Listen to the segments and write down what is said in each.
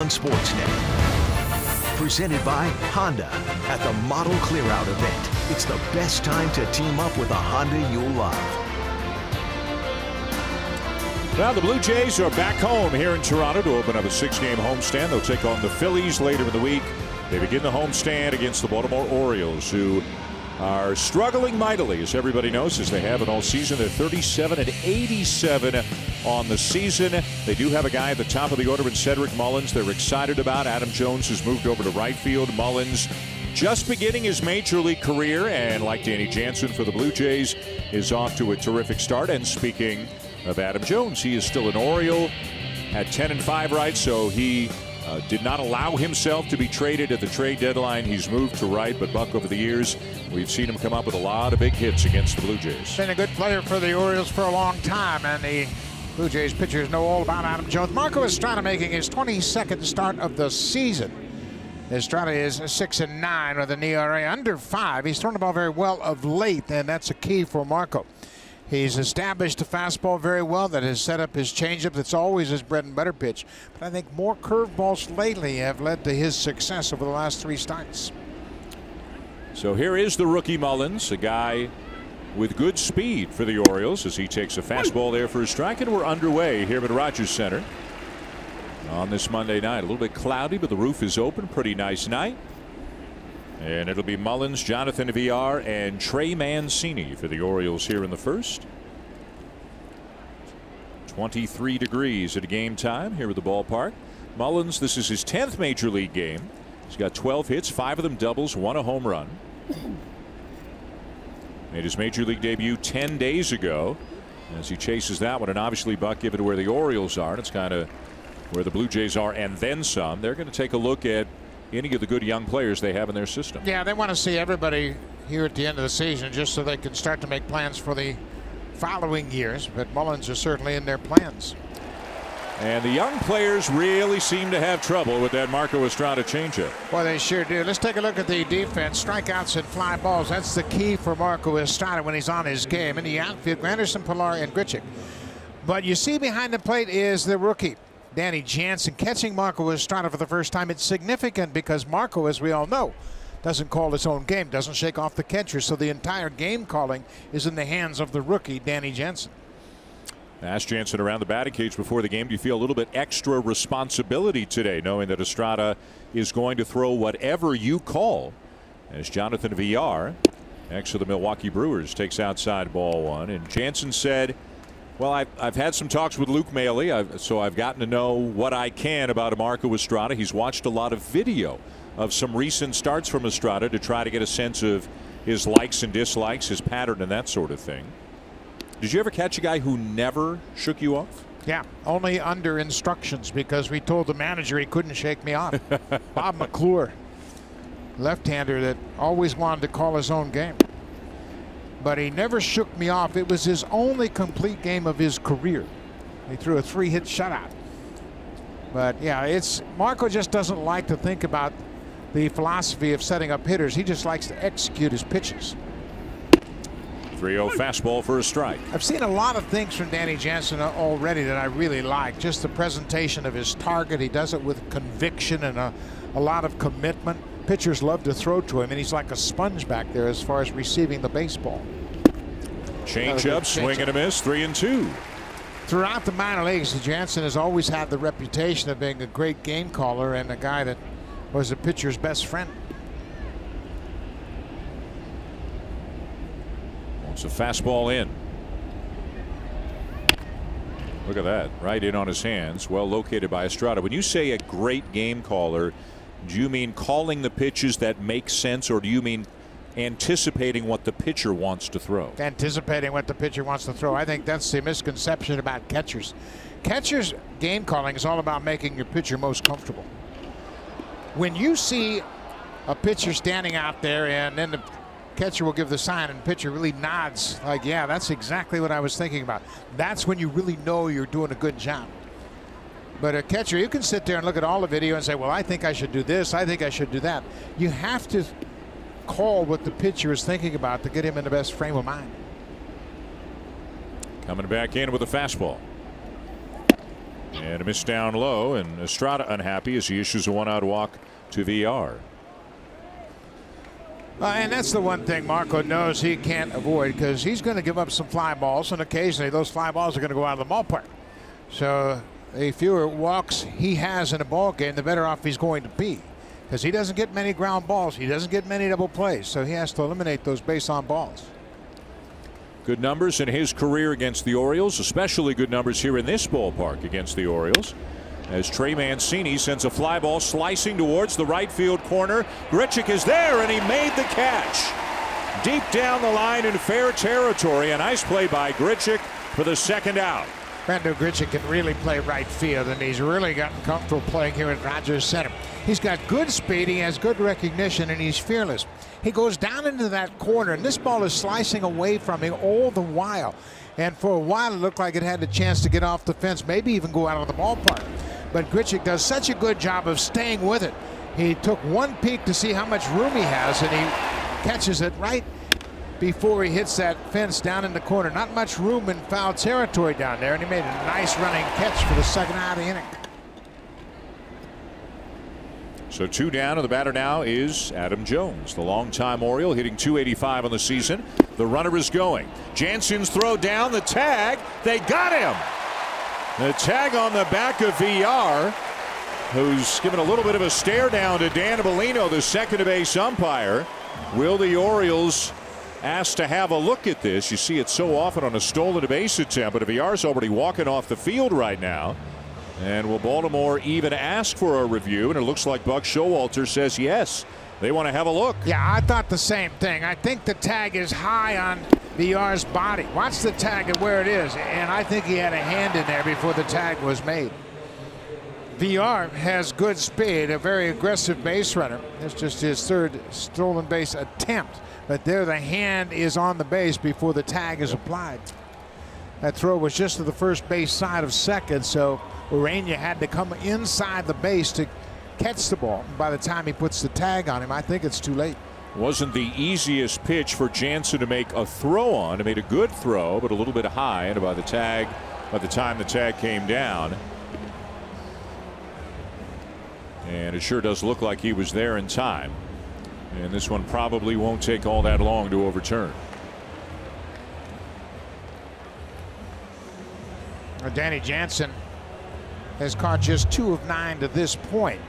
on Sportsnet. Presented by Honda at the Model Clearout event. It's the best time to team up with a Honda you'll love. Well, the Blue Jays are back home here in Toronto to open up a 6-game homestand. They'll take on the Phillies later in the week. They begin the homestand against the Baltimore Orioles, who are struggling mightily, as everybody knows, as they have it all season. They're 37-87 on the season. They do have a guy at the top of the order in Cedric Mullins they're excited about. Adam Jones has moved over to right field. Mullins just beginning his major league career, and like Danny Jansen for the Blue Jays, is off to a terrific start. And speaking of Adam Jones, he is still an Oriole, had 10-5 rights, so he did not allow himself to be traded at the trade deadline. He's moved to right, but Buck, over the years, we've seen him come up with a lot of big hits against the Blue Jays. Been a good player for the Orioles for a long time, and the Blue Jays pitchers know all about Adam Jones. Marco Estrada making his 22nd start of the season. Estrada is 6-9 with an ERA under 5. He's thrown the ball very well of late, and that's a key for Marco. He's established the fastball very well. That has set up his changeup. That's always his bread and butter pitch. But I think more curveballs lately have led to his success over the last 3 starts. So here is the rookie Mullins, a guy with good speed for the Orioles, as he takes a fastball there for a strike. And we're underway here at Rogers Center on this Monday night. A little bit cloudy, but the roof is open. Pretty nice night. And it'll be Mullins, Jonathan Villar, and Trey Mancini for the Orioles here in the first. 23 degrees at game time here at the ballpark. Mullins, this is his 10th major league game. He's got 12 hits, 5 of them doubles, 1 a home run. Made his major league debut 10 days ago as he chases that one. And obviously, Buck, given where the Orioles are, and it's kind of where the Blue Jays are and then some, they're going to take a look at any of the good young players they have in their system. Yeah, they want to see everybody here at the end of the season just so they can start to make plans for the following years. But Mullins is certainly in their plans. And the young players really seem to have trouble with that Marco Estrada changeup. Well, they sure do. Let's take a look at the defense. Strikeouts and fly balls. That's the key for Marco Estrada when he's on his game. In the outfield, Granderson, Pilar, and Grichuk. But you see behind the plate is the rookie, Danny Jansen, catching Marco Estrada for the first time. It's significant because Marco, as we all know, doesn't call his own game, doesn't shake off the catcher. So the entire game calling is in the hands of the rookie, Danny Jansen. Asked Jansen around the batting cage before the game, do you feel a little bit extra responsibility today, knowing that Estrada is going to throw whatever you call? As Jonathan Villar, next to the Milwaukee Brewers, takes outside ball 1. And Jansen said, well, I've had some talks with Luke Maile, so I've gotten to know what I can about Marco Estrada. He's watched a lot of video of some recent starts from Estrada to try to get a sense of his likes and dislikes, his pattern, and that sort of thing. Did you ever catch a guy who never shook you off? Yeah, only under instructions, because we told the manager he couldn't shake me off. Bob McClure, left-hander that always wanted to call his own game. But he never shook me off. It was his only complete game of his career. He threw a 3-hit shutout. But yeah, Marco just doesn't like to think about the philosophy of setting up hitters. He just likes to execute his pitches. 3-0 fastball for a strike. I've seen a lot of things from Danny Jansen already that I really like. Just the presentation of his target. He does it with conviction and a lot of commitment. Pitchers love to throw to him, and he's like a sponge back there as far as receiving the baseball. Change up, swing and a miss, 3-2. Throughout the minor leagues, Jansen has always had the reputation of being a great game caller and a guy that was a pitcher's best friend. Wants a fastball in. Look at that, right in on his hands, well located by Estrada. When you say a great game caller, do you mean calling the pitches that make sense, or do you mean anticipating what the pitcher wants to throw? Anticipating what the pitcher wants to throw. I think that's the misconception about catchers. Catchers' game calling is all about making your pitcher most comfortable. When you see a pitcher standing out there and then the catcher will give the sign and the pitcher really nods like, yeah, that's exactly what I was thinking about. That's when you really know you're doing a good job. But a catcher, you can sit there and look at all the video and say, well, I think I should do this, I think I should do that. You have to call what the pitcher is thinking about to get him in the best frame of mind. Coming back in with a fastball. And a miss down low, and Estrada unhappy as he issues a 1-out walk to VR. And that's the one thing Marco knows he can't avoid, because he's going to give up some fly balls, and occasionally those fly balls are going to go out of the ballpark. So the fewer walks he has in a ball game, the better off he's going to be, because he doesn't get many ground balls. He doesn't get many double plays, so he has to eliminate those base on balls. Good numbers in his career against the Orioles, especially good numbers here in this ballpark against the Orioles, as Trey Mancini sends a fly ball slicing towards the right field corner. Grichuk is there, and he made the catch. Deep down the line in fair territory. A nice play by Grichuk for the 2nd out. Brando Grichuk can really play right field, and he's really gotten comfortable playing here at Rogers Center. He's got good speed, he has good recognition, and he's fearless. He goes down into that corner, and this ball is slicing away from him all the while. And for a while, it looked like it had a chance to get off the fence, maybe even go out of the ballpark. But Grichuk does such a good job of staying with it. He took one peek to see how much room he has, and he catches it right before he hits that fence down in the corner. Not much room in foul territory down there, and he made a nice running catch for the 2nd out of the inning. So 2 down, and the batter now is Adam Jones, the longtime Oriole, hitting .285 on the season. The runner is going. Jansen's throw down, the tag. They got him. The tag on the back of VR, who's given a little bit of a stare down to Dan Bellino, the second-base umpire. Will the Orioles ask to have a look at this? You see it so often on a stolen base attempt, but VR's already walking off the field right now. And will Baltimore even ask for a review? And it looks like Buck Showalter says yes. They want to have a look. Yeah, I thought the same thing. I think the tag is high on VR's body. Watch the tag and where it is. And I think he had a hand in there before the tag was made. VR has good speed, a very aggressive base runner. It's just his 3rd stolen base attempt. But there the hand is on the base before the tag is applied. That throw was just to the first base side of second, so Urania had to come inside the base to catch the ball. By the time he puts the tag on him, I think it's too late. Wasn't the easiest pitch for Jansen to make a throw on. He made a good throw, but a little bit high, and by the time the tag came down, and it sure does look like he was there in time. And this one probably won't take all that long to overturn. Danny Jansen has caught just 2 of 9 to this point.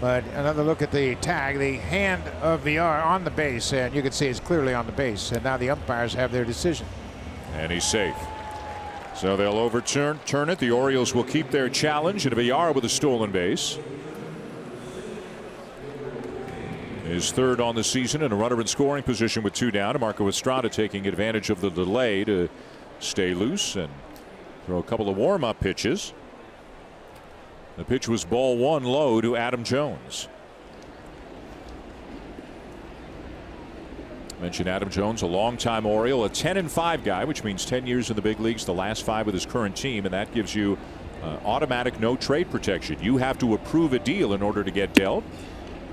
But another look at the tag, the hand of VR on the base, and you can see it's clearly on the base. And now the umpires have their decision. And he's safe. So they'll overturn it. The Orioles will keep their challenge, and VR with a stolen base. His 3rd on the season, and a runner in scoring position with 2 down. Marco Estrada taking advantage of the delay to stay loose and throw a couple of warm-up pitches. The pitch was ball 1 low to Adam Jones. Mentioned Adam Jones, a longtime Oriole, a 10-5 guy, which means 10 years in the big leagues, the last 5 with his current team, and that gives you automatic no trade protection. You have to approve a deal in order to get dealt.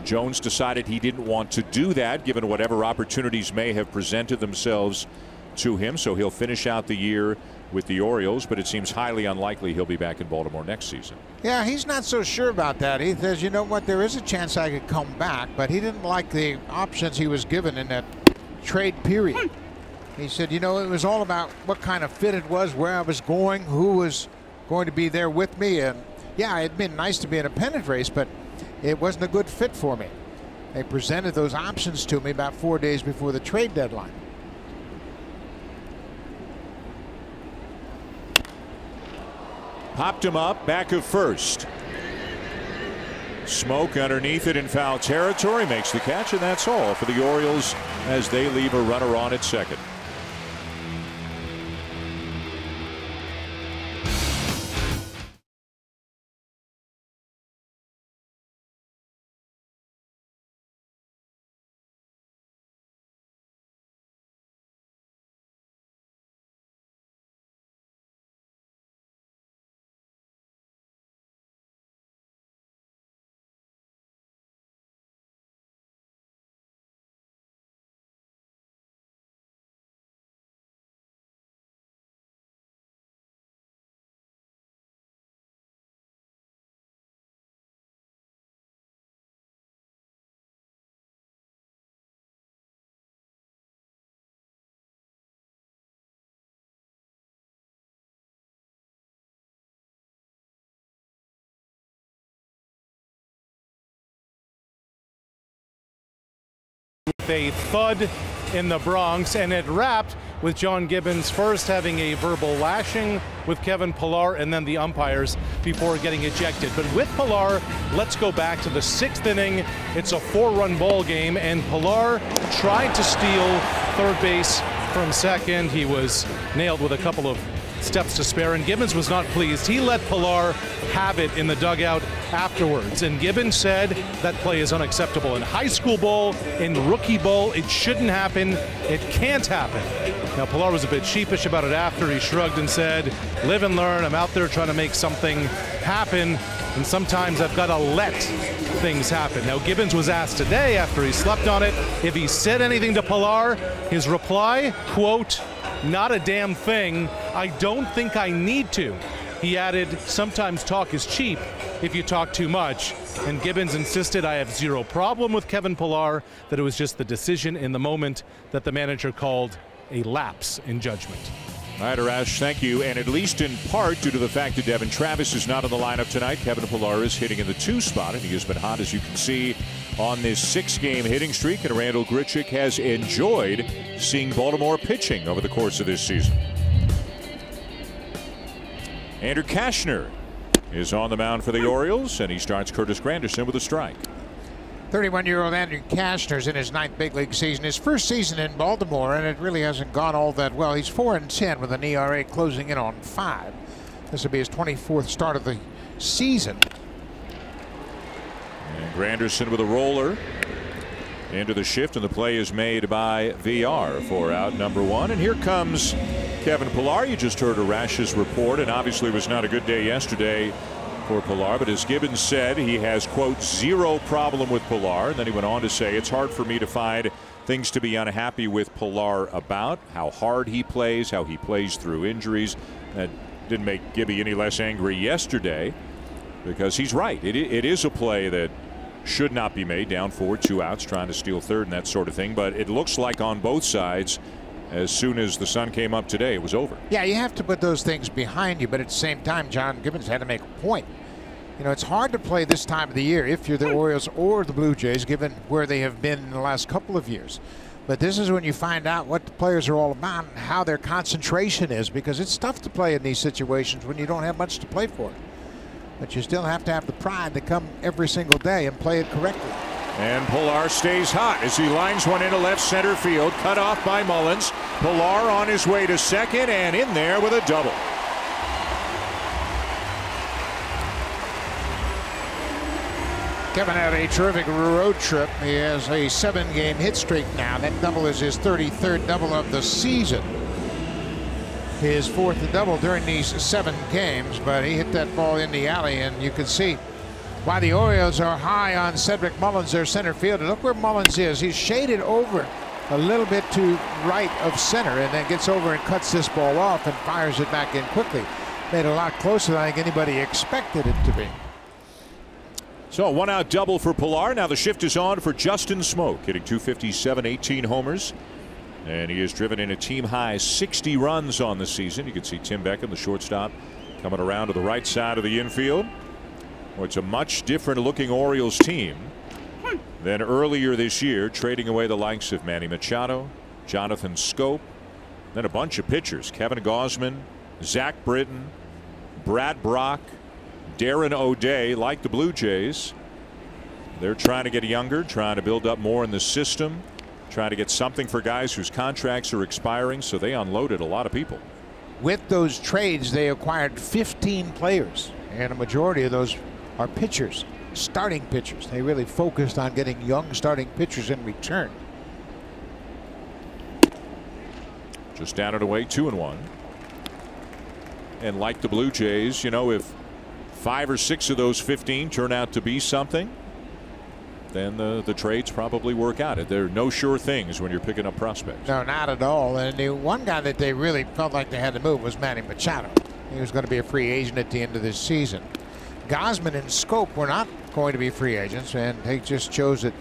Jones decided he didn't want to do that given whatever opportunities may have presented themselves to him, so he'll finish out the year with the Orioles, but it seems highly unlikely he'll be back in Baltimore next season. Yeah, he's not so sure about that. He says, you know what, there is a chance I could come back, but he didn't like the options he was given in that trade period. He said, you know, it was all about what kind of fit it was, where I was going, who was going to be there with me, and yeah, it'd been nice to be in a pennant race, but it wasn't a good fit for me. They presented those options to me about 4 days before the trade deadline. Popped him up, back of first. Smoke underneath it in foul territory, makes the catch, and that's all for the Orioles as they leave a runner on at second. a thud in the Bronx, and it wrapped with John Gibbons first having a verbal lashing with Kevin Pillar and then the umpires before getting ejected. But with Pillar, let's go back to the 6th inning. It's a 4-run ball game, and Pillar tried to steal third base from second. He was nailed with a couple of steps to spare, and Gibbons was not pleased. He let Pillar have it in the dugout afterwards, and Gibbons said that play is unacceptable in high school ball, in rookie ball. It shouldn't happen. It can't happen. Now, Pillar was a bit sheepish about it after. He shrugged and said, live and learn. I'm out there trying to make something happen, and sometimes I've got to let things happen. Now, Gibbons was asked today after he slept on it if he said anything to Pillar. His reply, quote, "Not a damn thing. I don't think I need to." He added, sometimes talk is cheap if you talk too much. And Gibbons insisted, I have zero problem with Kevin Pillar, that it was just the decision in the moment that the manager called a lapse in judgment. All right, Arash, thank you. And at least in part due to the fact that Devin Travis is not in the lineup tonight, Kevin Pillar is hitting in the 2 spot, and he has been hot, as you can see, on this 6-game hitting streak. And Randall Grichuk has enjoyed seeing Baltimore pitching over the course of this season. Andrew Kashner is on the mound for the Orioles, and he starts Curtis Granderson with a strike. 31-year-old Andrew Kashner's in his 9th big league season, his first season in Baltimore, and it really hasn't gone all that well. He's 4-10 with an ERA closing in on 5. This will be his 24th start of the season. And Granderson with a roller into the shift, and the play is made by VR for out number 1. And here comes Kevin Pillar. You just heard Arash's report, and obviously it was not a good day yesterday for Pillar, but as Gibbons said, he has, quote, zero problem with Pillar. And then he went on to say, it's hard for me to find things to be unhappy with Pillar about, how hard he plays, how he plays through injuries. That didn't make Gibby any less angry yesterday, because he's right. It is a play that should not be made, down 4, 2 outs, trying to steal third and that sort of thing. But it looks like on both sides, as soon as the sun came up today, it was over. Yeah, you have to put those things behind you, but at the same time, John Gibbons had to make a point. You know, it's hard to play this time of the year if you're the Orioles or the Blue Jays, given where they have been in the last couple of years. But this is when you find out what the players are all about and how their concentration is, because it's tough to play in these situations when you don't have much to play for. But you still have to have the pride to come every single day and play it correctly. And Pillar stays hot as he lines one into left center field, cut off by Mullins. Pillar on his way to second and in there with a double. Kevin had a terrific road trip. He has a 7-game hit streak now. That double is his 33rd double of the season. His 4th double during these 7 games, but he hit that ball in the alley, and you can see why the Orioles are high on Cedric Mullins, their center fielder. Look where Mullins is. He's shaded over a little bit to right of center, and then gets over and cuts this ball off and fires it back in quickly. Made it a lot closer than I think anybody expected it to be. So a 1-out double for Pillar. Now the shift is on for Justin Smoke, hitting .257, 18 homers. And he has driven in a team-high 60 runs on the season. You can see Tim Beckham, the shortstop, coming around to the right side of the infield. Well, it's a much different-looking Orioles team than earlier this year, trading away the likes of Manny Machado, Jonathan Scope, then a bunch of pitchers. Kevin Gausman, Zach Britton, Brad Brock, Darren O'Day. Like the Blue Jays, they're trying to get younger, trying to build up more in the system, trying to get something for guys whose contracts are expiring, so they unloaded a lot of people. With those trades, they acquired 15 players, and a majority of those are pitchers, starting pitchers. They really focused on getting young starting pitchers in return. Just down and away, 2-1. And like the Blue Jays, you know, if 5 or 6 of those 15 turn out to be something, then the trades probably work out. There are no sure things when you're picking up prospects. No, not at all. And the one guy that they really felt like they had to move was Manny Machado. He was going to be a free agent at the end of this season. Gausman and Scope were not going to be free agents, and they just chose that,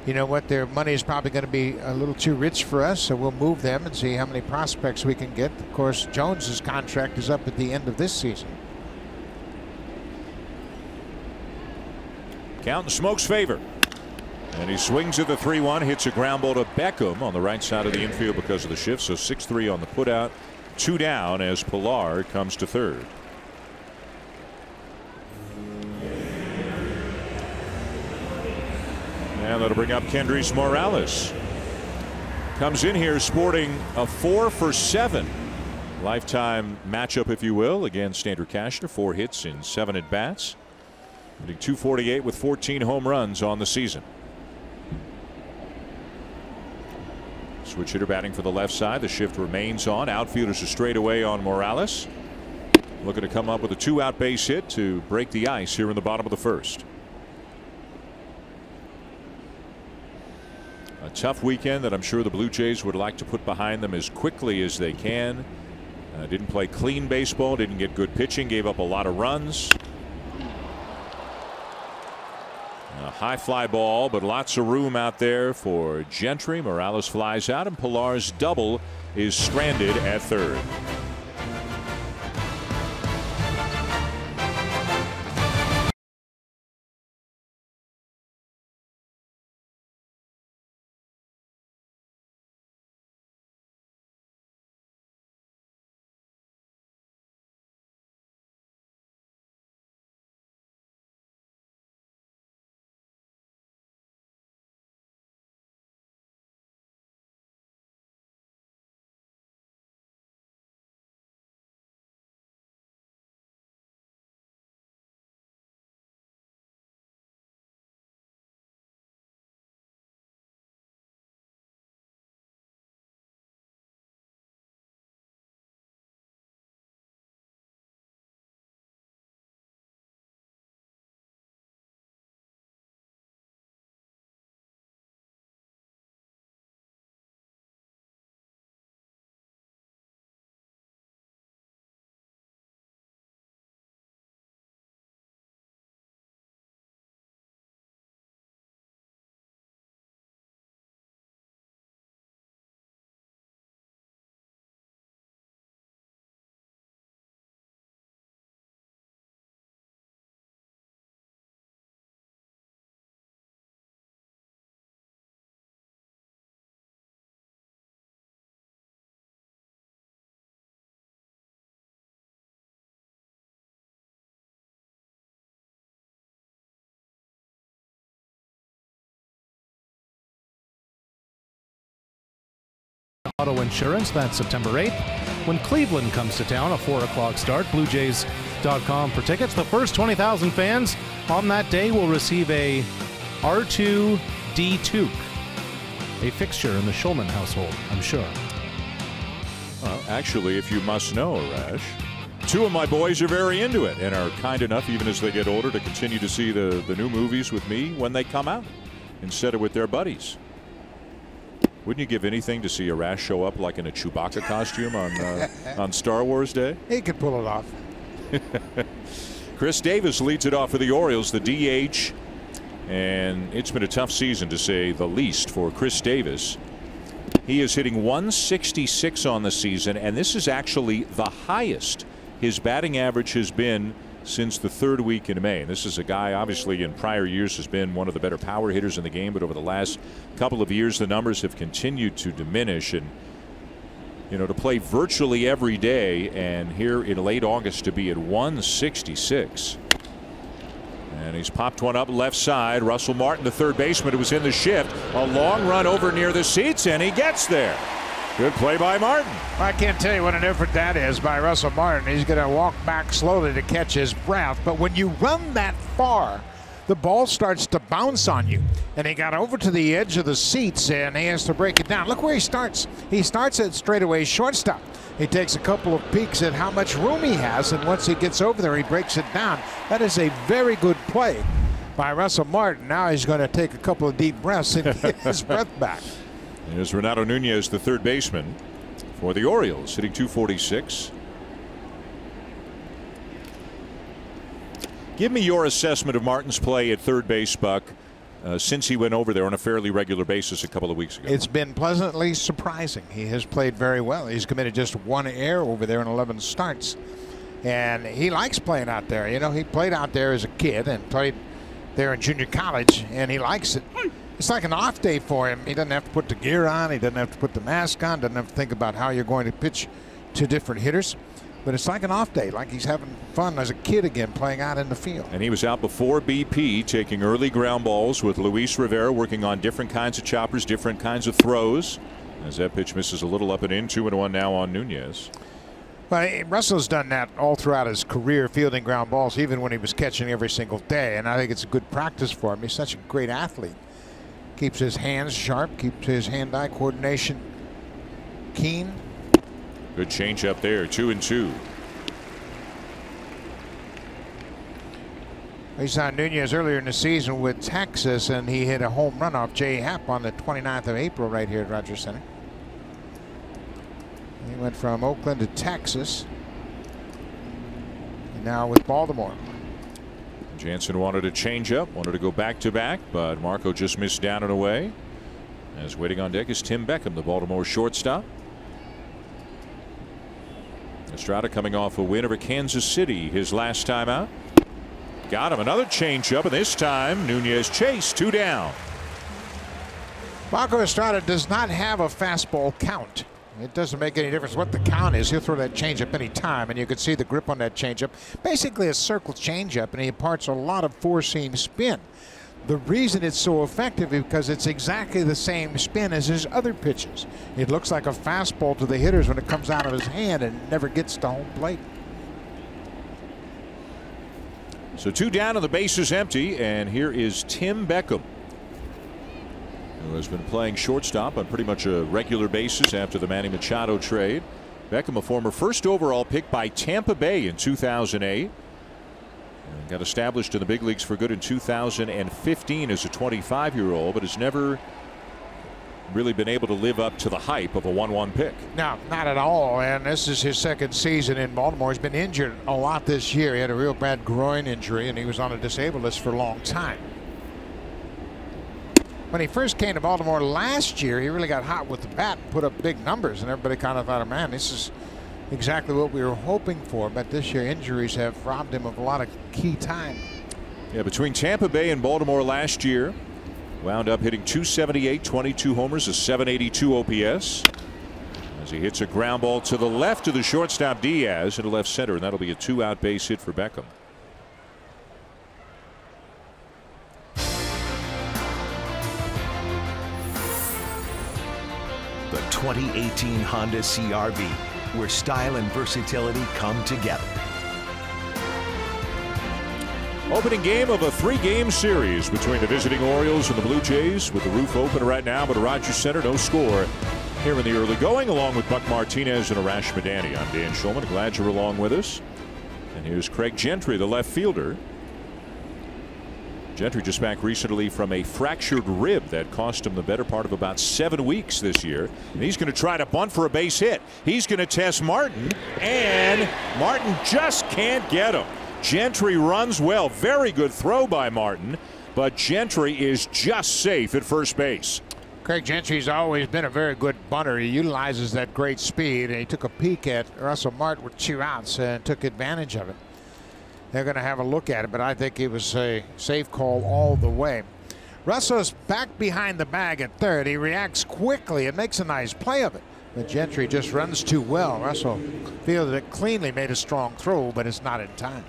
you know what, their money is probably going to be a little too rich for us, so we'll move them and see how many prospects we can get. Of course, Jones's contract is up at the end of this season. Count in Smoke's favor. And he swings at the 3-1, hits a ground ball to Beckham on the right side of the infield because of the shift. So 6-3 on the putout. 2 down as Pilar comes to third. And that'll bring up Kendrys Morales. Comes in here sporting a 4 for 7 lifetime matchup, if you will, against Andrew Cashner. 4 hits in 7 at bats. Hitting .248 with 14 home runs on the season. Switch hitter batting for the left side. The shift remains on. Outfielders are straight away on Morales. Looking to come up with a 2-out base hit to break the ice here in the bottom of the first. A tough weekend that I'm sure the Blue Jays would like to put behind them as quickly as they can. Didn't play clean baseball, didn't get good pitching, gave up a lot of runs. A high fly ball, but lots of room out there for Gentry. Morales flies out, and Pilar's double is stranded at third. Auto Insurance, that's September 8th. When Cleveland comes to town, a 4 o'clock start. BlueJays.com for tickets. The first 20,000 fans on that day will receive a R2D toque, a fixture in the Schulman household, I'm sure. Well, actually, if you must know, Arash, 2 of my boys are very into it and are kind enough, even as they get older, to continue to see the new movies with me when they come out instead of with their buddies. Wouldn't you give anything to see Arash show up like in a Chewbacca costume on Star Wars Day? He could pull it off. Chris Davis leads it off for the Orioles, the DH. And it's been a tough season, to say the least, for Chris Davis. He is hitting .166 on the season, and this is actually the highest his batting average has been since the 3rd week in May. This is a guy, obviously, in prior years has been one of the better power hitters in the game, but over the last couple of years the numbers have continued to diminish. And you know, to play virtually every day and here in late August to be at .166. And he's popped one up left side. Russell Martin, the third baseman, who was in the shift. A long run over near the seats, and he gets there. Good play by Martin. I can't tell you what an effort that is by Russell Martin. He's going to walk back slowly to catch his breath. But when you run that far, the ball starts to bounce on you. And he got over to the edge of the seats, and he has to break it down. Look where he starts. He starts at straightaway shortstop. He takes a couple of peeks at how much room he has, and once he gets over there, he breaks it down. That is a very good play by Russell Martin. Now he's going to take a couple of deep breaths and get his breath back. Here's Renato Nunez, the third baseman for the Orioles, hitting .246. Give me your assessment of Martin's play at third base, Buck, since he went over there on a fairly regular basis a couple of weeks ago. It's been pleasantly surprising. He has played very well. He's committed just 1 error over there in 11 starts. And he likes playing out there. You know, he played out there as a kid and played there in junior college, and he likes it. It's like an off day for him. He doesn't have to put the gear on. He doesn't have to put the mask on. Doesn't have to think about how you're going to pitch to different hitters. But it's like an off day, like he's having fun as a kid again, playing out in the field. And he was out before BP, taking early ground balls with Luis Rivera, working on different kinds of choppers, different kinds of throws. As that pitch misses a little up and in, 2-1 now on Nunez. Well, Russell's done that all throughout his career, fielding ground balls, even when he was catching every single day. And I think it's a good practice for him. He's such a great athlete. Keeps his hands sharp, keeps his hand-eye coordination keen. Good change up there, 2-2. We saw Nunez earlier in the season with Texas, and he hit a home run off Jay Happ on the 29th of April right here at Rogers Center. He went from Oakland to Texas, and now with Baltimore. Jansen wanted a changeup, wanted to go back-to-back, but Marco just missed down and away. As waiting on deck is Tim Beckham, the Baltimore shortstop. Estrada coming off a win over Kansas City his last time out. Got him another changeup, and this time Nunez chased, 2 down. Marco Estrada does not have a fastball count. It doesn't make any difference what the count is. He'll throw that changeup any time, and you can see the grip on that changeup. Basically a circle changeup, and he imparts a lot of four-seam spin. The reason it's so effective is because it's exactly the same spin as his other pitches. It looks like a fastball to the hitters when it comes out of his hand and never gets to home plate. So 2 down and the base is empty, and here is Tim Beckham, who has been playing shortstop on pretty much a regular basis after the Manny Machado trade. Beckham, a former first overall pick by Tampa Bay in 2008. And got established in the big leagues for good in 2015 as a 25-year-old, but has never really been able to live up to the hype of a 1-1 pick. No, not at all. And this is his second season in Baltimore. He's been injured a lot this year. He had a real bad groin injury, and he was on a disabled list for a long time. When he first came to Baltimore last year, he really got hot with the bat and put up big numbers, and everybody kind of thought, oh, man, this is exactly what we were hoping for. But this year, injuries have robbed him of a lot of key time. Yeah, between Tampa Bay and Baltimore last year, wound up hitting .278, 22 homers, a .782 OPS. As he hits a ground ball to the left of the shortstop Diaz into left center, and that'll be a 2-out base hit for Beckham. The 2018 Honda CR-V, where style and versatility come together. Opening game of a 3-game series between the visiting Orioles and the Blue Jays, with the roof open right now, but Rogers Center, no score here in the early going, along with Buck Martinez and Arash Madani. I'm Dan Schulman. Glad you're along with us. And here's Craig Gentry, the left fielder. Gentry just back recently from a fractured rib that cost him the better part of about 7 weeks this year. And he's going to try to bunt for a base hit. He's going to test Martin, and Martin just can't get him. Gentry runs well. Very good throw by Martin, but Gentry is just safe at first base. Craig Gentry's always been a very good bunter. He utilizes that great speed, and he took a peek at Russell Martin with 2 outs and took advantage of it. They're going to have a look at it, but I think it was a safe call all the way. Russell's back behind the bag at third. He reacts quickly and makes a nice play of it. But Gentry just runs too well. Russell fielded it cleanly, made a strong throw, but it's not in time.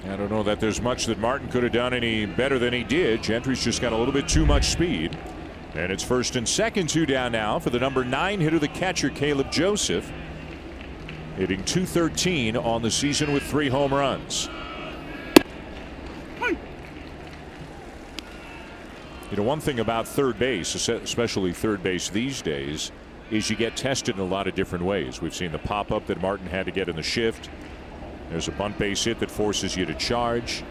I don't know that there's much that Martin could have done any better than he did. Gentry's just got a little bit too much speed. And it's first and second, 2 down now for the number 9 hitter, the catcher, Caleb Joseph. Hitting .213 on the season with 3 home runs. You know, one thing about third base, especially third base these days, is you get tested in a lot of different ways. We've seen the pop-up that Martin had to get in the shift. There's a bunt base hit that forces you to charge.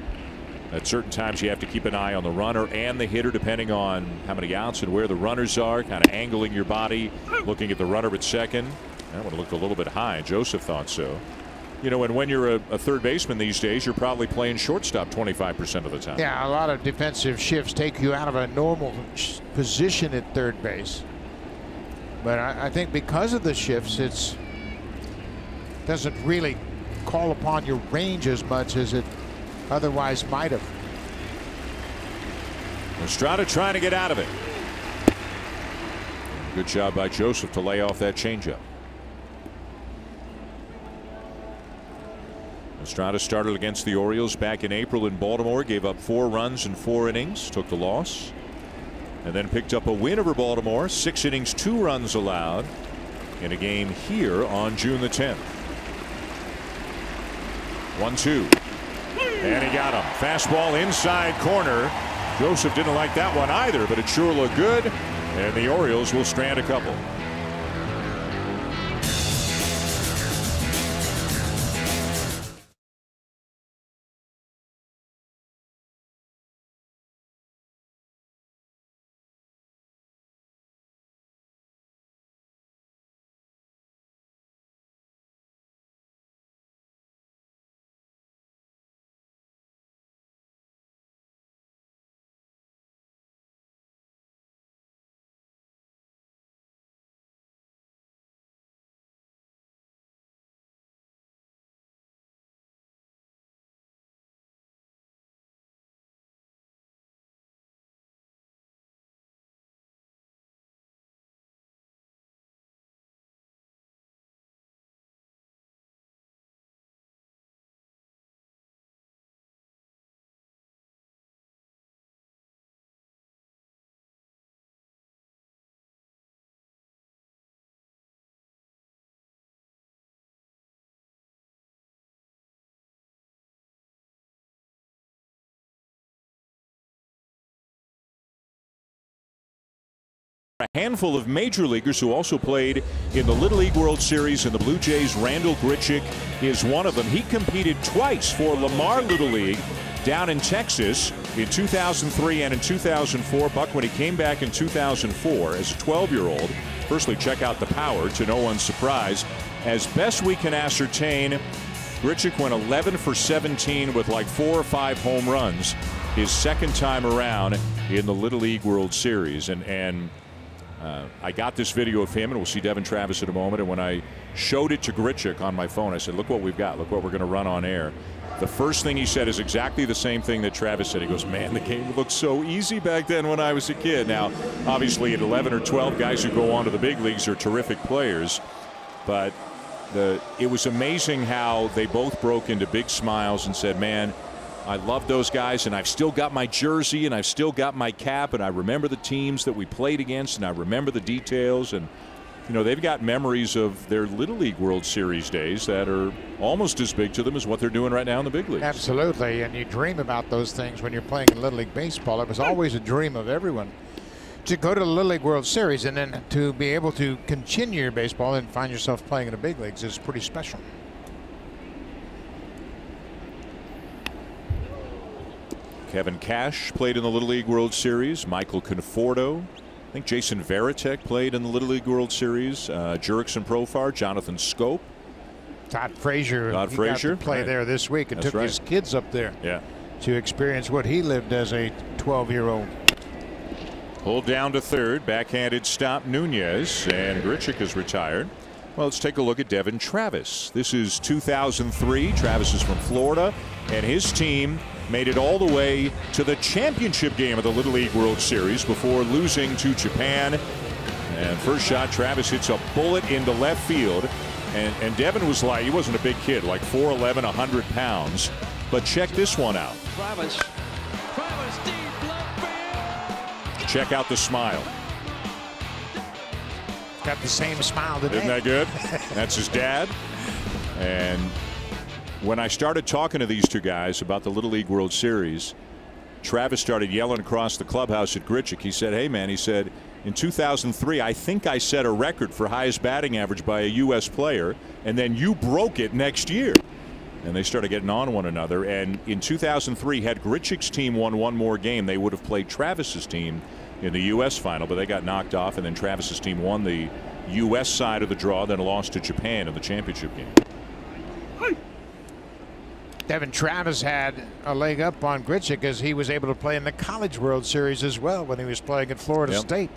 At certain times you have to keep an eye on the runner and the hitter, depending on how many outs and where the runners are, kind of angling your body, looking at the runner at second. That one looked a little bit high. Joseph thought so. You know, and when you're a third baseman these days, you're probably playing shortstop 25% of the time. Yeah, a lot of defensive shifts take you out of a normal position at third base. But I think because of the shifts, it doesn't really call upon your range as much as it otherwise might have. Estrada trying to get out of it. Good job by Joseph to lay off that changeup. Estrada started against the Orioles back in April in Baltimore, gave up 4 runs in 4 innings, took the loss, and then picked up a win over Baltimore, 6 innings, 2 runs allowed in a game here on June the 10th. 1-2. And he got him. Fastball inside corner. Joseph didn't like that one either, but it sure looked good. And the Orioles will strand a couple. A handful of major leaguers who also played in the Little League World Series in the Blue Jays. Randall Grichuk is one of them. He competed twice for Lamar Little League down in Texas in 2003 and in 2004. Buck, when he came back in 2004 as a 12-year-old, firstly, check out the power to no one's surprise. As best we can ascertain, Grichuk went 11 for 17 with like 4 or 5 home runs his second time around in the Little League World Series. And I got this video of him, and we'll see Devin Travis in a moment. And when I showed it to Grichuk on my phone, I said, look what we've got. Look what we're going to run on air. The first thing he said is exactly the same thing that Travis said. He goes, man, the game looked so easy back then when I was a kid. Now, obviously, at 11 or 12, guys who go on to the big leagues are terrific players. But it was amazing how they both broke into big smiles and said, man, I love those guys, and I've still got my jersey, and I've still got my cap, and I remember the teams that we played against, and I remember the details. And, you know, they've got memories of their Little League World Series days that are almost as big to them as what they're doing right now in the big leagues. Absolutely, and you dream about those things when you're playing in Little League Baseball. It was always a dream of everyone to go to the Little League World Series, and then to be able to continue your baseball and find yourself playing in the big leagues is pretty special. Kevin Cash played in the Little League World Series. Michael Conforto. I think Jason Varitek played in the Little League World Series. Jurickson Profar, Jonathan Scope. Todd Frazier. Got to play there this week and took his kids up there to experience what he lived as a 12-year-old. Pulled down to third. Backhanded stop Nunez. And Grichuk is retired. Well, let's take a look at Devin Travis. This is 2003. Travis is from Florida, and his team made it all the way to the championship game of the Little League World Series before losing to Japan. And first shot, Travis hits a bullet into left field. And Devin was like, he wasn't a big kid, like 4'11", 100 pounds. But check this one out. Travis deep left field. Check out the smile. Got the same smile today. Isn't that good? That's his dad. And when I started talking to these two guys about the Little League World Series, Travis started yelling across the clubhouse at Grichuk. He said, hey, man, he said, in 2003, I think I set a record for highest batting average by a U.S. player, and then you broke it next year. And they started getting on one another. And in 2003, had Grichuk's team won one more game, they would have played Travis's team in the U.S. final, but they got knocked off, and then Travis's team won the U.S. side of the draw, then lost to Japan in the championship game. Devin Travis had a leg up on Grichuk as he was able to play in the College World Series as well when he was playing at Florida State.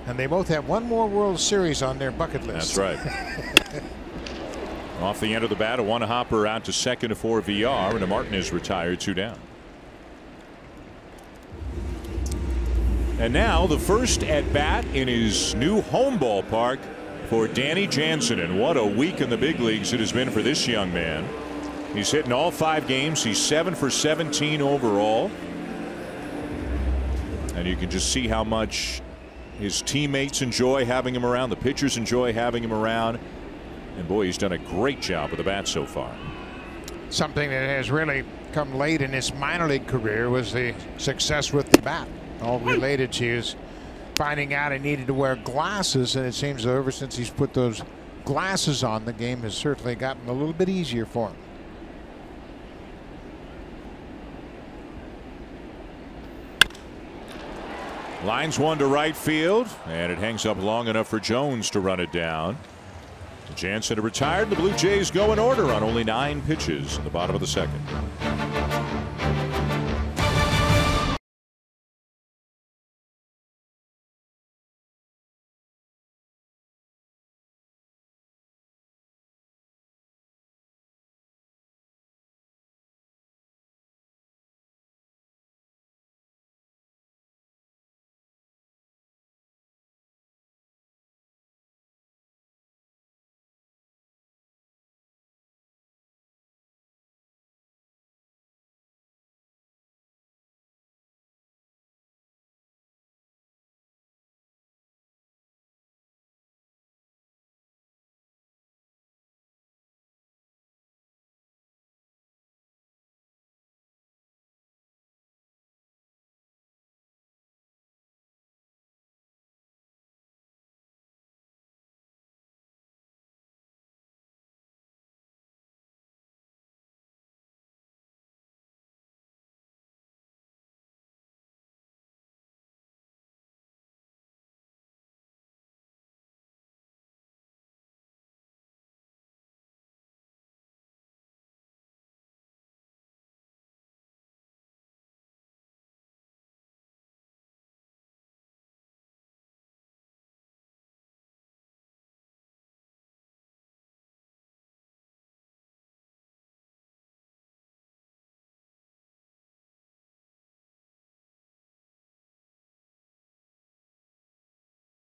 And they both have one more World Series on their bucket list. That's right. Off the end of the bat, a one hopper out to second for VR, and a Martinez retired, 2 down. And now the first at bat in his new home ballpark for Danny Jansen. And what a week in the big leagues it has been for this young man. He's hitting all 5 games. He's 7 for 17 overall. And you can just see how much his teammates enjoy having him around. The pitchers enjoy having him around. And boy, he's done a great job with the bat so far. Something that has really come late in his minor league career was the success with the bat. All related to his finding out he needed to wear glasses, and it seems that ever since he's put those glasses on, the game has certainly gotten a little bit easier for him. Lines one to right field, and it hangs up long enough for Jones to run it down. Jansen retired. The Blue Jays go in order on only 9 pitches in the bottom of the second.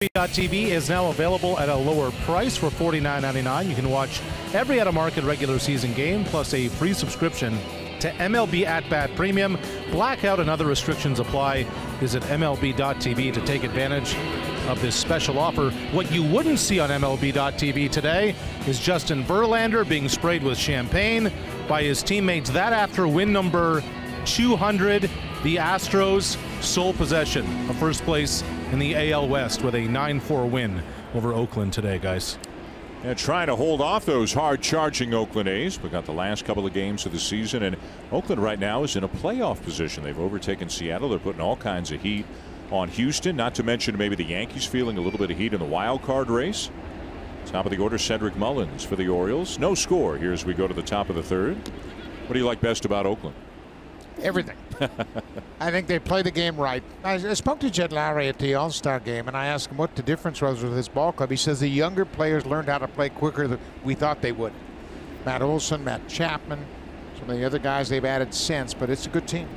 TV is now available at a lower price for $49.99. You can watch every out-of-market regular season game plus a free subscription to MLB At Bat Premium. Blackout and other restrictions apply. Visit MLB.tv to take advantage of this special offer. What you wouldn't see on MLB.tv today is Justin Verlander being sprayed with champagne by his teammates. That after win number 200, the Astros sole possession of first place in the AL West with a 9-4 win over Oakland today, guys. And trying to hold off those hard-charging Oakland A's. We got the last couple of games of the season, and Oakland right now is in a playoff position. They've overtaken Seattle. They're putting all kinds of heat on Houston, not to mention maybe the Yankees feeling a little bit of heat in the wild card race. Top of the order, Cedric Mullins for the Orioles. No score here as we go to the top of the third. What do you like best about Oakland? Everything. I think they play the game right. I spoke to Jed Lowry at the All-Star game, and I asked him what the difference was with his ball club. He says the younger players learned how to play quicker than we thought they would. Matt Olson, Matt Chapman, some of the other guys they've added since, but it's a good team.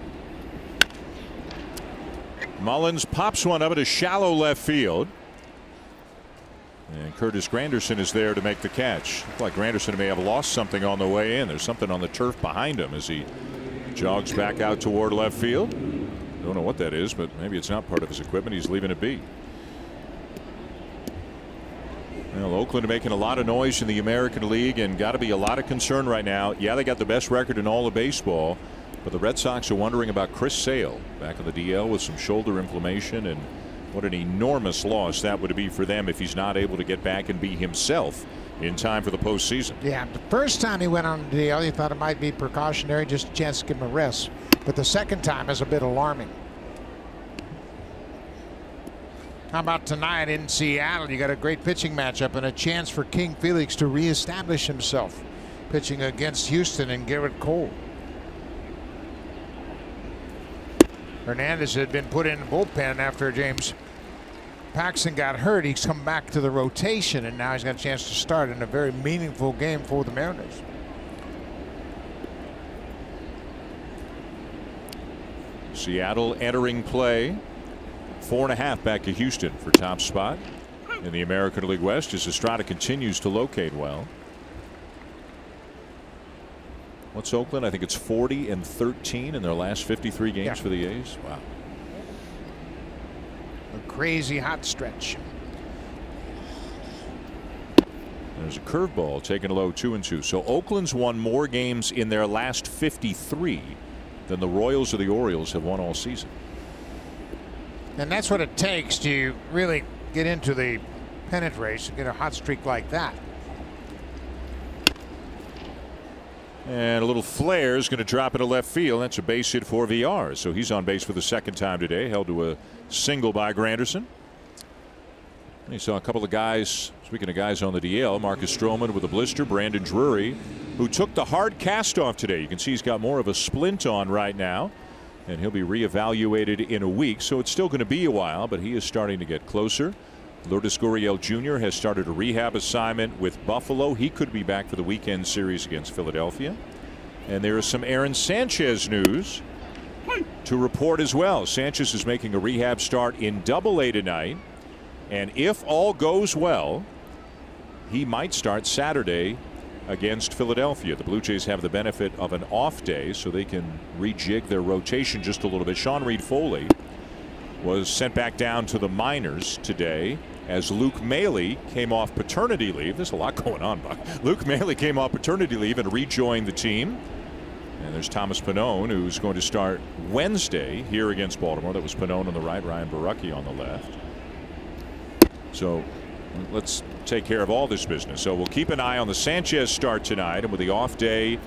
Mullins pops one up at a shallow left field. And Curtis Granderson is there to make the catch. Looks like Granderson may have lost something on the way in. There's something on the turf behind him as he jogs back out toward left field. Don't know what that is, but maybe it's not part of his equipment. He's leaving it be. Well, Oakland making a lot of noise in the American League and got to be a lot of concern right now. Yeah, they got the best record in all of baseball, but the Red Sox are wondering about Chris Sale back in the DL with some shoulder inflammation, and what an enormous loss that would be for them if he's not able to get back and be himself in time for the postseason. Yeah, the first time he went on the DL, you thought it might be precautionary, just a chance to give him a rest. But the second time is a bit alarming. How about tonight in Seattle? You got a great pitching matchup and a chance for King Felix to reestablish himself, pitching against Houston and Garrett Cole. Hernandez had been put in the bullpen after James Paxton got hurt. He's come back to the rotation, and now he's got a chance to start in a very meaningful game for the Mariners. Seattle entering play 4.5 back to Houston for top spot in the American League West as Estrada continues to locate well. What's Oakland? I think it's 40-13 in their last 53 games for the A's. Wow. A crazy hot stretch. There's a curveball taken low, 2-2. So Oakland's won more games in their last 53 than the Royals or the Orioles have won all season. And that's what it takes to really get into the pennant race and get a hot streak like that. And a little flare is going to drop into left field. That's a base hit for VR. So he's on base for the second time today, held to a single by Granderson. And you saw a couple of guys, speaking of guys on the DL, Marcus Stroman with a blister, Brandon Drury, who took the hard cast off today. You can see he's got more of a splint on right now, and he'll be reevaluated in a week. So it's still going to be a while, but he is starting to get closer. Lourdes Gurriel Jr. has started a rehab assignment with Buffalo. He could be back for the weekend series against Philadelphia. And there is some Aaron Sanchez news to report as well. Sanchez is making a rehab start in Double-A tonight. And if all goes well, he might start Saturday against Philadelphia. The Blue Jays have the benefit of an off day, so they can rejig their rotation just a little bit. Sean Reed-Foley was sent back down to the minors today as Luke Maile came off paternity leave. There's a lot going on, Buck. Luke Maile came off paternity leave and rejoined the team. And there's Thomas Pannone, who's going to start Wednesday here against Baltimore. That was Pannone on the right, Ryan Barucki on the left. So let's take care of all this business. So we'll keep an eye on the Sanchez start tonight, and with the off day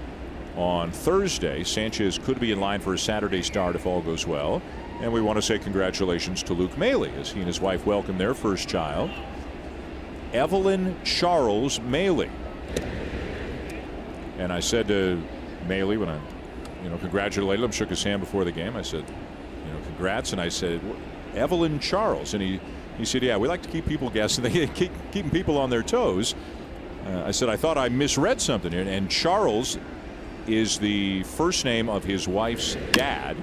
on Thursday, Sanchez could be in line for a Saturday start if all goes well. And we want to say congratulations to Luke Maile as he and his wife welcome their first child, Evelyn Charles Maile. And I said to Maile when I congratulated him, shook his hand before the game, I said, congrats. And I said, Evelyn Charles. And he said, yeah, we like to keep people guessing. They keeping people on their toes. I said, I thought I misread something here. And Charles is the first name of his wife's dad.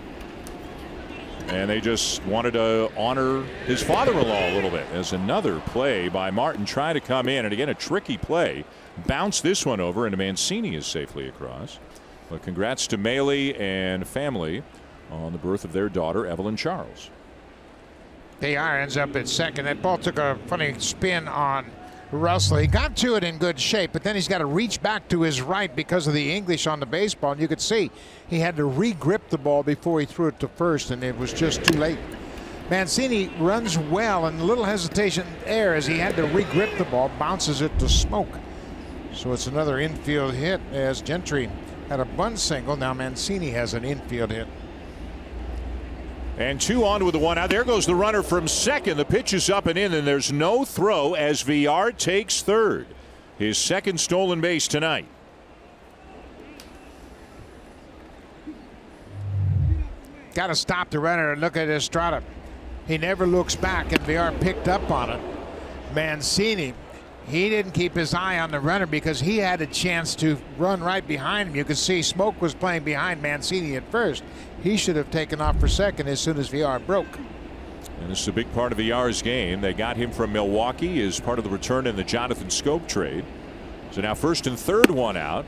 And they just wanted to honor his father-in-law a little bit. As another play by Martin trying to come in. And again, a tricky play. Bounce this one over, and Mancini is safely across. But congrats to Maile and family on the birth of their daughter, Evelyn Charles. They ends up at second. That ball took a funny spin on Russell. He got to it in good shape, but then he's got to reach back to his right because of the English on the baseball. And you could see he had to re-grip the ball before he threw it to first, and it was just too late. Mancini runs well, and a little hesitation there as he had to re-grip the ball, bounces it to Smoke. So it's another infield hit as Gentry had a bunt single. Now Mancini has an infield hit. And 2 on with the 1 out. There goes the runner from second. The pitch is up and in, and there's no throw as VR takes third. His second stolen base tonight. Got to stop the runner and look at Estrada. He never looks back, and VR picked up on it. Mancini, he didn't keep his eye on the runner because he had a chance to run right behind him. You could see Smoke was playing behind Mancini at first. He should have taken off for second as soon as VR broke. And this is a big part of VR's game. They got him from Milwaukee as part of the return in the Jonathan Scope trade. So now first and third, 1 out.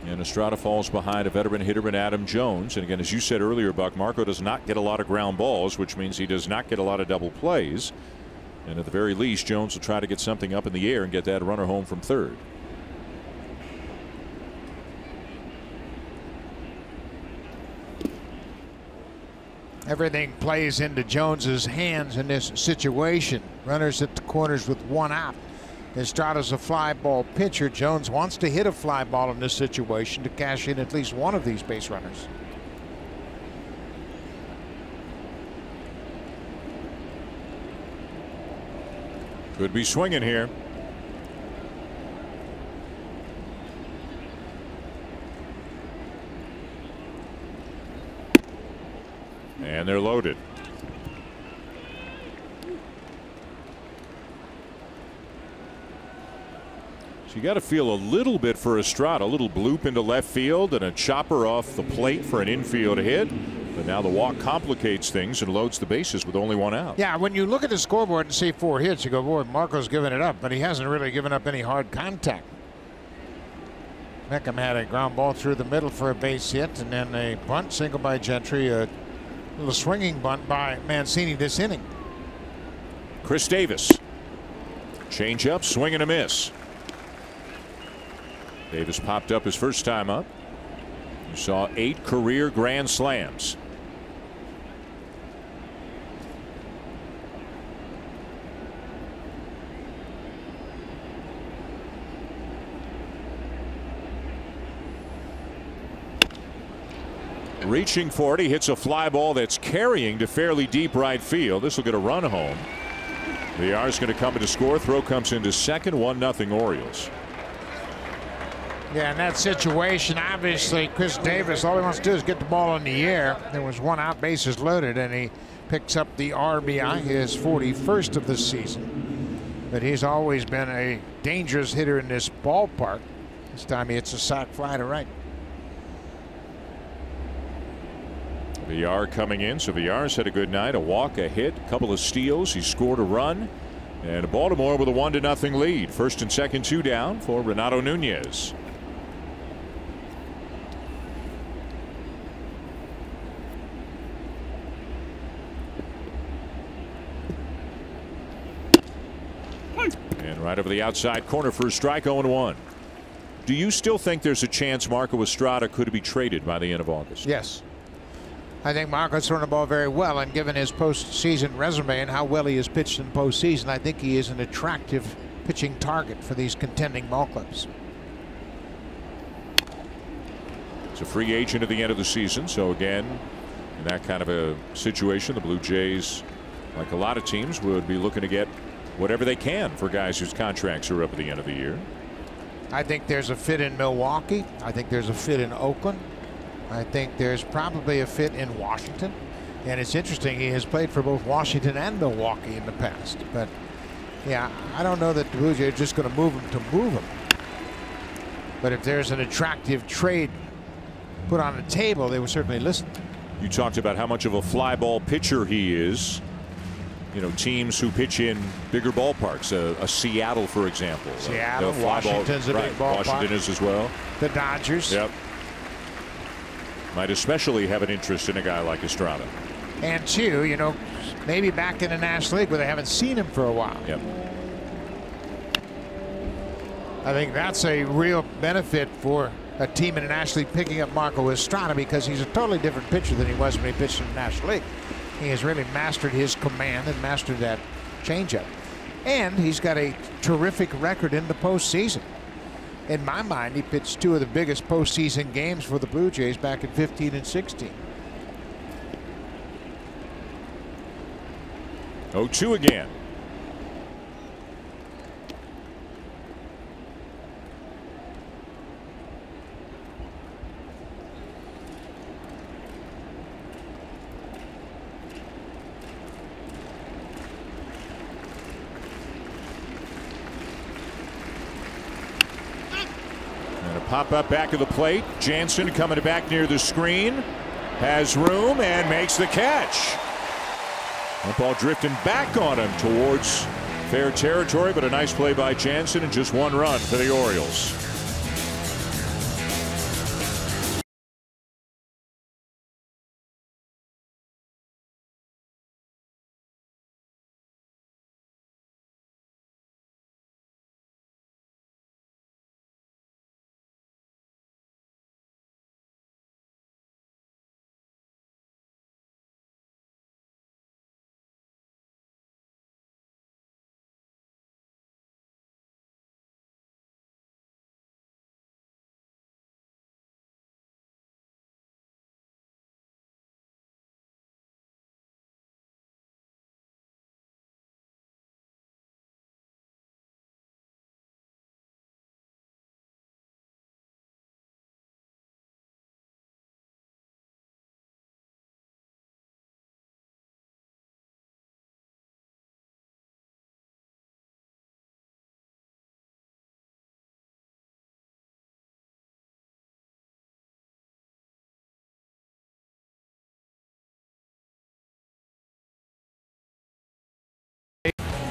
And Estrada falls behind a veteran hitter in Adam Jones. And again, as you said earlier, Buck, Marco does not get a lot of ground balls, which means he does not get a lot of double plays. And at the very least, Jones will try to get something up in the air and get that runner home from third. Everything plays into Jones's hands in this situation. Runners at the corners with 1 out. Estrada's a fly ball pitcher. Jones wants to hit a fly ball in this situation to cash in at least one of these base runners. Could be swinging here. And they're loaded. So you got to feel a little bit for Estrada. A little bloop into left field and a chopper off the plate for an infield hit. But now the walk complicates things and loads the bases with only one out. Yeah, when you look at the scoreboard and see 4 hits, you go, boy, Marco's giving it up, but he hasn't really given up any hard contact. Meckham had a ground ball through the middle for a base hit, and then a bunt single by Gentry, a little swinging bunt by Mancini this inning. Chris Davis. Change up, swing and a miss. Davis popped up his first time up. You saw 8 career grand slams. Reaching for it, he hits a fly ball that's carrying to fairly deep right field. This will get a run home. Villar is going to come in to score. Throw comes into second. 1-0 Orioles. Yeah, in that situation, obviously, Chris Davis, all he wants to do is get the ball in the air. There was 1 out, bases loaded, and he picks up the RBI, his 41st of the season. But he's always been a dangerous hitter in this ballpark. This time he hits a sac fly to right. Villar coming in, so Villar's had a good night. A walk, a hit, a couple of steals. He scored a run. And Baltimore with a 1-0 lead. First and second, 2 down for Renato Nunez. And right over the outside corner for a strike, 0-1. Do you still think there's a chance Marco Estrada could be traded by the end of August? Yes. I think Marco's thrown the ball very well, and given his postseason resume and how well he has pitched in postseason, I think he is an attractive pitching target for these contending ball clubs. It's a free agent at the end of the season, so again, in that kind of a situation, the Blue Jays, like a lot of teams, would be looking to get whatever they can for guys whose contracts are up at the end of the year. I think there's a fit in Milwaukee. I think there's a fit in Oakland. I think there's probably a fit in Washington. And it's interesting, he has played for both Washington and Milwaukee in the past. But yeah, I don't know that the Blue Jays are just going to move him to move him. But if there's an attractive trade put on the table, they would certainly listen. You talked about how much of a fly ball pitcher he is. You know, teams who pitch in bigger ballparks, a Seattle, for example. Seattle, Washington's a big ballpark. Washington is as well. The Dodgers. Yep. Might especially have an interest in a guy like Estrada. And 2, you know, maybe back in the National League where they haven't seen him for a while. Yep. I think that's a real benefit for a team in the National League picking up Marco Estrada, because he's a totally different pitcher than he was when he pitched in the National League. He has really mastered his command and mastered that changeup. And he's got a terrific record in the postseason. In my mind, he pitched 2 of the biggest postseason games for the Blue Jays back in 15 and 16. 0-2 again. Pop up back of the plate. Jansen coming back near the screen. Has room and makes the catch. That ball drifting back on him towards fair territory, but a nice play by Jansen and just 1 run for the Orioles.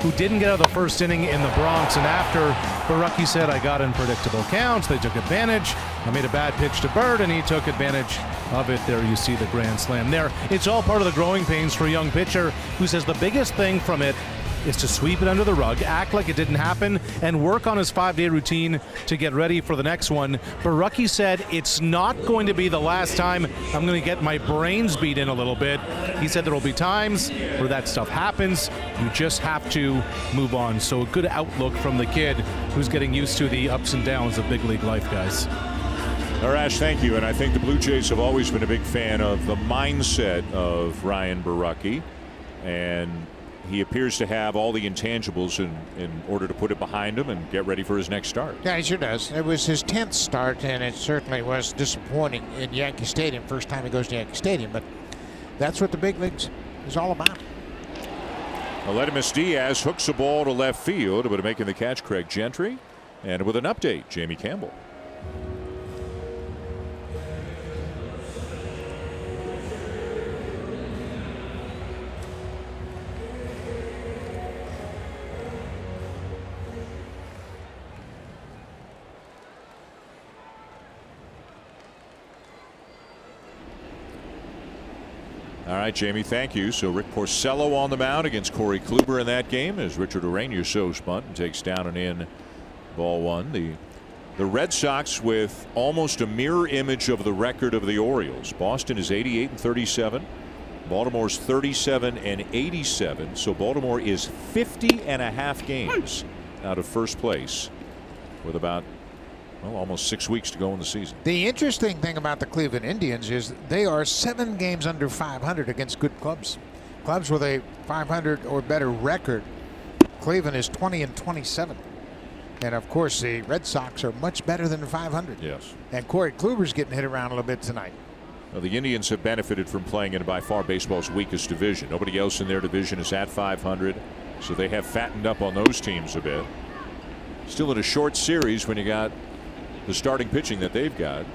who didn't get out of the first inning in the Bronx. And after Borucki said, I got in predictable counts, they took advantage. I made a bad pitch to Bird, and he took advantage of it. There you see the grand slam there. It's all part of the growing pains for a young pitcher who says the biggest thing from it is to sweep it under the rug, act like it didn't happen, and work on his 5-day routine to get ready for the next one. Borucki said, it's not going to be the last time I'm going to get my brains beat in a little bit. He said there will be times where that stuff happens. You just have to move on. So a good outlook from the kid who's getting used to the ups and downs of big league life, guys. Arash, thank you. And I think the Blue Jays have always been a big fan of the mindset of Ryan Borucki. And he appears to have all the intangibles in order to put it behind him and get ready for his next start. Yeah, he sure does. It was his 10th start, and it certainly was disappointing in Yankee Stadium. First time he goes to Yankee Stadium, but that's what the big leagues is all about. Aledmus Diaz hooks a ball to left field, but making the catch, Craig Gentry. And with an update, Jamie Campbell. All right, Jamie, thank you. So Rick Porcello on the mound against Corey Kluber in that game as Richard Urania shows bunt and takes down and in ball one. The Red Sox with almost a mirror image of the record of the Orioles. Boston is 88-37. Baltimore's 37-87. So Baltimore is 50.5 games out of first place with about almost 6 weeks to go in the season. The interesting thing about the Cleveland Indians is they are 7 games under 500 against good clubs. Clubs with a 500 or better record. Cleveland is 20-27. And of course, the Red Sox are much better than 500. Yes. And Corey Kluber's getting hit around a little bit tonight. Well, the Indians have benefited from playing in by far baseball's weakest division. Nobody else in their division is at 500. So they have fattened up on those teams a bit. Still in a short series when you got the starting pitching that they've got.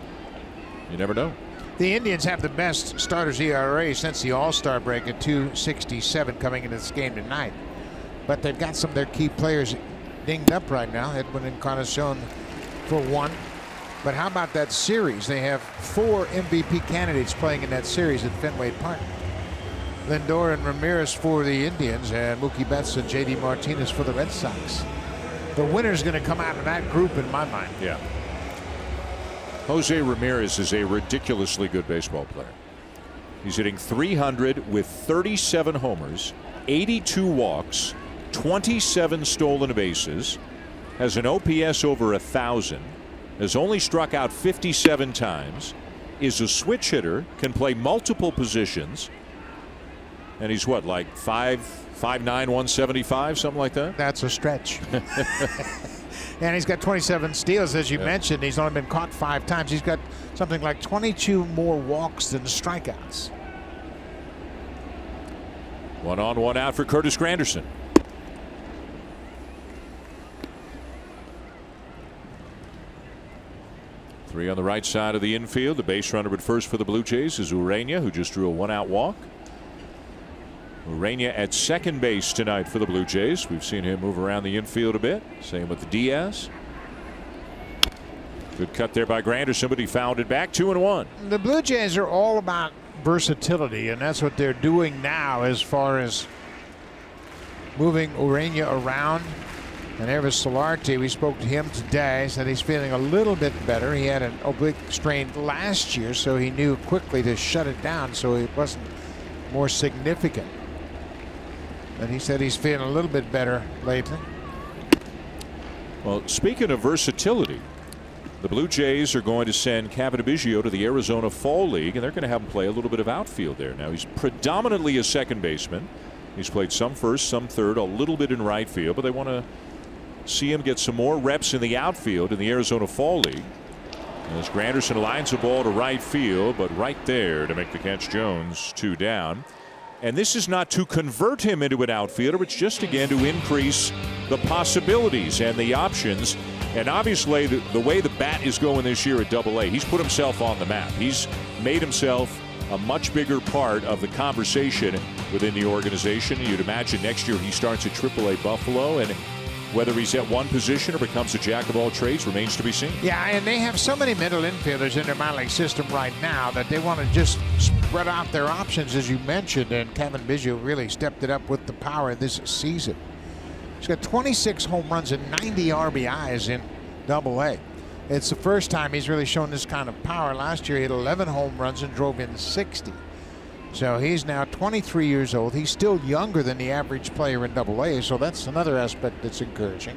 You never know. The Indians have the best starters ERA since the All-Star break at 2.67 coming into this game tonight. But they've got some of their key players dinged up right now. Edwin Encarnacion for one. But how about that series? They have 4 MVP candidates playing in that series at Fenway Park. Lindor and Ramirez for the Indians, and Mookie Betts and J.D. Martinez for the Red Sox. The winner's going to come out of that group in my mind. Yeah. Jose Ramirez is a ridiculously good baseball player. He's hitting .300 with 37 homers, 82 walks, 27 stolen bases, has an OPS over 1,000, has only struck out 57 times, is a switch hitter, can play multiple positions, and he's what, like 5'9", 175, something like that? That's a stretch. And he's got 27 steals, as you mentioned. He's only been caught 5 times. He's got something like 22 more walks than strikeouts. 1 on, 1 out for Curtis Granderson. Three on the right side of the infield. The base runner at first for the Blue Jays is Urania, who just drew a 1-out walk. Urania at second base tonight for the Blue Jays. We've seen him move around the infield a bit. Same with Diaz. Good cut there by Granderson, but he fouled it back. 2-1. The Blue Jays are all about versatility, and that's what they're doing now as far as moving Urania around. And Eris Solarte, we spoke to him today, said he's feeling a little bit better. He had an oblique strain last year, so he knew quickly to shut it down so it wasn't more significant. And he said he's feeling a little bit better lately. Well, speaking of versatility, the Blue Jays are going to send Kevin Biggio to the Arizona Fall League, and they're going to have him play a little bit of outfield there. Now, he's predominantly a second baseman. He's played some first, some third, a little bit in right field, but they want to see him get some more reps in the outfield in the Arizona Fall League. As Granderson lines the ball to right field, but right there to make the catch, Jones, 2 down. And this is not to convert him into an outfielder. It's just, again, to increase the possibilities and the options. And obviously, the way the bat is going this year at AA, he's put himself on the map. He's made himself a much bigger part of the conversation within the organization. You'd imagine next year he starts at AAA Buffalo, and whether he's at one position or becomes a jack of all trades remains to be seen. Yeah, and they have so many middle infielders in their minor league system right now that they want to just spread out their options, as you mentioned, and Kevin Biggio really stepped it up with the power this season. He's got 26 home runs and 90 RBIs in Double-A. It's the first time he's really shown this kind of power. Last year he had 11 home runs and drove in 60. So he's now 23 years old. He's still younger than the average player in Double-A, so that's another aspect that's encouraging.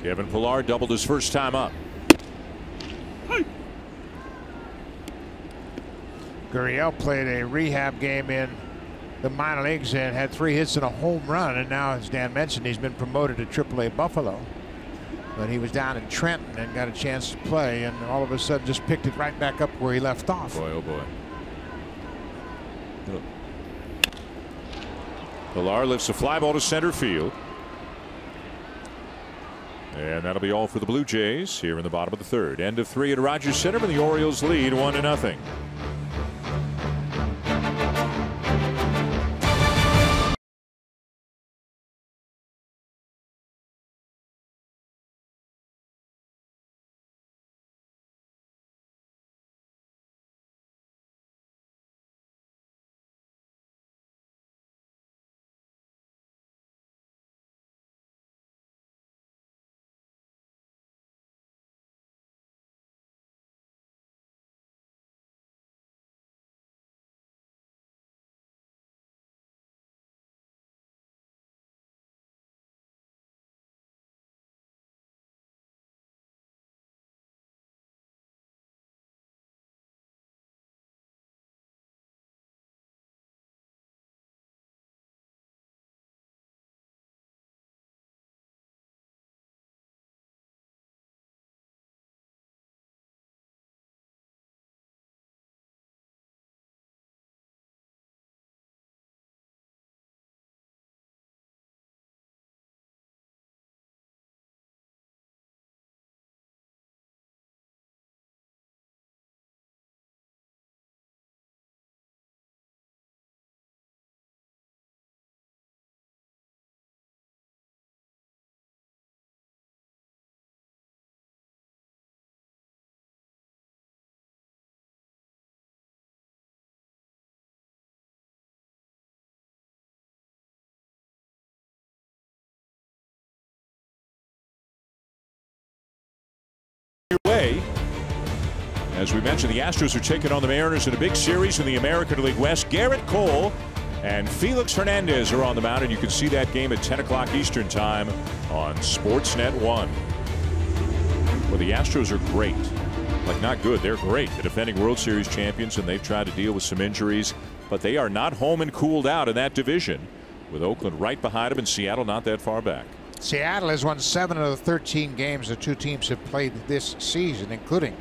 Kevin Pillar doubled his first time up. Gurriel played a rehab game in the minor leagues and had 3 hits and a home run, and now, as Dan mentioned, he's been promoted to AAA Buffalo. But he was down in Trenton and got a chance to play, and all of a sudden just picked it right back up where he left off. Boy, oh boy. Pillar lifts a fly ball to center field. And that'll be all for the Blue Jays here in the bottom of the third. End of 3 at Rogers Center, and the Orioles lead 1-0. Way. As we mentioned, the Astros are taking on the Mariners in a big series in the American League West. Garrett Cole and Felix Hernandez are on the mound, and you can see that game at 10 o'clock Eastern time on Sportsnet 1. Well, the Astros are great. Like, not good, they're great. The defending World Series champions, and they've tried to deal with some injuries, but they are not home and cooled out in that division, with Oakland right behind them and Seattle not that far back. Seattle has won 7 of the 13 games the two teams have played this season, including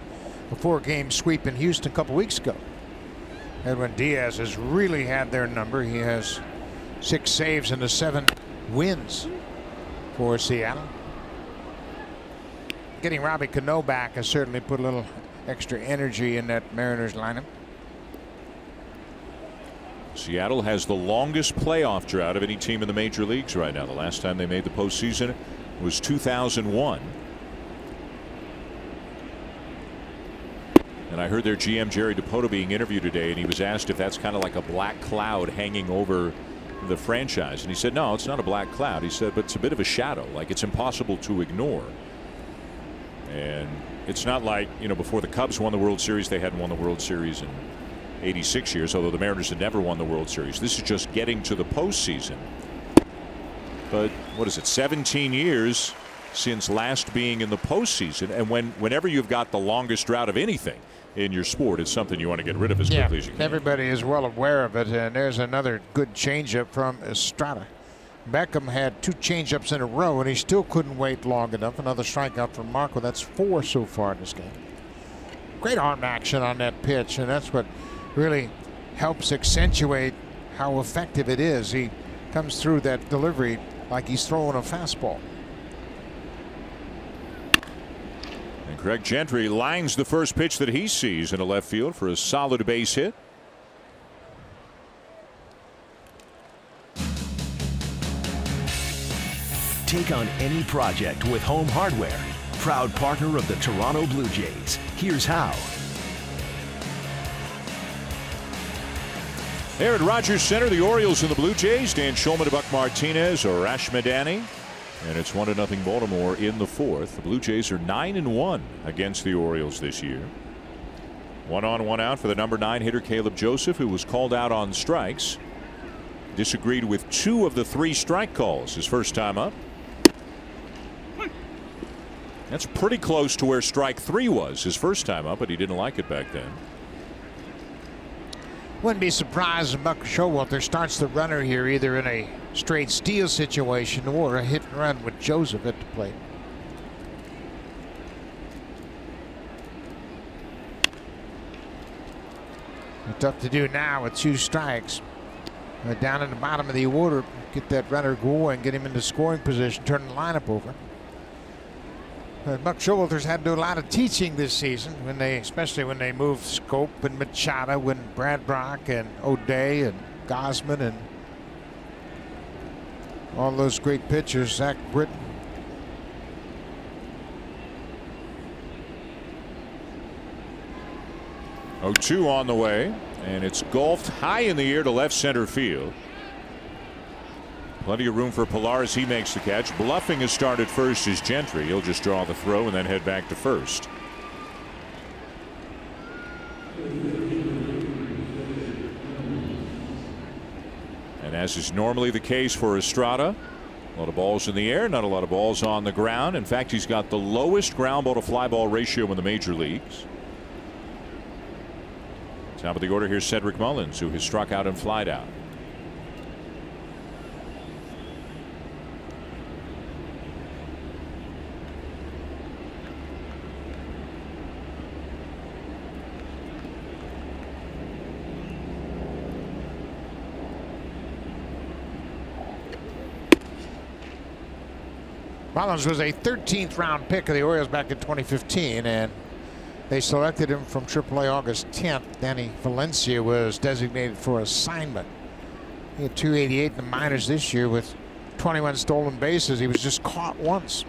a 4-game sweep in Houston a couple weeks ago. Edwin Diaz has really had their number. He has 6 saves and the 7 wins for Seattle. Getting Robbie Cano back has certainly put a little extra energy in that Mariners lineup. Seattle has the longest playoff drought of any team in the major leagues right now. The last time they made the postseason was 2001. And I heard their GM Jerry DiPoto being interviewed today, and he was asked if that's kind of like a black cloud hanging over the franchise, and he said no, it's not a black cloud. He said, but it's a bit of a shadow, like it's impossible to ignore. And it's not like, you know, before the Cubs won the World Series, they hadn't won the World Series in 86 years, although the Mariners had never won the World Series. This is just getting to the postseason. But what is it, 17 years since last being in the postseason, and whenever you've got the longest drought of anything in your sport, it's something you want to get rid of as quickly as you can. Everybody is well aware of it, and there's another good changeup from Estrada. Beckham had 2 changeups in a row, and he still couldn't wait long enough. Another strikeout from Marco. That's 4 so far in this game. Great arm action on that pitch, and that's what really helps accentuate how effective it is. He comes through that delivery like he's throwing a fastball. And Greg Gentry lines the first pitch that he sees into left field for a solid base hit. Take on any project with Home Hardware, proud partner of the Toronto Blue Jays. Here's how. Here at Rogers Center, the Orioles and the Blue Jays. Dan Shulman, Buck Martinez, Arash Madani. And it's 1-0 Baltimore in the fourth. The Blue Jays are 9-1 against the Orioles this year. 1 on, 1 out for the number 9 hitter Caleb Joseph, who was called out on strikes. Disagreed with 2 of the 3 strike calls his first time up. That's pretty close to where strike 3 was his first time up, but he didn't like it back then. Wouldn't be surprised if Buck Showalter starts the runner here either in a straight steal situation or a hit and run with Joseph at the plate. Tough to do now with 2 strikes. Down in the bottom of the order, get that runner going, get him into scoring position, turn the lineup over. Buck Showalter's had to do a lot of teaching this season, especially when they moved Scope and Machado, when Brad Brock and O'Day and Gosman and all those great pitchers, Zach Britton. Oh, 2 on the way, and it's golfed high in the air to left center field. Plenty of room for Pilar as he makes the catch. Bluffing has started first is Gentry. He'll just draw the throw and then head back to first. And as is normally the case for Estrada, a lot of balls in the air, not a lot of balls on the ground. In fact, he's got the lowest ground ball to fly ball ratio in the major leagues. Top of the order here, Cedric Mullins, who has struck out and flied out. Mullins was a 13th round pick of the Orioles back in 2015, and they selected him from AAA August 10th. Danny Valencia was designated for assignment. He had 288 in the minors this year with 21 stolen bases. He was just caught once.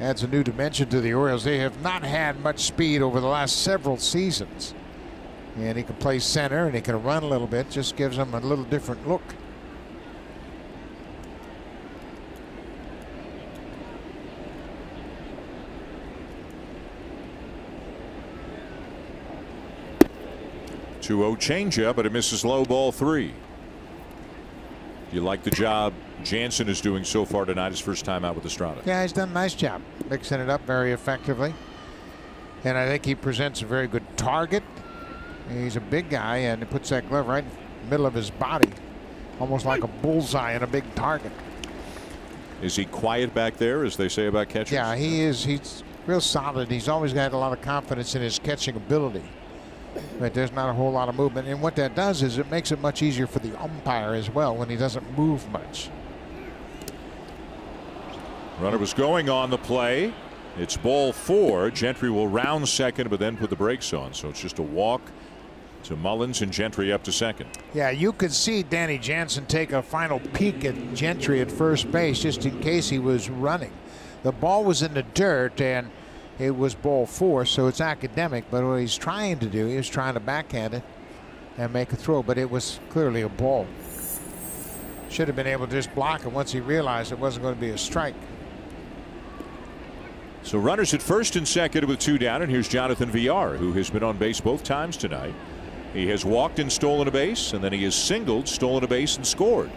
Adds a new dimension to the Orioles. They have not had much speed over the last several seasons. And he can play center and he can run a little bit. Just gives them a little different look. Two-0 changeup, but it misses low, ball 3. You like the job Jansen is doing so far tonight, his first time out with Estrada? Yeah, he's done a nice job mixing it up very effectively. And I think he presents a very good target. He's a big guy, and he puts that glove right in the middle of his body, almost like a bullseye and a big target. Is he quiet back there, as they say about catchers? Yeah, he is. He's real solid. He's always got a lot of confidence in his catching ability. But there's not a whole lot of movement. And what that does is it makes it much easier for the umpire as well when he doesn't move much. Runner was going on the play. It's ball 4. Gentry will round second, but then put the brakes on. So it's just a walk to Mullins and Gentry up to second. Yeah, you could see Danny Jansen take a final peek at Gentry at first base just in case he was running. The ball was in the dirt and it was ball 4, so it's academic, but what he's trying to do, he was trying to backhand it and make a throw, but it was clearly a ball. Should have been able to just block it once he realized it wasn't going to be a strike. So runners at first and second with 2 down, and here's Jonathan Villar, who has been on base both times tonight. He has walked and stolen a base, and then he has singled, stolen a base, and scored.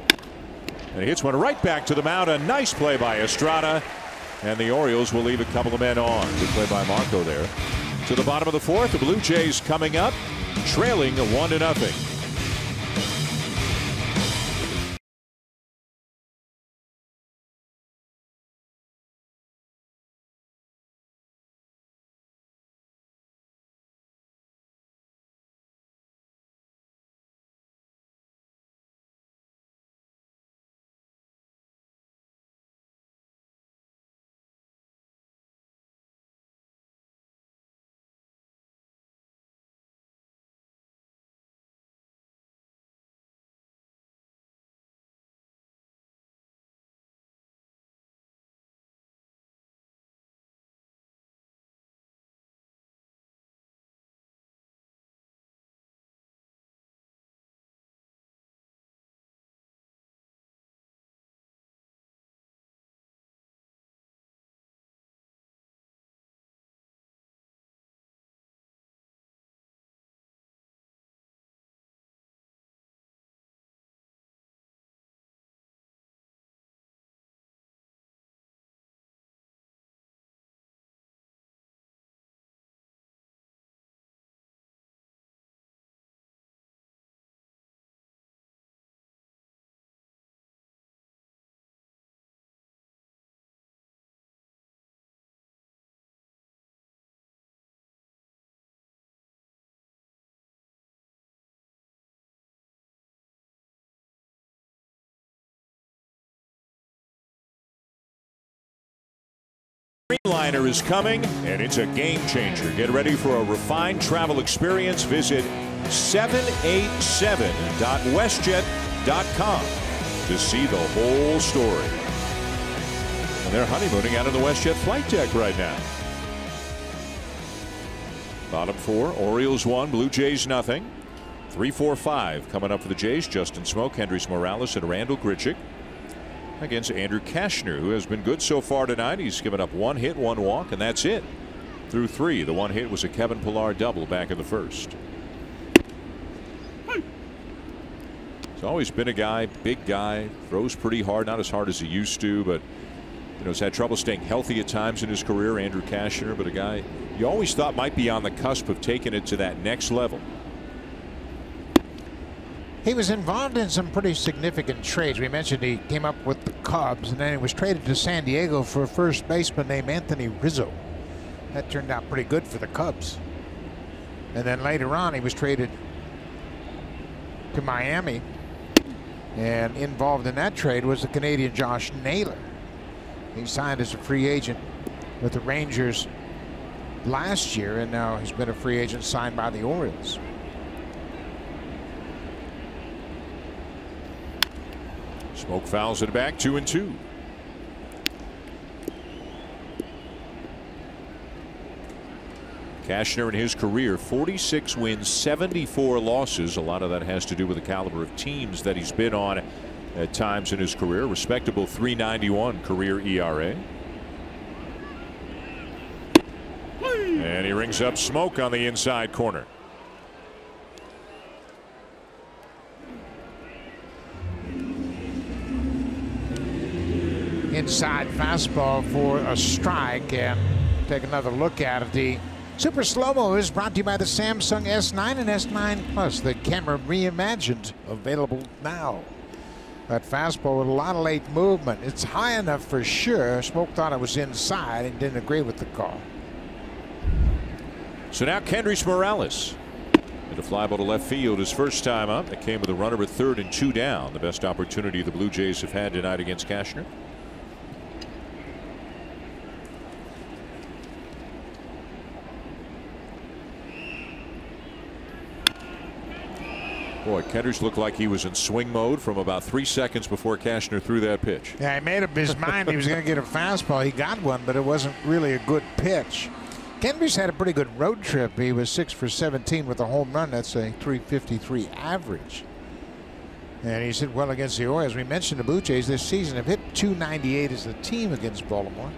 And he hits one right back to the mound. A nice play by Estrada. And the Orioles will leave a couple of men on. Good play by Marco there. To the bottom of the fourth, the Blue Jays coming up, trailing 1-0. Streamliner is coming, and it's a game changer. Get ready for a refined travel experience. Visit 787.westjet.com to see the whole story. And they're honeymooning out on the WestJet flight deck right now. Bottom four, Orioles 1, Blue Jays nothing. 3-4-5 coming up for the Jays. Justin Smoak, Hendrys Morales, and Randall Grichuk against Andrew Kashner, who has been good so far tonight. He's given up 1 hit, 1 walk, and that's it through 3. The 1 hit was a Kevin Pillar double back in the first. He's always been a guy, big guy, throws pretty hard, not as hard as he used to, but has had trouble staying healthy at times in his career, Andrew Kashner, but a guy you always thought might be on the cusp of taking it to that next level. He was involved in some pretty significant trades. We mentioned he came up with the Cubs, and then he was traded to San Diego for a first baseman named Anthony Rizzo. That turned out pretty good for the Cubs. And then later on, he was traded to Miami, and involved in that trade was the Canadian Josh Naylor. He signed as a free agent with the Rangers last year, and now he's been a free agent signed by the Orioles. Smoke fouls it back, 2-2. Kashner in his career, 46 wins, 74 losses. A lot of that has to do with the caliber of teams that he's been on at times in his career. Respectable 3.91 career ERA. And he rings up Smoke on the inside corner. Inside fastball for a strike, and take another look at it. The Super Slow-Mo is brought to you by the Samsung S9 and S9 Plus, the camera reimagined, available now. That fastball with a lot of late movement. It's high enough for sure. Smoke thought it was inside and didn't agree with the call. So now Hendrys Morales hit a fly ball to left field his first time up. It came with a runner at third and 2 down. The best opportunity the Blue Jays have had tonight against Kashner. Boy, Kendricks looked like he was in swing mode from about 3 seconds before Kashner threw that pitch. Yeah, he made up his mind he was going to get a fastball. He got one, but it wasn't really a good pitch. Kendricks had a pretty good road trip. He was 6 for 17 with a home run. That's a .353 average. And he's hit well against the Orioles. We mentioned the Blue Jays this season have hit .298 as a team against Baltimore.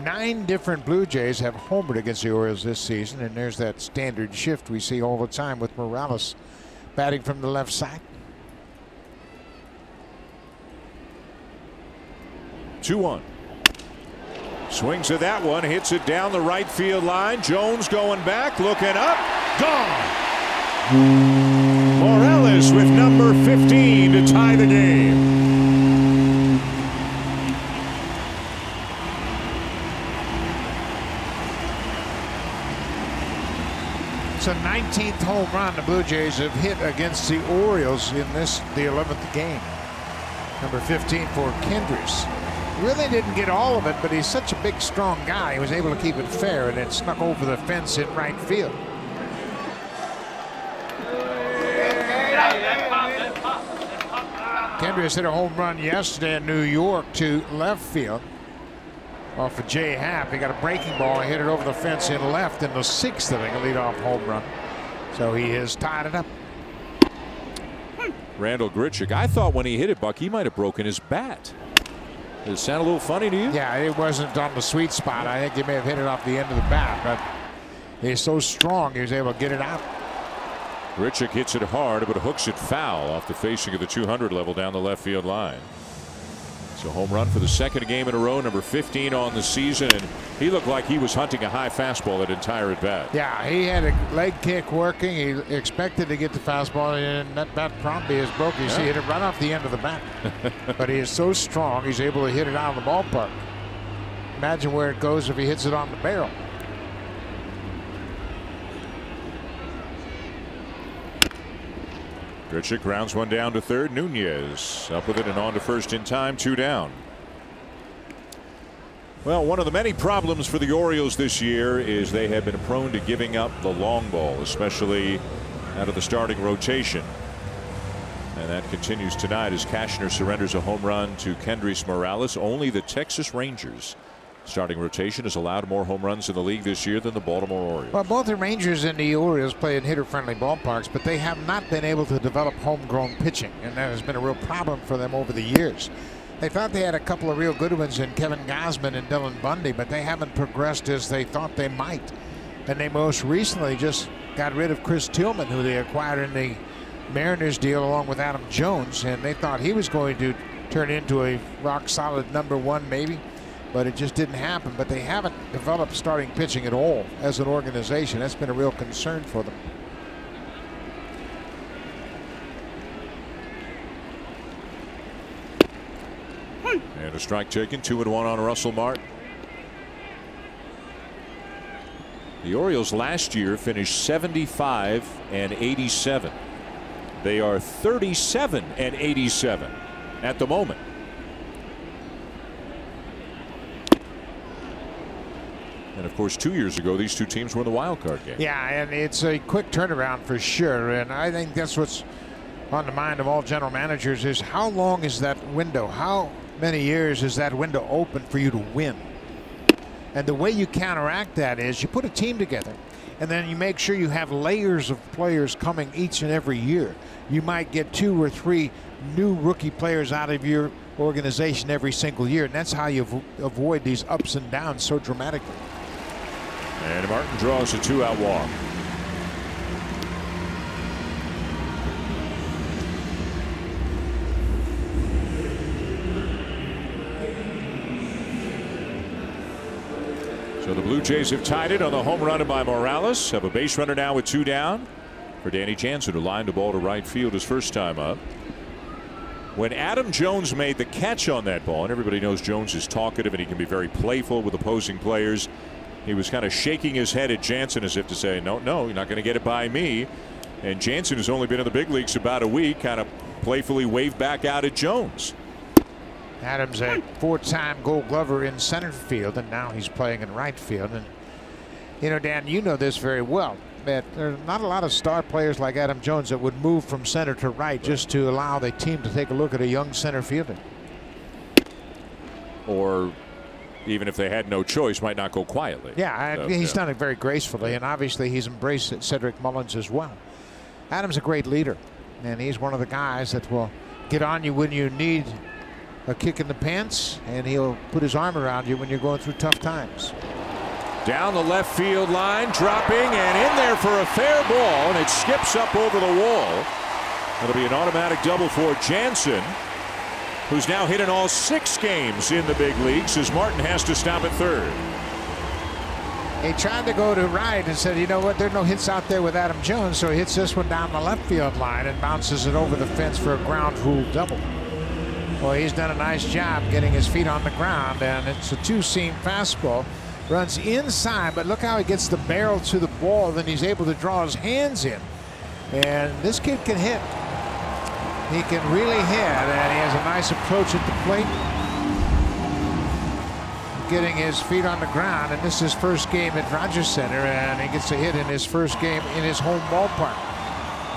9 different Blue Jays have homered against the Orioles this season, and there's that standard shift we see all the time with Morales batting from the left side. 2-1. Swings at that one, hits it down the right field line. Jones going back, looking up, gone. Morales with number 15 to tie the game. It's a 19th home run the Blue Jays have hit against the Orioles in this, the 11th game. Number 15 for Kendricks. Really didn't get all of it, but he's such a big, strong guy. He was able to keep it fair, and it snuck over the fence in right field. Kendricks hit a home run yesterday in New York to left field off of Jay Happ. He got a breaking ball and hit it over the fence in left in the 6th inning, a leadoff home run. So he has tied it up. Randall Grichuk, I thought when he hit it, Buck, he might have broken his bat. Does it sound a little funny to you? Yeah, it wasn't on the sweet spot. I think he may have hit it off the end of the bat, but he's so strong he was able to get it out. Grichuk hits it hard, but hooks it foul off the facing of the 200 level down the left field line. It's a home run for the 2nd game in a row, number 15 on the season, and he looked like he was hunting a high fastball that entire at bat. Yeah, he had a leg kick working. He expected to get the fastball, and that bat promptly is broke. You see, hit it right off the end of the bat. But he is so strong, he's able to hit it out of the ballpark. Imagine where it goes if he hits it on the barrel. Grichuk grounds one down to third. Nunez up with it and on to first in time. 2 down. Well, one of the many problems for the Orioles this year is they have been prone to giving up the long ball, especially out of the starting rotation. And that continues tonight as Cashner surrenders a home run to Kendrys Morales. Only the Texas Rangers starting rotation has allowed more home runs in the league this year than the Baltimore Orioles. Well, both the Rangers and the Orioles play in hitter-friendly ballparks, but they have not been able to develop homegrown pitching, and that has been a real problem for them over the years. They thought they had a couple of real good ones in Kevin Gausman and Dylan Bundy, but they haven't progressed as they thought they might. And they most recently just got rid of Chris Tillman, who they acquired in the Mariners deal along with Adam Jones, and they thought he was going to turn into a rock-solid #1 maybe, but it just didn't happen. But they haven't developed starting pitching at all as an organization. That's been a real concern for them. And a strike taken. 2-1 on Russell Martin. The Orioles last year finished 75-87. They are 37-87 at the moment. And of course, 2 years ago, these two teams were in the wild card game. Yeah, and it's a quick turnaround for sure. And I think that's what's on the mind of all general managers is how long is that window? How many years is that window open for you to win? And the way you counteract that is you put a team together and then you make sure you have layers of players coming each and every year. You might get 2 or 3 new rookie players out of your organization every single year, and that's how you avoid these ups and downs so dramatically. And Martin draws a 2-out walk. So the Blue Jays have tied it on the home run by Morales. Have a base runner now with 2 down for Danny Jansen, who lined the ball to right field his first time up. When Adam Jones made the catch on that ball, and everybody knows Jones is talkative and he can be very playful with opposing players, he was kind of shaking his head at Jansen as if to say, no, you're not going to get it by me. And Jansen has only been in the big leagues about a week, kind of playfully waved back out at Jones. Adams, a 4-time Gold Glover in center field, and now he's playing in right field. And you know, Dan, you know this very well, that there's not a lot of star players like Adam Jones that would move from center to right just to allow the team to take a look at a young center fielder. Or even if they had no choice, might not go quietly. Yeah, so, he's done it very gracefully, and obviously he's embraced Cedric Mullins as well. Adam's a great leader, and he's one of the guys that will get on you when you need a kick in the pants, and he'll put his arm around you when you're going through tough times. Down the left field line, dropping and in there for a fair ball, and it skips up over the wall. It'll be an automatic double for Jansen, who's now hit in all 6 games in the big leagues as Martin has to stop at third. He tried to go to right and said, you know what, there are no hits out there with Adam Jones, so he hits this one down the left field line and bounces it over the fence for a ground rule double. Well, he's done a nice job getting his feet on the ground, and it's a 2-seam fastball. Runs inside, but look how he gets the barrel to the ball, then he's able to draw his hands in. And this kid can hit. He can really hit, and he has a nice approach at the plate. Getting his feet on the ground, and this is his first game at Rogers Center, and he gets a hit in his first game in his home ballpark.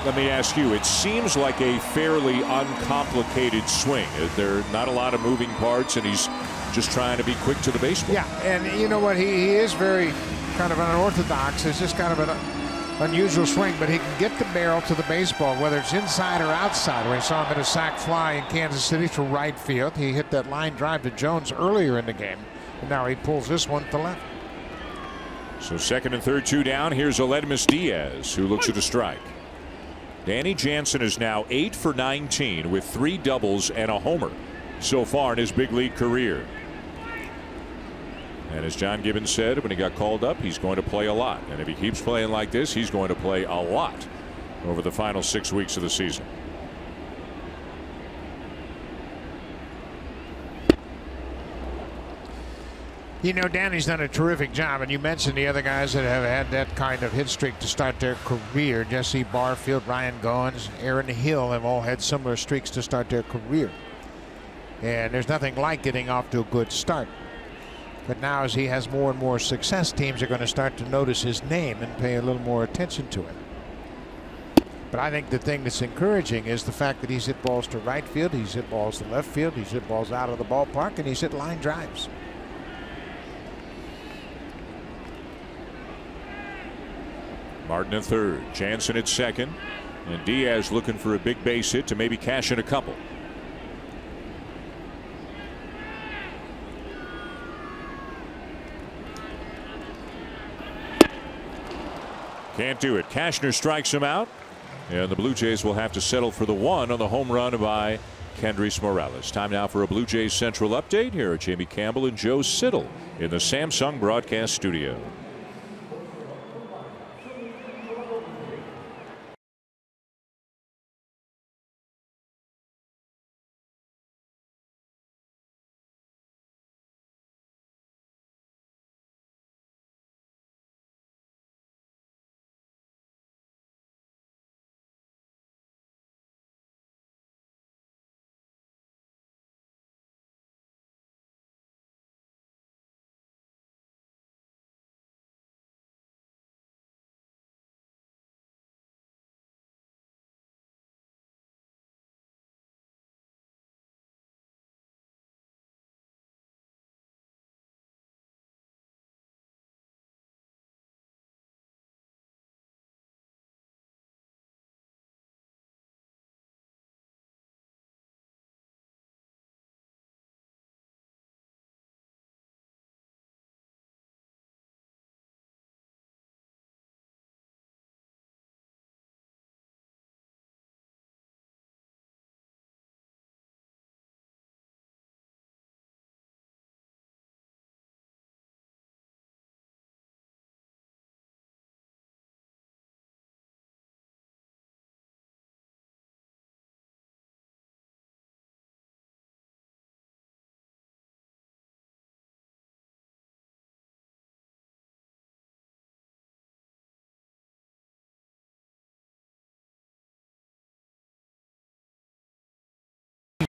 Let me ask you, it seems like a fairly uncomplicated swing. There are not a lot of moving parts, and he's just trying to be quick to the baseball. Yeah, and you know what? He is very kind of unorthodox. It's just kind of an unusual swing, but he can get the barrel to the baseball, whether it's inside or outside. We saw him in a sac fly in Kansas City to right field. He hit that line drive to Jones earlier in the game, and now he pulls this one to left. So second and third, 2 down. Here's Aledmus Diaz, who looks at a strike. Danny Jansen is now 8 for 19 with 3 doubles and a homer so far in his big league career. And as John Gibbons said when he got called up, he's going to play a lot. And if he keeps playing like this, he's going to play a lot over the final 6 weeks of the season. You know, Danny's done a terrific job, and you mentioned the other guys that have had that kind of hit streak to start their career. Jesse Barfield, Ryan Goins, Aaron Hill have all had similar streaks to start their career. And there's nothing like getting off to a good start. But now as he has more and more success, teams are going to start to notice his name and pay a little more attention to him. But I think the thing that's encouraging is the fact that he's hit balls to right field, he's hit balls to left field, he's hit balls out of the ballpark, and he's hit line drives. Martin at third, Jansen at second, and Diaz looking for a big base hit to maybe cash in a couple. Can't do it. Cashner strikes him out, and the Blue Jays will have to settle for the one on the home run by Kendrys Morales. Time now for a Blue Jays Central update. Here are Jamie Campbell and Joe Siddall in the Samsung broadcast studio.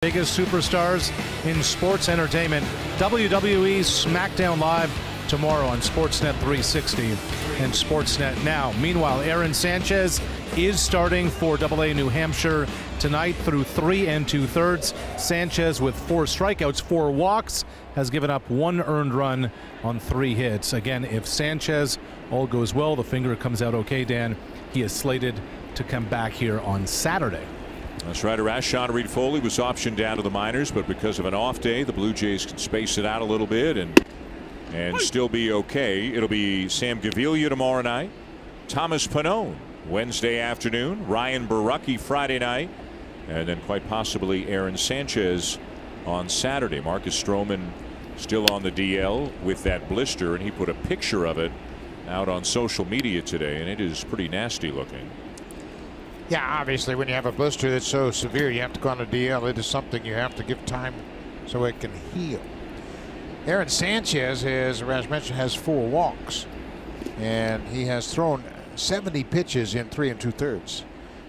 Biggest superstars in sports entertainment. WWE SmackDown Live tomorrow on Sportsnet 360 and Sportsnet Now. Meanwhile, Aaron Sanchez is starting for AA New Hampshire tonight through 3 2/3. Sanchez with 4 strikeouts, 4 walks, has given up 1 earned run on 3 hits. Again, if Sanchez all goes well, the finger comes out okay, Dan, he is slated to come back here on Saturday. That's right. Sean Reed-Foley was optioned down to the minors, but because of an off day, the Blue Jays can space it out a little bit and still be okay. It'll be Sam Gavilia tomorrow night, Thomas Pannone Wednesday afternoon, Ryan Barucki Friday night, and then quite possibly Aaron Sanchez on Saturday. Marcus Stroman still on the DL with that blister, and he put a picture of it out on social media today, and it is pretty nasty looking. Yeah, obviously, when you have a blister that's so severe, you have to go on a DL. It is something you have to give time so it can heal. Aaron Sanchez, as mentioned, has 4 walks, and he has thrown 70 pitches in 3 2/3.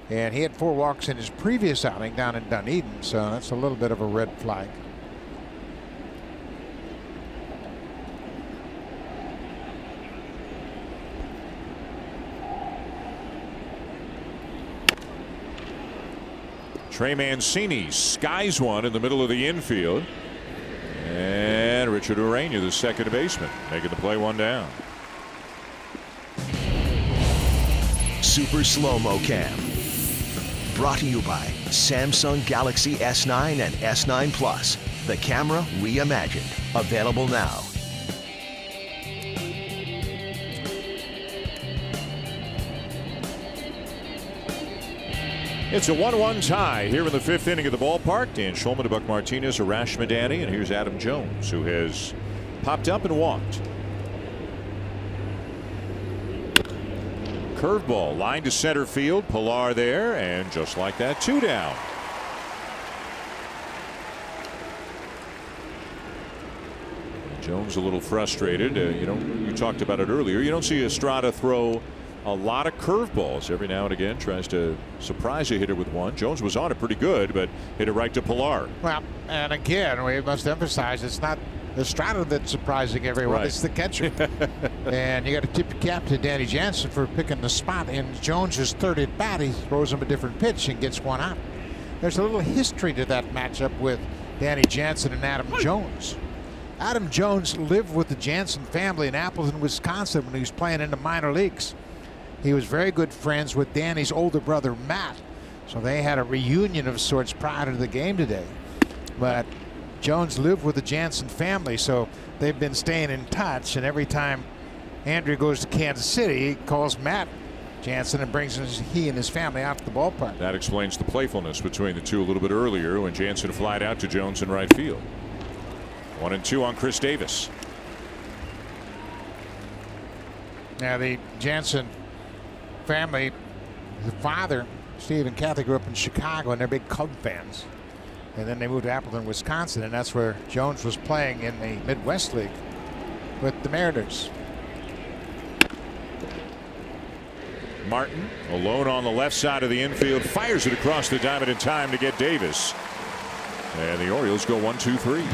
And he had 4 walks in his previous outing down in Dunedin, so that's a little bit of a red flag. Trey Mancini skies one in the middle of the infield. And Richard Urania, the second baseman, making the play, 1 down. Super Slow-Mo Cam. Brought to you by Samsung Galaxy S9 and S9 Plus. The camera reimagined. Available now. It's a 1-1 tie here in the 5th inning of the ballpark. Dan Shulman to Buck Martinez, Arash Madani, and here's Adam Jones, who has popped up and walked. Curveball line to center field. Pilar there, and just like that, 2 down. Jones a little frustrated. You talked about it earlier. You don't see Estrada throw a lot of curveballs. Every now and again tries to surprise a hitter with one. Jones was on it pretty good, but hit it right to Pilar. Well, and again, we must emphasize it's not Estrada that's surprising everyone. Right. It's the catcher. And you got to tip your cap to Danny Jansen for picking the spot. In Jones's third at bat, he throws him a different pitch and gets one out. There's a little history to that matchup with Danny Jansen and Adam Jones. Adam Jones lived with the Jansen family in Appleton, Wisconsin when he was playing in the minor leagues. He was very good friends with Danny's older brother, Matt. So they had a reunion of sorts prior to the game today. But Jones lived with the Jansen family, so they've been staying in touch. And every time Andrew goes to Kansas City, he calls Matt Jansen and brings he and his family out to the ballpark. That explains the playfulness between the two a little bit earlier when Jansen flied out to Jones in right field. 1-2 on Chris Davis. Now the Jansen family, the father, Steve and Kathy, grew up in Chicago, and they're big Cub fans. And then they moved to Appleton, Wisconsin, and that's where Jones was playing in the Midwest League with the Mariners. Martin alone on the left side of the infield, fires it across the diamond in time to get Davis. And the Orioles go 1-2-3.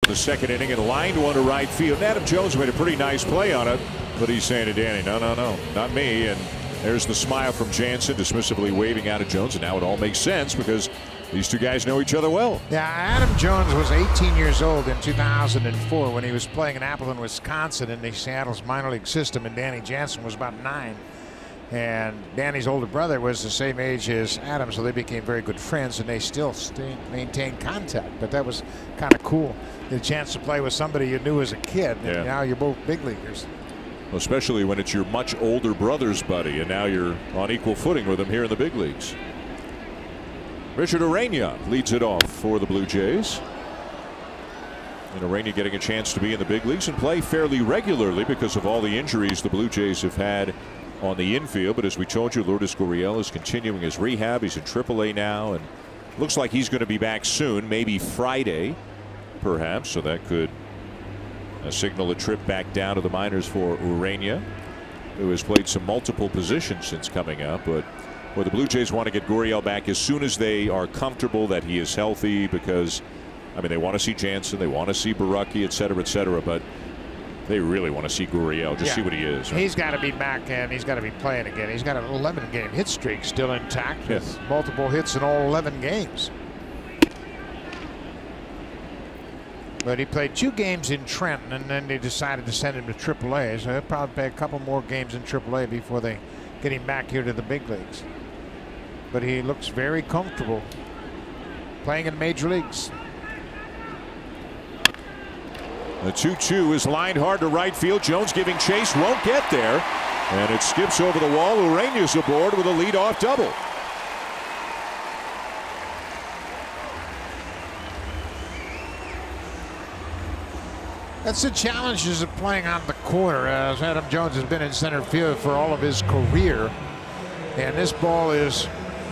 The second inning and lined one to right field. Adam Jones made a pretty nice play on it, but he's saying to Danny, no, not me. And there's the smile from Jansen, dismissively waving out at Jones, and now it all makes sense because these two guys know each other well. Yeah, Adam Jones was 18 years old in 2004 when he was playing in Appleton, Wisconsin in the Seattle's minor league system, and Danny Jansen was about 9. And Danny's older brother was the same age as Adam, so they became very good friends, and they still maintain contact. But that was kind of cool. The chance to play with somebody you knew as a kid, and now you're both big leaguers. Well, especially when it's your much older brother's buddy, and now you're on equal footing with him here in the big leagues. Richard Urena leads it off for the Blue Jays. And Urena getting a chance to be in the big leagues and play fairly regularly because of all the injuries the Blue Jays have had on the infield. But as we told you, Lourdes Gurriel is continuing his rehab. He's in AAA now, and looks like he's going to be back soon, maybe Friday, perhaps. So that could signal a trip back down to the minors for Urena, who has played some multiple positions since coming up. But the Blue Jays want to get Gurriel back as soon as they are comfortable that he is healthy, because I mean, they want to see Jansen, they want to see Baraki, et cetera, but they really want to see Gurriel, just see what he is. Right? He's got to be back, and he's got to be playing again. He's got an 11-game hit streak still intact with multiple hits in all 11 games. But he played 2 games in Trenton, and then they decided to send him to AAA. So he'll probably play a couple more games in AAA before they get him back here to the big leagues. But he looks very comfortable playing in the major leagues. The 2-2 is lined hard to right field. Jones giving chase, won't get there. And it skips over the wall. Ureña's aboard with a leadoff double. That's the challenges of playing on the corner, as Adam Jones has been in center field for all of his career. And this ball is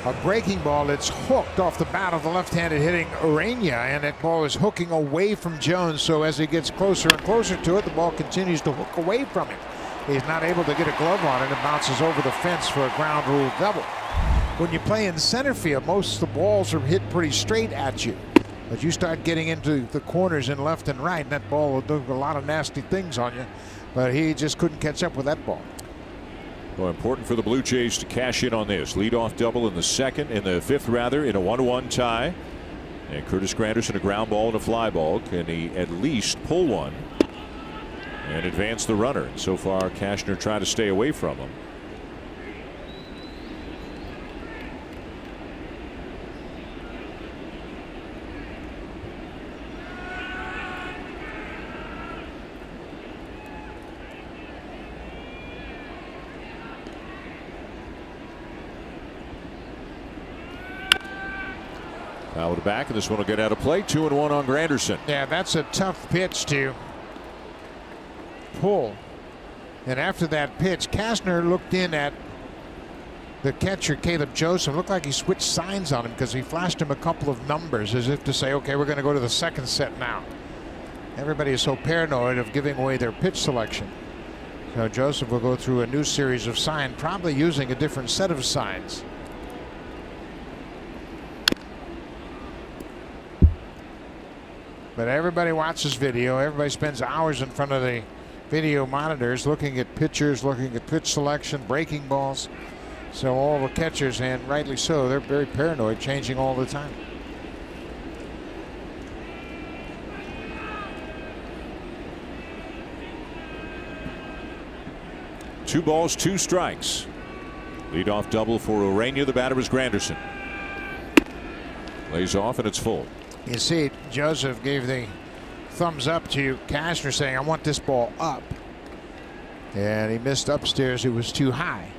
a breaking ball that's hooked off the bat of the left-handed hitting Ureña, and that ball is hooking away from Jones. So as he gets closer and closer to it, the ball continues to hook away from him. He's not able to get a glove on it and bounces over the fence for a ground rule double. When you play in center field, most of the balls are hit pretty straight at you. But you start getting into the corners and left and right, and that ball will do a lot of nasty things on you. But he just couldn't catch up with that ball. Well, important for the Blue Jays to cash in on this. Leadoff double in the fifth rather, in a 1-1 tie. And Curtis Granderson, a ground ball and a fly ball. Can he at least pull one and advance the runner? And so far, Cashner trying to stay away from him. Fouled back, and this one will get out of play. 2-1 on Granderson. Yeah, that's a tough pitch to pull. And after that pitch, Cashner looked in at the catcher, Caleb Joseph. Looked like he switched signs on him because he flashed him a couple of numbers as if to say, okay, we're going to go to the second set now. Everybody is so paranoid of giving away their pitch selection. So Joseph will go through a new series of signs, probably using a different set of signs. But everybody watches video. Everybody spends hours in front of the video monitors looking at pitchers, looking at pitch selection, breaking balls. So all the catchers, and rightly so, they're very paranoid, changing all the time. Two balls, two strikes. Leadoff double for Ureña. The batter is Granderson. Lays off, and it's full. You see, Joseph gave the thumbs up to Cashner, saying, I want this ball up. And he missed upstairs. It was too high.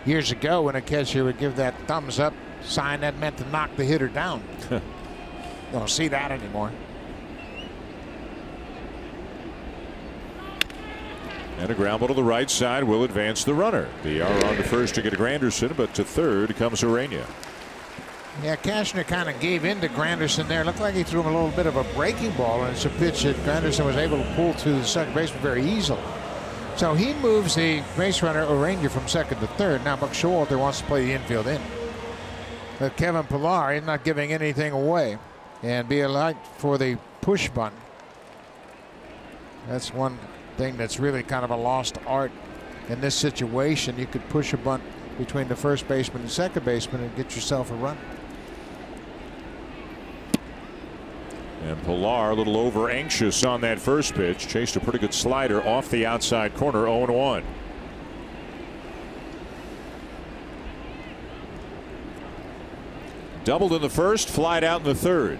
Years ago, when a catcher would give that thumbs up sign, that meant to knock the hitter down. Don't see that anymore. And a ground ball to the right side will advance the runner. The R on to first to get a Granderson, but to third comes Ureña. Yeah, Cashner kind of gave in to Granderson there. Looked like he threw him a little bit of a breaking ball, and it's a pitch that Granderson was able to pull to the second baseman very easily. So he moves the base runner Ureña from second to third. Now Buck Showalter wants to play the infield in. But Kevin Pillar is not giving anything away. And be alert for the push bunt. That's one thing that's really kind of a lost art in this situation. You could push a bunt between the first baseman and second baseman and get yourself a run. And Pillar a little over anxious on that first pitch. Chased a pretty good slider off the outside corner. 0-1. Doubled in the first, flied out in the third.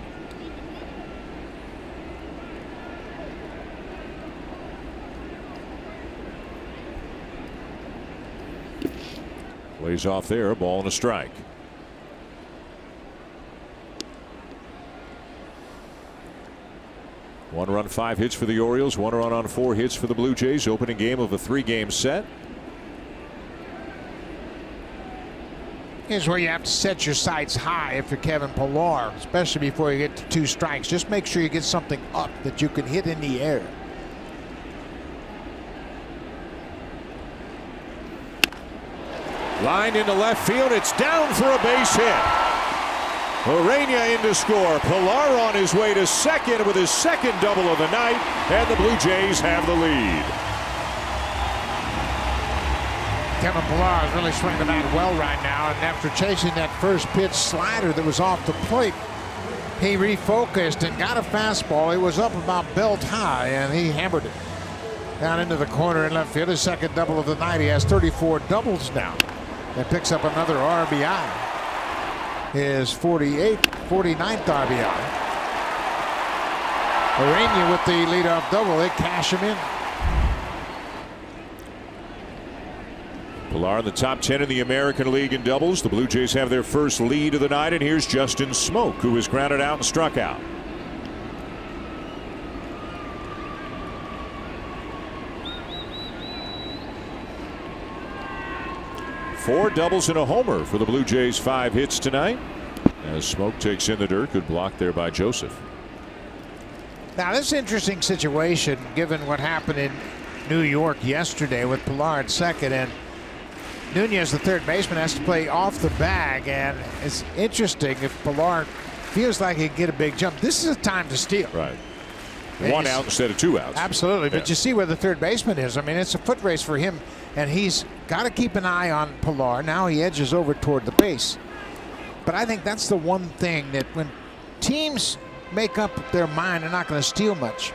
Lays off there, a ball and a strike. One run, 5 hits for the Orioles. 1 run on 4 hits for the Blue Jays. Opening game of a 3-game set. Here's where you have to set your sights high if you're Kevin Pillar, especially before you get to 2 strikes. Just make sure you get something up that you can hit in the air. Line into left field. It's down for a base hit. Ureña in to score. Pillar on his way to second with his second double of the night, and the Blue Jays have the lead. Kevin Pillar is really swinging the bat well right now, and after chasing that first pitch slider that was off the plate, he refocused and got a fastball. It was up about belt high, and he hammered it down into the corner in left field. His second double of the night. He has 34 doubles now. And picks up another RBI. His 49th RBI. Ureña with the leadoff double. They cash him in. Pilar in the top 10 in the American League in doubles. The Blue Jays have their first lead of the night, and here's Justin Smoak, who was grounded out and struck out. Four doubles and a homer for the Blue Jays. 5 hits tonight. As Smoak takes in the dirt. Good block there by Joseph. Now, this is an interesting situation given what happened in New York yesterday with Pilar at second, and Nunez, the third baseman, has to play off the bag, and it's interesting if Pilar feels like he can get a big jump. This is a time to steal. Right. One out instead of 2 outs. Absolutely. Yeah. But you see where the third baseman is. I mean, it's a foot race for him, and he's got to keep an eye on Pilar. Now he edges over toward the base. But I think that's the one thing that when teams make up their mind, they're not going to steal much.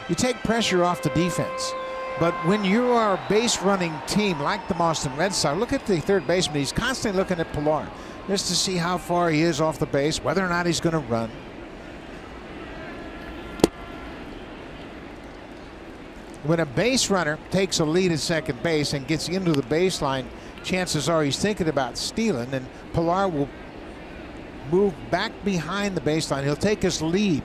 You take pressure off the defense. But when you are a base-running team like the Boston Red Sox, look at the third baseman. He's constantly looking at Pilar just to see how far he is off the base, whether or not he's going to run. When a base runner takes a lead at second base and gets into the baseline, chances are he's thinking about stealing, and Pilar will move back behind the baseline. He'll take his lead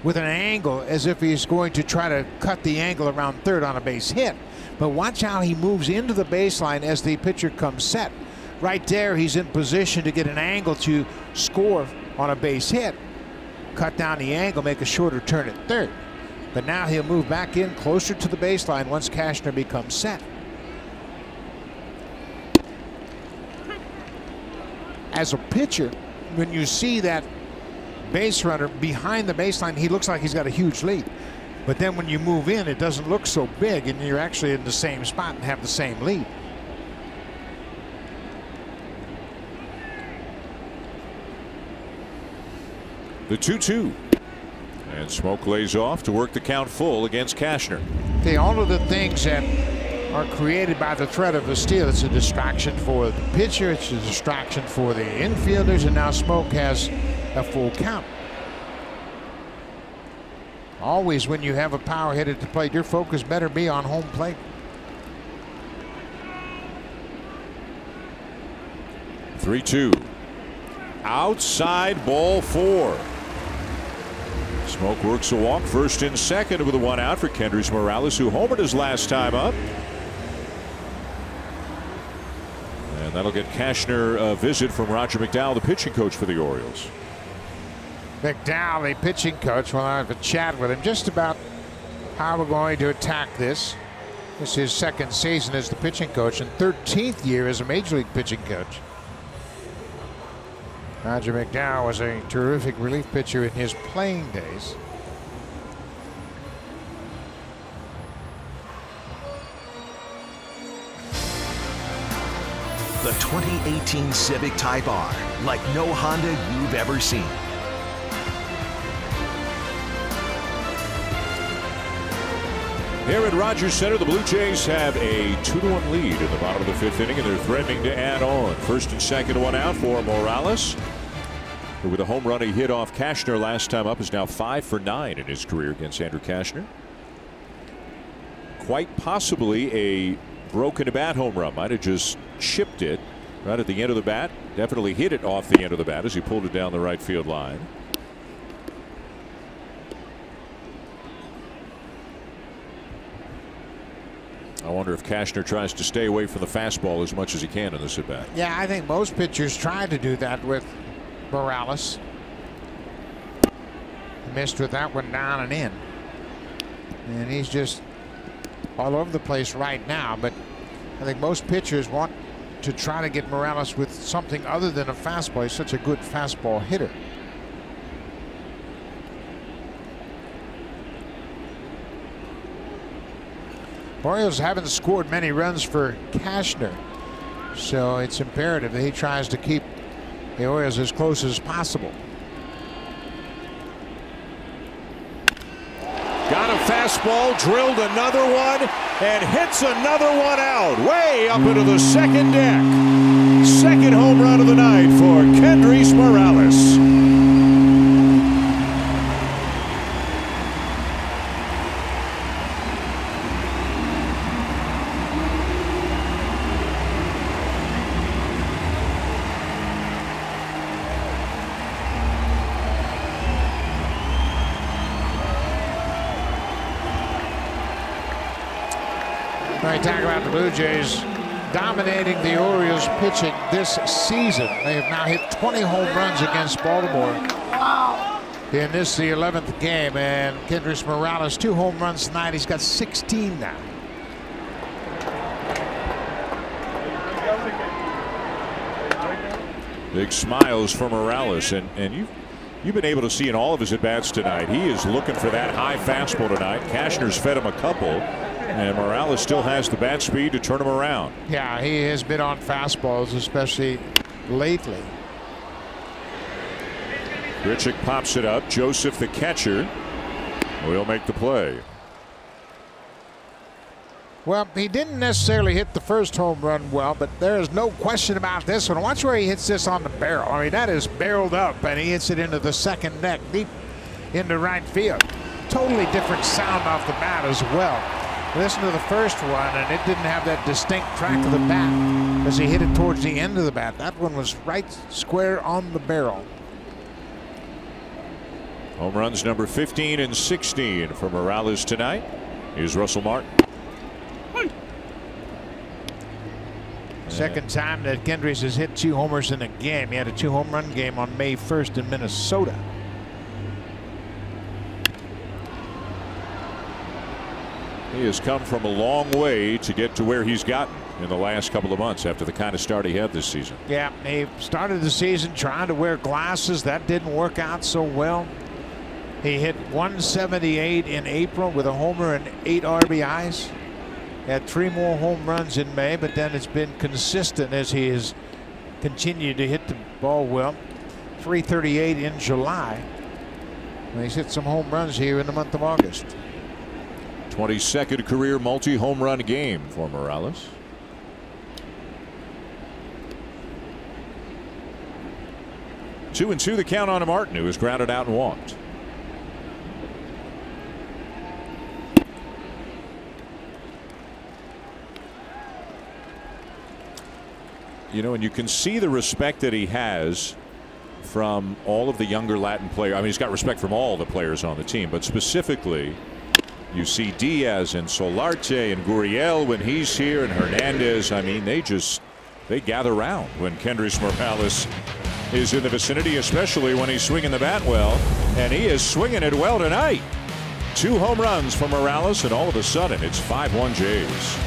with an angle as if he's going to try to cut the angle around third on a base hit. But watch how he moves into the baseline as the pitcher comes set. Right there, he's in position to get an angle to score on a base hit. Cut down the angle, make a shorter turn at third. But now he'll move back in closer to the baseline once Cashner becomes set. As a pitcher, when you see that base runner behind the baseline, he looks like he's got a huge lead. But then when you move in, it doesn't look so big, and you're actually in the same spot and have the same lead. The 2-2. And Smoak lays off to work the count full against Cashner. Okay, all of the things that are created by the threat of a steal, it's a distraction for the pitcher, it's a distraction for the infielders, and now Smoak has a full count. Always when you have a power hit at the plate, your focus better be on home plate. Three-two. Outside, ball 4. Smoak works a walk, first and second with a 1 out for Kendrys Morales, who homered his last time up. And that'll get Cashner a visit from Roger McDowell, the pitching coach for the Orioles. McDowell, the pitching coach, will have a chat with him just about how we're going to attack this. This is his second season as the pitching coach and 13th year as a major league pitching coach. Roger McDowell was a terrific relief pitcher in his playing days. The 2018 Civic Type R, like no Honda you've ever seen. Here at Rogers Center, the Blue Jays have a 2-1 lead in the bottom of the 5th inning, and they're threatening to add on. First and second, 1 out for Morales, who with a home run he hit off Cashner last time up is now 5 for 9 in his career against Andrew Cashner. Quite possibly a broken bat home run. Might have just chipped it right at the end of the bat. Definitely hit it off the end of the bat as he pulled it down the right field line. I wonder if Cashner tries to stay away from the fastball as much as he can in this at bat. Yeah, I think most pitchers try to do that with Morales. Missed with that one down and in. And he's just all over the place right now, but I think most pitchers want to try to get Morales with something other than a fastball. He's such a good fastball hitter. Orioles haven't scored many runs for Cashner, so it's imperative that he tries to keep the Orioles as close as possible. Got a fastball, drilled another one, and hits another one out, way up into the second deck. Second home run of the night for Kendrys Morales. When you talk about the Blue Jays dominating the Orioles pitching this season, they have now hit 20 home runs against Baltimore. In this, the 11th game, and Kendrys Morales, 2 home runs tonight. He's got 16 now. Big smiles for Morales, and you've been able to see in all of his at-bats tonight, he is looking for that high fastball tonight. Cashner's fed him a couple, and Morales still has the bat speed to turn him around. Yeah, he has been on fastballs, especially lately. Grichuk pops it up. Joseph, the catcher, will make the play. Well, he didn't necessarily hit the first home run well, but there is no question about this one. Watch where he hits this on the barrel. I mean, that is barreled up, and he hits it into the second deck, deep into right field. Totally different sound off the bat as well. Listen to the first one, and it didn't have that distinct track of the bat as he hit it towards the end of the bat. That one was right square on the barrel. Home runs number 15 and 16 for Morales tonight. Here's Russell Martin. Second time that Kendrys has hit 2 homers in a game. He had a 2 home run game on May 1st in Minnesota. He has come from a long way to get to where he's gotten in the last couple of months after the kind of start he had this season. Yeah, he started the season trying to wear glasses. That didn't work out so well. He hit 178 in April with a homer and 8 RBIs. Had 3 more home runs in May, but then it's been consistent as he has continued to hit the ball well. 338 in July. And he's hit some home runs here in the month of August. 22nd career multi-home run game for Morales. Two and two the count on Martin, who was grounded out and walked. You know, and you can see the respect that he has from all of the younger Latin players. I mean, he's got respect from all the players on the team, but specifically you see Diaz and Solarte and Gurriel when he's here, and Hernandez. I mean, they gather round when Kendrys Morales is in the vicinity, especially when he's swinging the bat well, and he is swinging it well tonight. 2 home runs for Morales, and all of a sudden it's 5-1 Jays.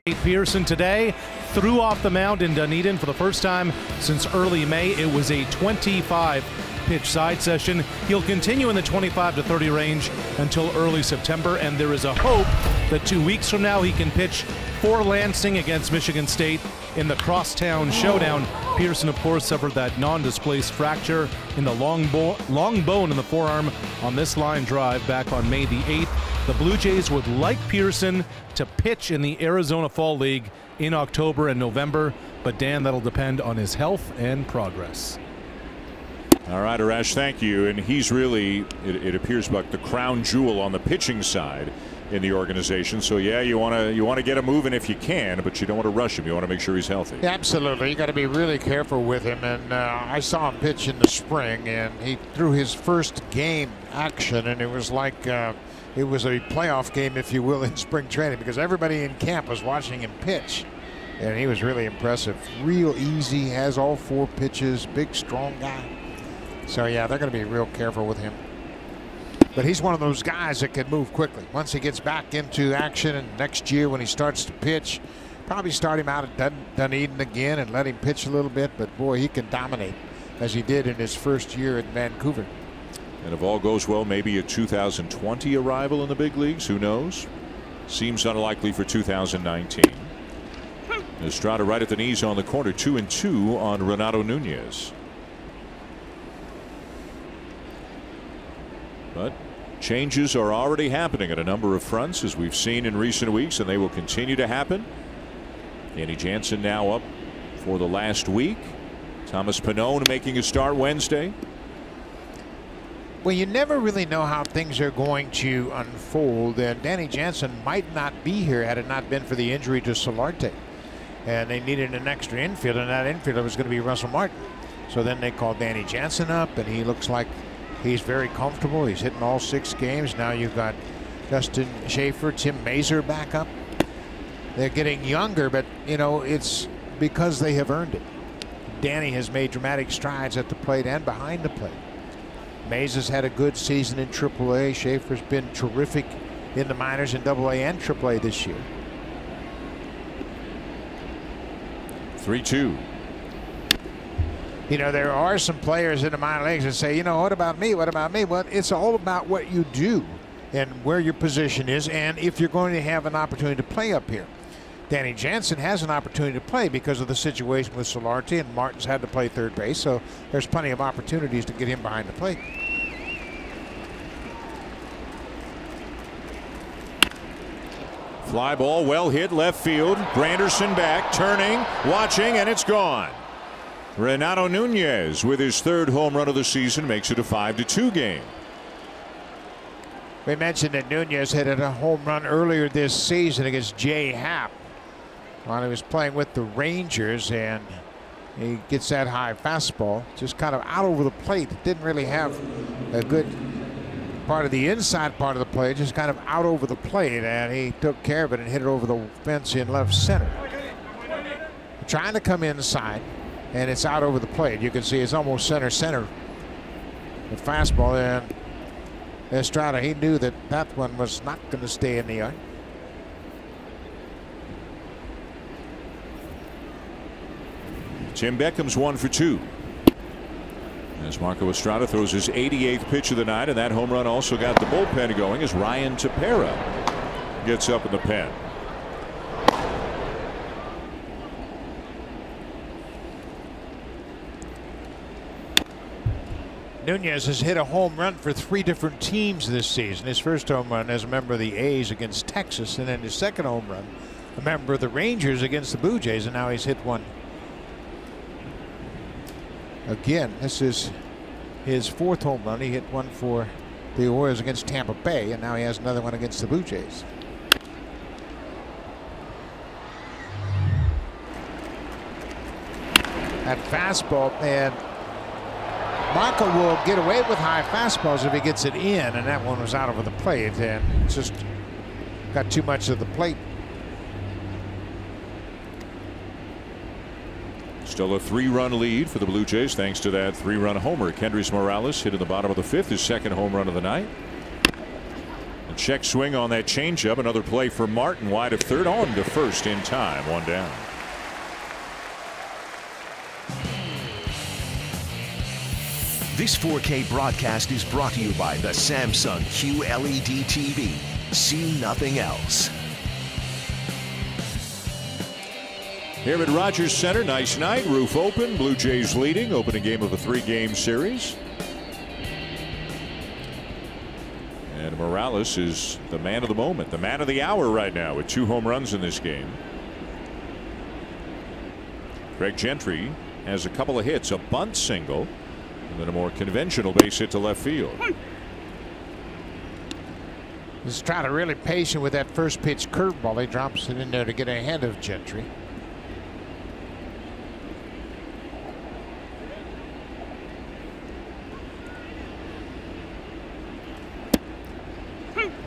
Nate Pearson today threw off the mound in Dunedin for the first time since early May. It was a 25-pitch side session. He'll continue in the 25 to 30 range until early September, and there is a hope that 2 weeks from now he can pitch for Lansing against Michigan State in the Crosstown Showdown. Pearson, of course, suffered that non-displaced fracture in the long bone in the forearm on this line drive back on May the 8th. The Blue Jays would like Pearson to pitch in the Arizona Fall League in October and November, but Dan, that'll depend on his health and progress. All right, Arash, thank you. And he's really, it appears like the crown jewel on the pitching side in the organization. So yeah, you want to get him moving if you can, but you don't want to rush him. You want to make sure he's healthy. Yeah, absolutely. You got to be really careful with him. And I saw him pitch in the spring, and he threw his first game action, and it was like it was a playoff game, if you will, in spring training, because everybody in camp was watching him pitch, and he was really impressive. Real easy, has all 4 pitches, big, strong guy. So yeah, they're going to be real careful with him. But he's one of those guys that can move quickly. Once he gets back into action, and next year when he starts to pitch, probably start him out at Dunedin again and let him pitch a little bit. But boy, he can dominate as he did in his first year in Vancouver. And if all goes well, maybe a 2020 arrival in the big leagues. Who knows? Seems unlikely for 2019. Estrada right at the knees on the corner, 2-2 on Renato Nunez. But changes are already happening at a number of fronts, as we've seen in recent weeks, and they will continue to happen. Danny Jansen now up for the last week. Thomas Pannone making a start Wednesday. Well, you never really know how things are going to unfold, and Danny Jansen might not be here had it not been for the injury to Solarte. And they needed an extra infield, and that infielder was going to be Russell Martin. So then they called Danny Jansen up, and he looks like he's very comfortable. He's hitting all 6 games. Now you've got Justin Schaefer, Tim Mazer back up. They're getting younger, but, you know, it's because they have earned it. Danny has made dramatic strides at the plate and behind the plate. Mazer's had a good season in AAA. Schaefer's been terrific in the minors in AA and AAA this year. 3-2. You know, there are some players in the minor leagues that say, you know, what about me? What about me? Well, it's all about what you do and where your position is, and if you're going to have an opportunity to play up here. Danny Jansen has an opportunity to play because of the situation with Solarte, and Martin's had to play third base, so there's plenty of opportunities to get him behind the plate. Fly ball well hit left field. Granderson back, turning, watching, and it's gone. Renato Nunez with his 3rd home run of the season makes it a 5-2 game. We mentioned that Nunez hit a home run earlier this season against Jay Happ while he was playing with the Rangers, and he gets that high fastball just kind of out over the plate. Didn't really have a good part of the inside part of the plate, just kind of out over the plate, and he took care of it and hit it over the fence in left center. Trying to come inside, and it's out over the plate. You can see it's almost center. The fastball, and Estrada, he knew that that one was not going to stay in the yard. Tim Beckham's 1 for 2. As Marco Estrada throws his 88th pitch of the night, and that home run also got the bullpen going as Ryan Tepera gets up in the pen. Nunez has hit a home run for 3 different teams this season. His first home run as a member of the A's against Texas, and then his second home run a member of the Rangers against the Blue Jays, and now he's hit one again. This is his 4th home run. He hit one for the Orioles against Tampa Bay, and now he has another one against the Blue Jays. That fastball, and Marco will get away with high fastballs if he gets it in, and that one was out over the plate, and just got too much of the plate. Still a 3-run lead for the Blue Jays thanks to that 3-run homer. Kendrys Morales hit in the bottom of the 5th, his 2nd home run of the night. A check swing on that changeup. Another play for Martin wide of third, on to first in time. 1 down. This 4K broadcast is brought to you by the Samsung QLED TV. See nothing else. Here at Rogers Center, nice night, roof open, Blue Jays leading, opening game of a 3-game series. And Morales is the man of the moment, the man of the hour right now with 2 home runs in this game. Greg Gentry has a couple of hits, a bunt single, and then a more conventional base hit to left field. Estrada really patient with that first pitch curveball. He drops it in there to get ahead of Gentry.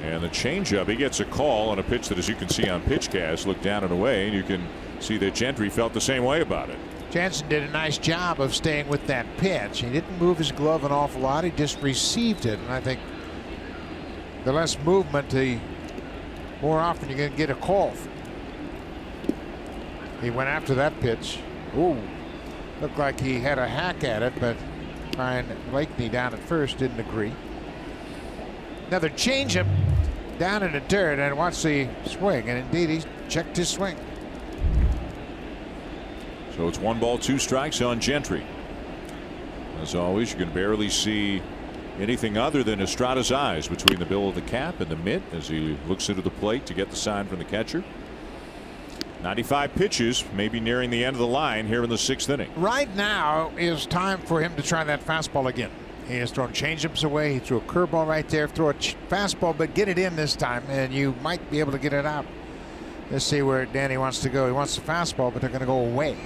And the changeup, he gets a call on a pitch that, as you can see on PitchCast, looked down and away, and you can see that Gentry felt the same way about it. Jansen did a nice job of staying with that pitch. He didn't move his glove an awful lot. He just received it. And I think the less movement, the more often you're going to get a call. He went after that pitch. Ooh, looked like he had a hack at it, but Brian Blakeney down at first didn't agree. Another changeup down in the dirt, and watch the swing, and indeed he checked his swing. So it's 1 ball, 2 strikes on Gentry. As always, you can barely see anything other than Estrada's eyes between the bill of the cap and the mitt as he looks into the plate to get the sign from the catcher. 95 pitches, maybe nearing the end of the line here in the 6th inning. Right now is time for him to try that fastball again. He has thrown changeups away. He threw a curveball right there. Throw a fastball, but get it in this time, and you might be able to get it out. Let's see where Danny wants to go. He wants the fastball, but they're going to go away.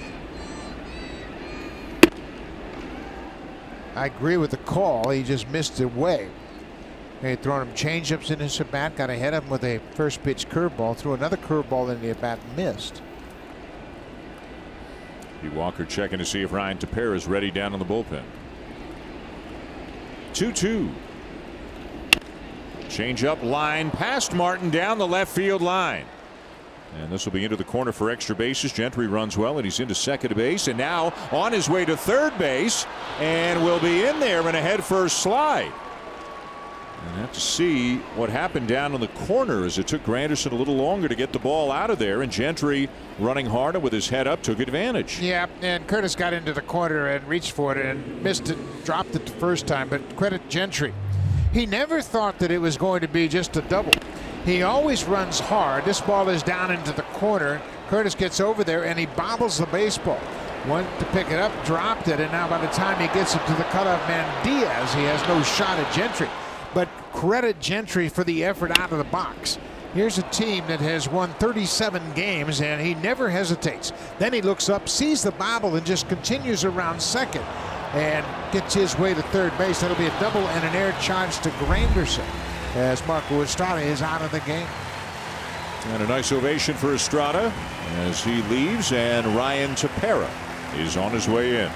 I agree with the call. He just missed it away. He had thrown him changeups in his at-bat, got ahead of him with a first pitch curveball, threw another curveball in the at-bat, missed. Walker checking to see if Ryan Tepera is ready down in the bullpen. 2-2. Change up line past Martin down the left field line. And this will be into the corner for extra bases. Gentry runs well, and he's into second base, and now on his way to third base, and will be in there in a head-first slide. And have to see what happened down in the corner as it took Granderson a little longer to get the ball out of there, and Gentry running harder with his head up took advantage. Yeah, and Curtis got into the corner and reached for it and missed it, dropped it the first time, but credit Gentry. He never thought that it was going to be just a double. He always runs hard. This ball is down into the corner. Curtis gets over there and he bobbles the baseball. Went to pick it up, dropped it, and now by the time he gets it to the cutoff man Diaz, he has no shot at Gentry. But credit Gentry for the effort out of the box. Here's a team that has won 37 games, and he never hesitates. Then he looks up, sees the bobble, and just continues around second and gets his way to third base. That'll be a double and an air charge to Granderson as Marco Estrada is out of the game. And a nice ovation for Estrada as he leaves, and Ryan Tepera is on his way in.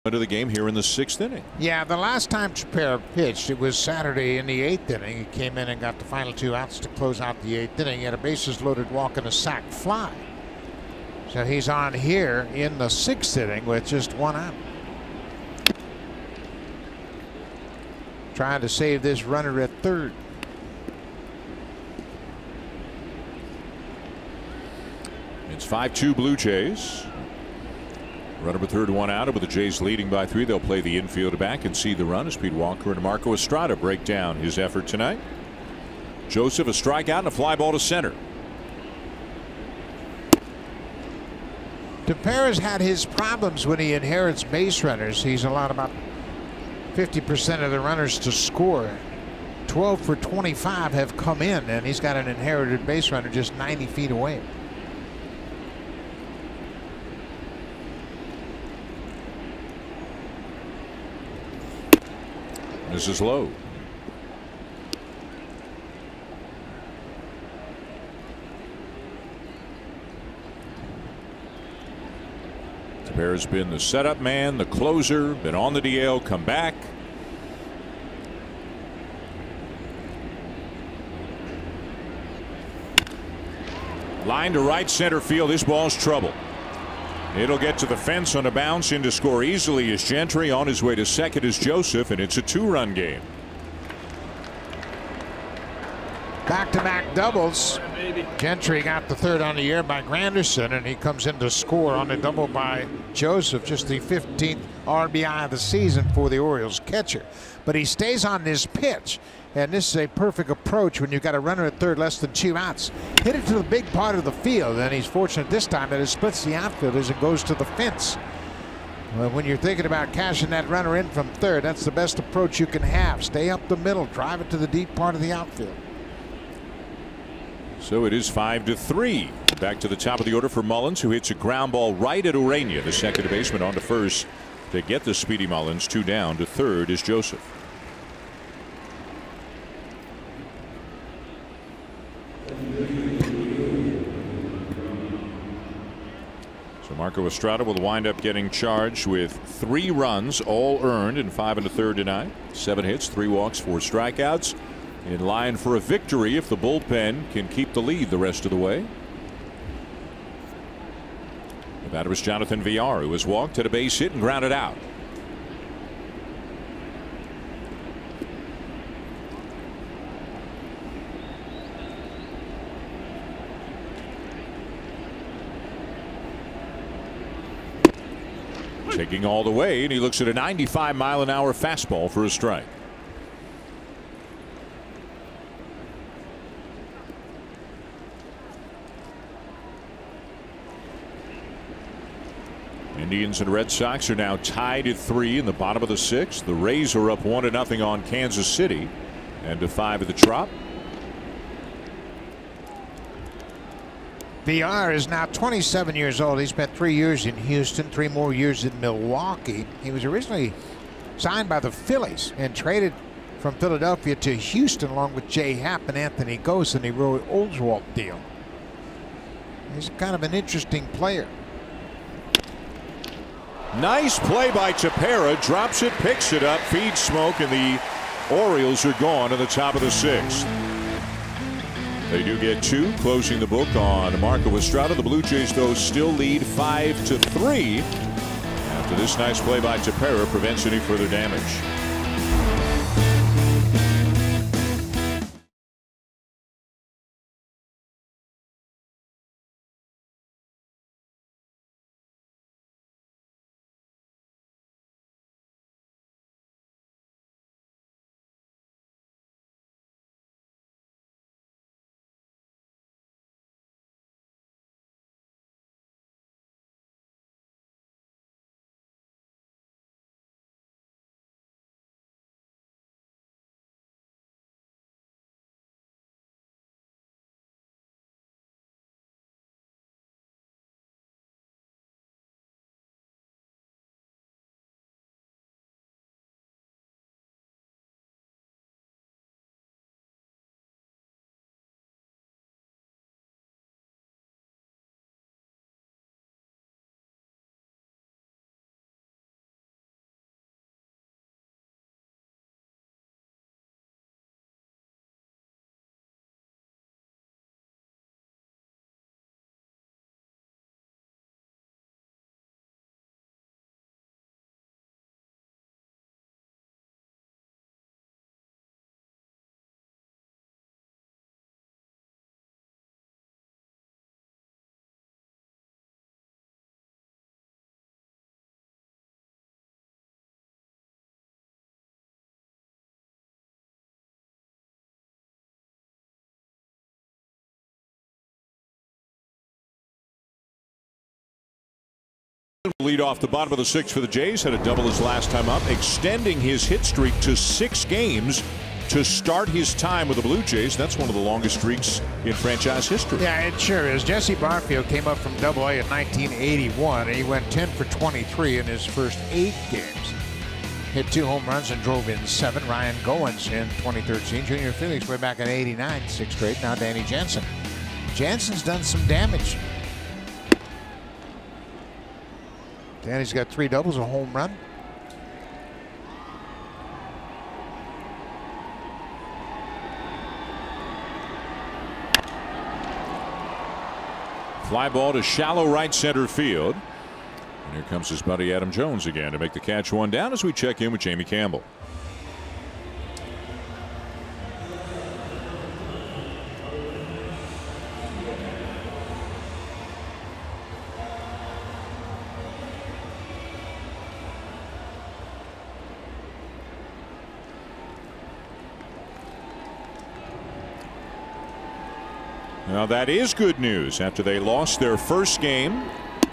Into the game here in the 6th inning. Yeah, the last time Tepera pitched, it was Saturday in the 8th inning. He came in and got the final 2 outs to close out the 8th inning. He had a bases loaded walk and a sac fly. So he's on here in the 6th inning with just 1 out. Trying to save this runner at third. It's 5-2 Blue Jays. Runner with third, one out. With the Jays leading by 3, they'll play the infield back and see the run as Pete Walker and Marco Estrada break down his effort tonight. Joseph, a strikeout and a fly ball to center. Tepera's had his problems when he inherits base runners. He's allowed about 50% of the runners to score. 12 for 25 have come in, and he's got an inherited base runner just 90 feet away. This is low. Tepera's been the setup man, the closer, been on the DL, come back. Line to right center field. This ball's trouble. It'll get to the fence on a bounce. In to score easily is Gentry. On his way to second is Joseph, and it's a 2-run game. Back-to-back doubles. Gentry got the third on the year by Granderson, and he comes in to score on a double by Joseph, just the 15th RBI of the season for the Orioles catcher. But he stays on this pitch, and this is a perfect approach when you've got a runner at third, less than 2 outs. Hit it to the big part of the field, and he's fortunate this time that it splits the outfield as it goes to the fence. Well, when you're thinking about cashing that runner in from third, that's the best approach you can have. Stay up the middle, drive it to the deep part of the outfield. So it is 5-3. Back to the top of the order for Mullins, who hits a ground ball right at Urania, the second baseman, on to first to get the speedy Mullins. 2 down. To third is Joseph. So Marco Estrada will wind up getting charged with 3 runs, all earned, in 5 1/3 tonight. 7 hits, 3 walks, 4 strikeouts. In line for a victory if the bullpen can keep the lead the rest of the way. The batter was Jonathan Villar, who was walked, hit a base hit, and grounded out. Taking all the way, and he looks at a 95-mile-an-hour fastball for a strike. Indians and Red Sox are now tied at 3 in the bottom of the 6th. The Rays are up 1-0 on Kansas City, and to 5 at the Trop. VR is now 27 years old. He spent 3 years in Houston, 3 more years in Milwaukee. He was originally signed by the Phillies and traded from Philadelphia to Houston along with Jay Happ and Anthony Gose in the Roy Oswalt deal. He's kind of an interesting player. Nice play by Tepera. Drops it, picks it up, feeds smoke, and the Orioles are gone to the top of the 6th. They do get 2, closing the book on Marco Estrada. The Blue Jays, though, still lead 5-3 after this nice play by Tepera prevents any further damage. Lead off the bottom of the 6th for the Jays. Had a double his last time up, extending his hit streak to 6 games to start his time with the Blue Jays. That's one of the longest streaks in franchise history. Yeah, it sure is. Jesse Barfield came up from AA in 1981, and he went 10 for 23 in his first 8 games. Hit 2 home runs and drove in 7. Ryan Goins in 2013. Junior Felix way back in '89, 6 straight. Now Danny Jansen. Jansen's done some damage. Danny's got 3 doubles, a home run. Fly ball to shallow right center field. And here comes his buddy Adam Jones again to make the catch 1 down as we check in with Jamie Campbell. Now that is good news. After they lost their first game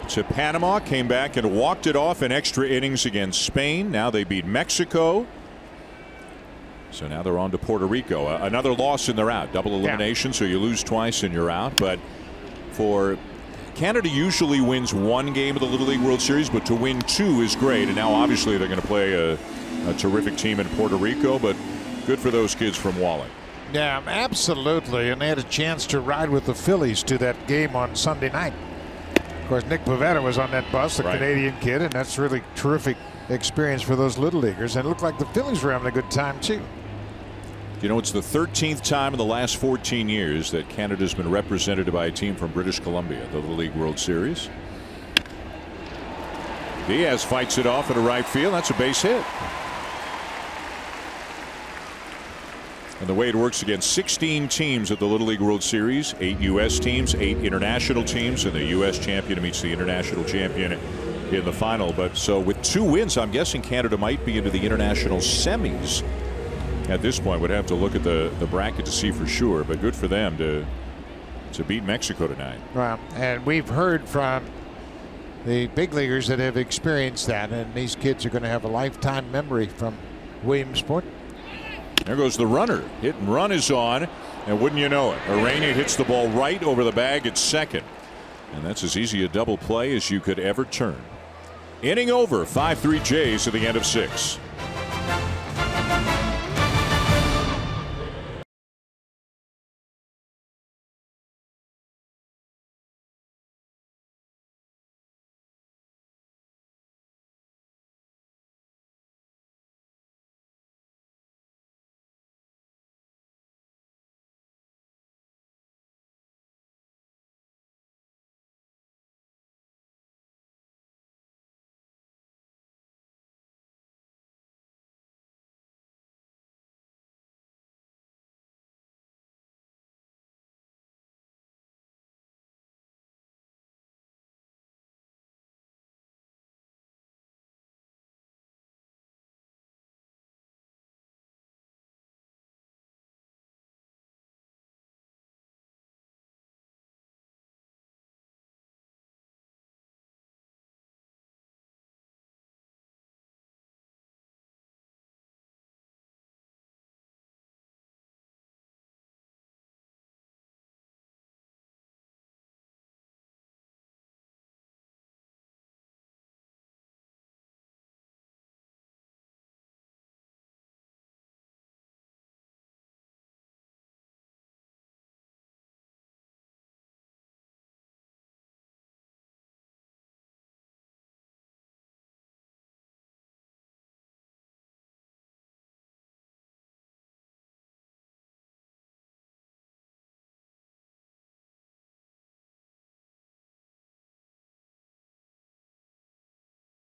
to Panama, came back and walked it off in extra innings against Spain. Now they beat Mexico. So now they're on to Puerto Rico. Another loss and they're out. Double elimination, yeah. So you lose twice and you're out. But for Canada usually wins 1 game of the Little League World Series, but to win 2 is great. And now obviously they're going to play a terrific team in Puerto Rico, but good for those kids from Wally. Yeah, absolutely. And they had a chance to ride with the Phillies to that game on Sunday night. Of course, Nick Pivetta was on that bus, the Canadian kid, and that's really terrific experience for those Little Leaguers. And it looked like the Phillies were having a good time, too. You know, it's the 13th time in the last 14 years that Canada's been represented by a team from British Columbia, the Little League World Series. Diaz fights it off at a right field. That's a base hit. And the way it works against 16 teams at the Little League World Series, 8 U.S. teams, 8 international teams, and the U.S. champion meets the international champion in the final. But so with 2 wins, I'm guessing Canada might be into the international semis at this point. Would have to look at the bracket to see for sure, but good for them to beat Mexico tonight. Well, and we've heard from the big leaguers that have experienced that, and these kids are going to have a lifetime memory from Williamsport. There goes the runner. Hit and run is on, and wouldn't you know it, Arena hits the ball right over the bag at second. And that's as easy a double play as you could ever turn. Inning over, 5-3 Jays at the end of 6.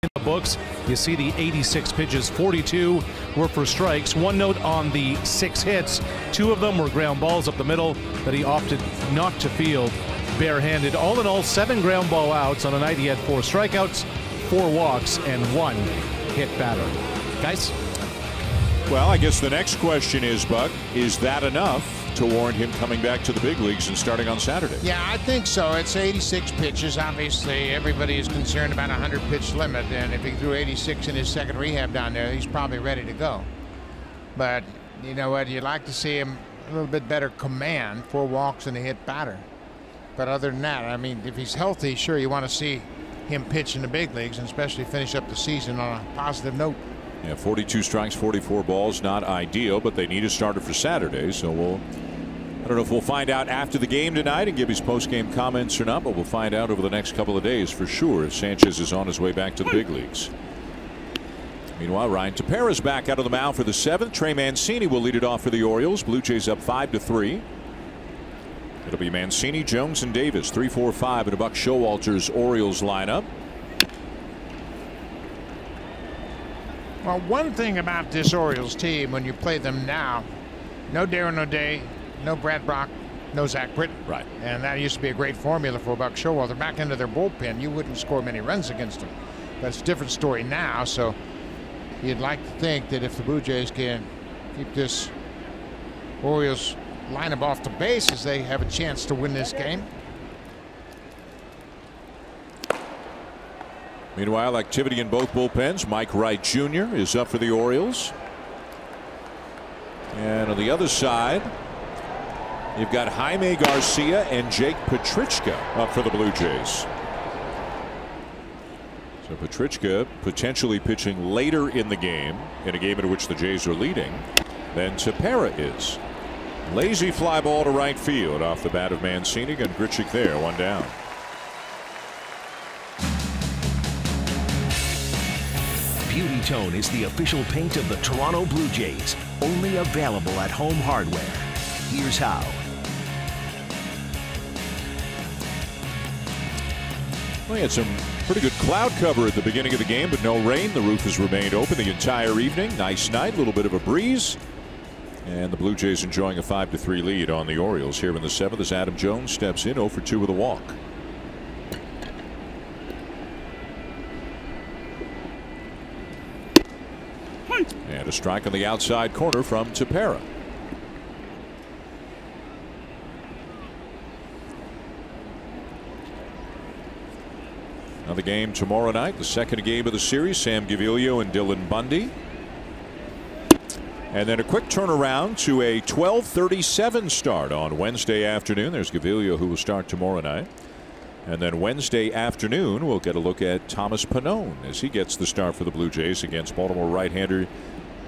In the books, you see the 86 pitches, 42 were for strikes. One note on the 6 hits, 2 of them were ground balls up the middle that he opted not to field barehanded. All in all, 7 ground ball outs on a night he had 4 strikeouts, 4 walks, and 1 hit batter. Guys? Well, I guess the next question is, Buck, is that enough to warrant him coming back to the big leagues and starting on Saturday. Yeah, I think so. It's 86 pitches. Obviously, everybody is concerned about a 100-pitch limit, and if he threw 86 in his second rehab down there, he's probably ready to go. But you know what? You'd like to see him a little bit better command, 4 walks and a hit batter. But other than that, I mean, if he's healthy, sure, you want to see him pitch in the big leagues and especially finish up the season on a positive note. Yeah, 42 strikes, 44 balls, not ideal, but they need a starter for Saturday. So I don't know if we'll find out after the game tonight and give his post-game comments or not, but we'll find out over the next couple of days for sure if Sanchez is on his way back to the big leagues. Meanwhile, Ryan Tepera's back out of the mound for the 7th. Trey Mancini will lead it off for the Orioles. Blue Jays up 5-3. It'll be Mancini, Jones, and Davis. 3-4-5 in a Buck Showalter's Orioles lineup. Well, one thing about this Orioles team, when you play them now, no Darren O'Day, no Brad Brock, no Zach Britton. Right. And that used to be a great formula for Buck Showalter. Back into their bullpen, you wouldn't score many runs against them. But it's a different story now, so you'd like to think that if the Blue Jays can keep this Orioles lineup off the bases, they have a chance to win this game. Meanwhile, activity in both bullpens. Mike Wright Jr. is up for the Orioles. And on the other side, you've got Jaime Garcia and Jake Petrichka up for the Blue Jays. So Petrichka potentially pitching later in the game, in a game in which the Jays are leading, than Tepera is. Lazy fly ball to right field off the bat of Mancini, and Grichuk there, 1 down. Beauty Tone is the official paint of the Toronto Blue Jays. Only available at Home Hardware. Here's how. We had some pretty good cloud cover at the beginning of the game, but no rain. The roof has remained open the entire evening. Nice night, a little bit of a breeze. And the Blue Jays enjoying a 5-3 lead on the Orioles here in the 7th as Adam Jones steps in 0 for 2 with a walk. And a strike on the outside corner from Tepera. Another game tomorrow night, the second game of the series. Sam Gaviglio and Dylan Bundy. And then a quick turnaround to a 12:37 start on Wednesday afternoon. There's Gaviglio, who will start tomorrow night. And then Wednesday afternoon, we'll get a look at Thomas Pannone as he gets the start for the Blue Jays against Baltimore right-hander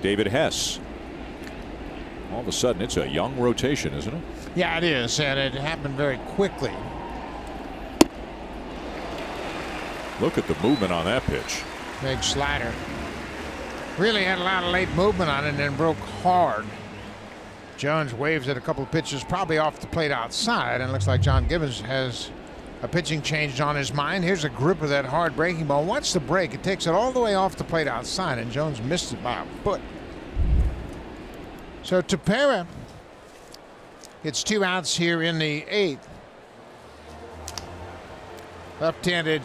David Hess. All of a sudden, it's a young rotation, isn't it? Yeah, it is, and it happened very quickly. Look at the movement on that pitch. Big slider. Really had a lot of late movement on it and then broke hard. Jones waves at a couple of pitches, probably off the plate outside, and looks like John Gibbons has a pitching change on his mind. Here's a grip of that hard breaking ball. Watch the break. It takes it all the way off the plate outside, and Jones missed it by a foot. So Tepera gets 2 outs here in the 8th. Left-handed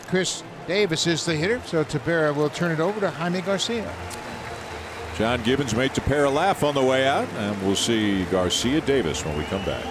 Chris Davis is the hitter, so Tepera will turn it over to Jaime Garcia. John Gibbons made Tepera laugh on the way out, and we'll see Garcia Davis when we come back.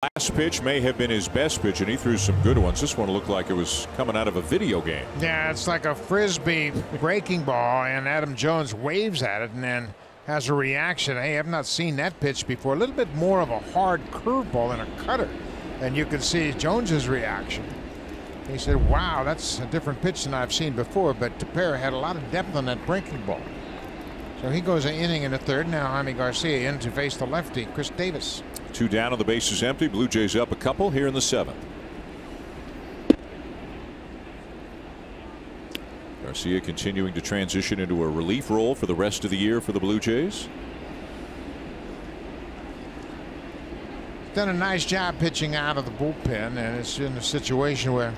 last pitch may have been his best pitch, and he threw some good ones. This one looked like it was coming out of a video game. Yeah, it's like a frisbee breaking ball, and Adam Jones waves at it and then has a reaction. Hey, I've not seen that pitch before. A little bit more of a hard curveball than a cutter. And you can see Jones's reaction. He said, wow, that's a different pitch than I've seen before, but Tepera had a lot of depth on that breaking ball. So he goes an inning in the third. Now Jaime Garcia in to face the lefty, Chris Davis. 2 down on the bases empty. Blue Jays up a couple here in the 7th. Garcia continuing to transition into a relief role for the rest of the year for the Blue Jays. Done a nice job pitching out of the bullpen, and it's in a situation where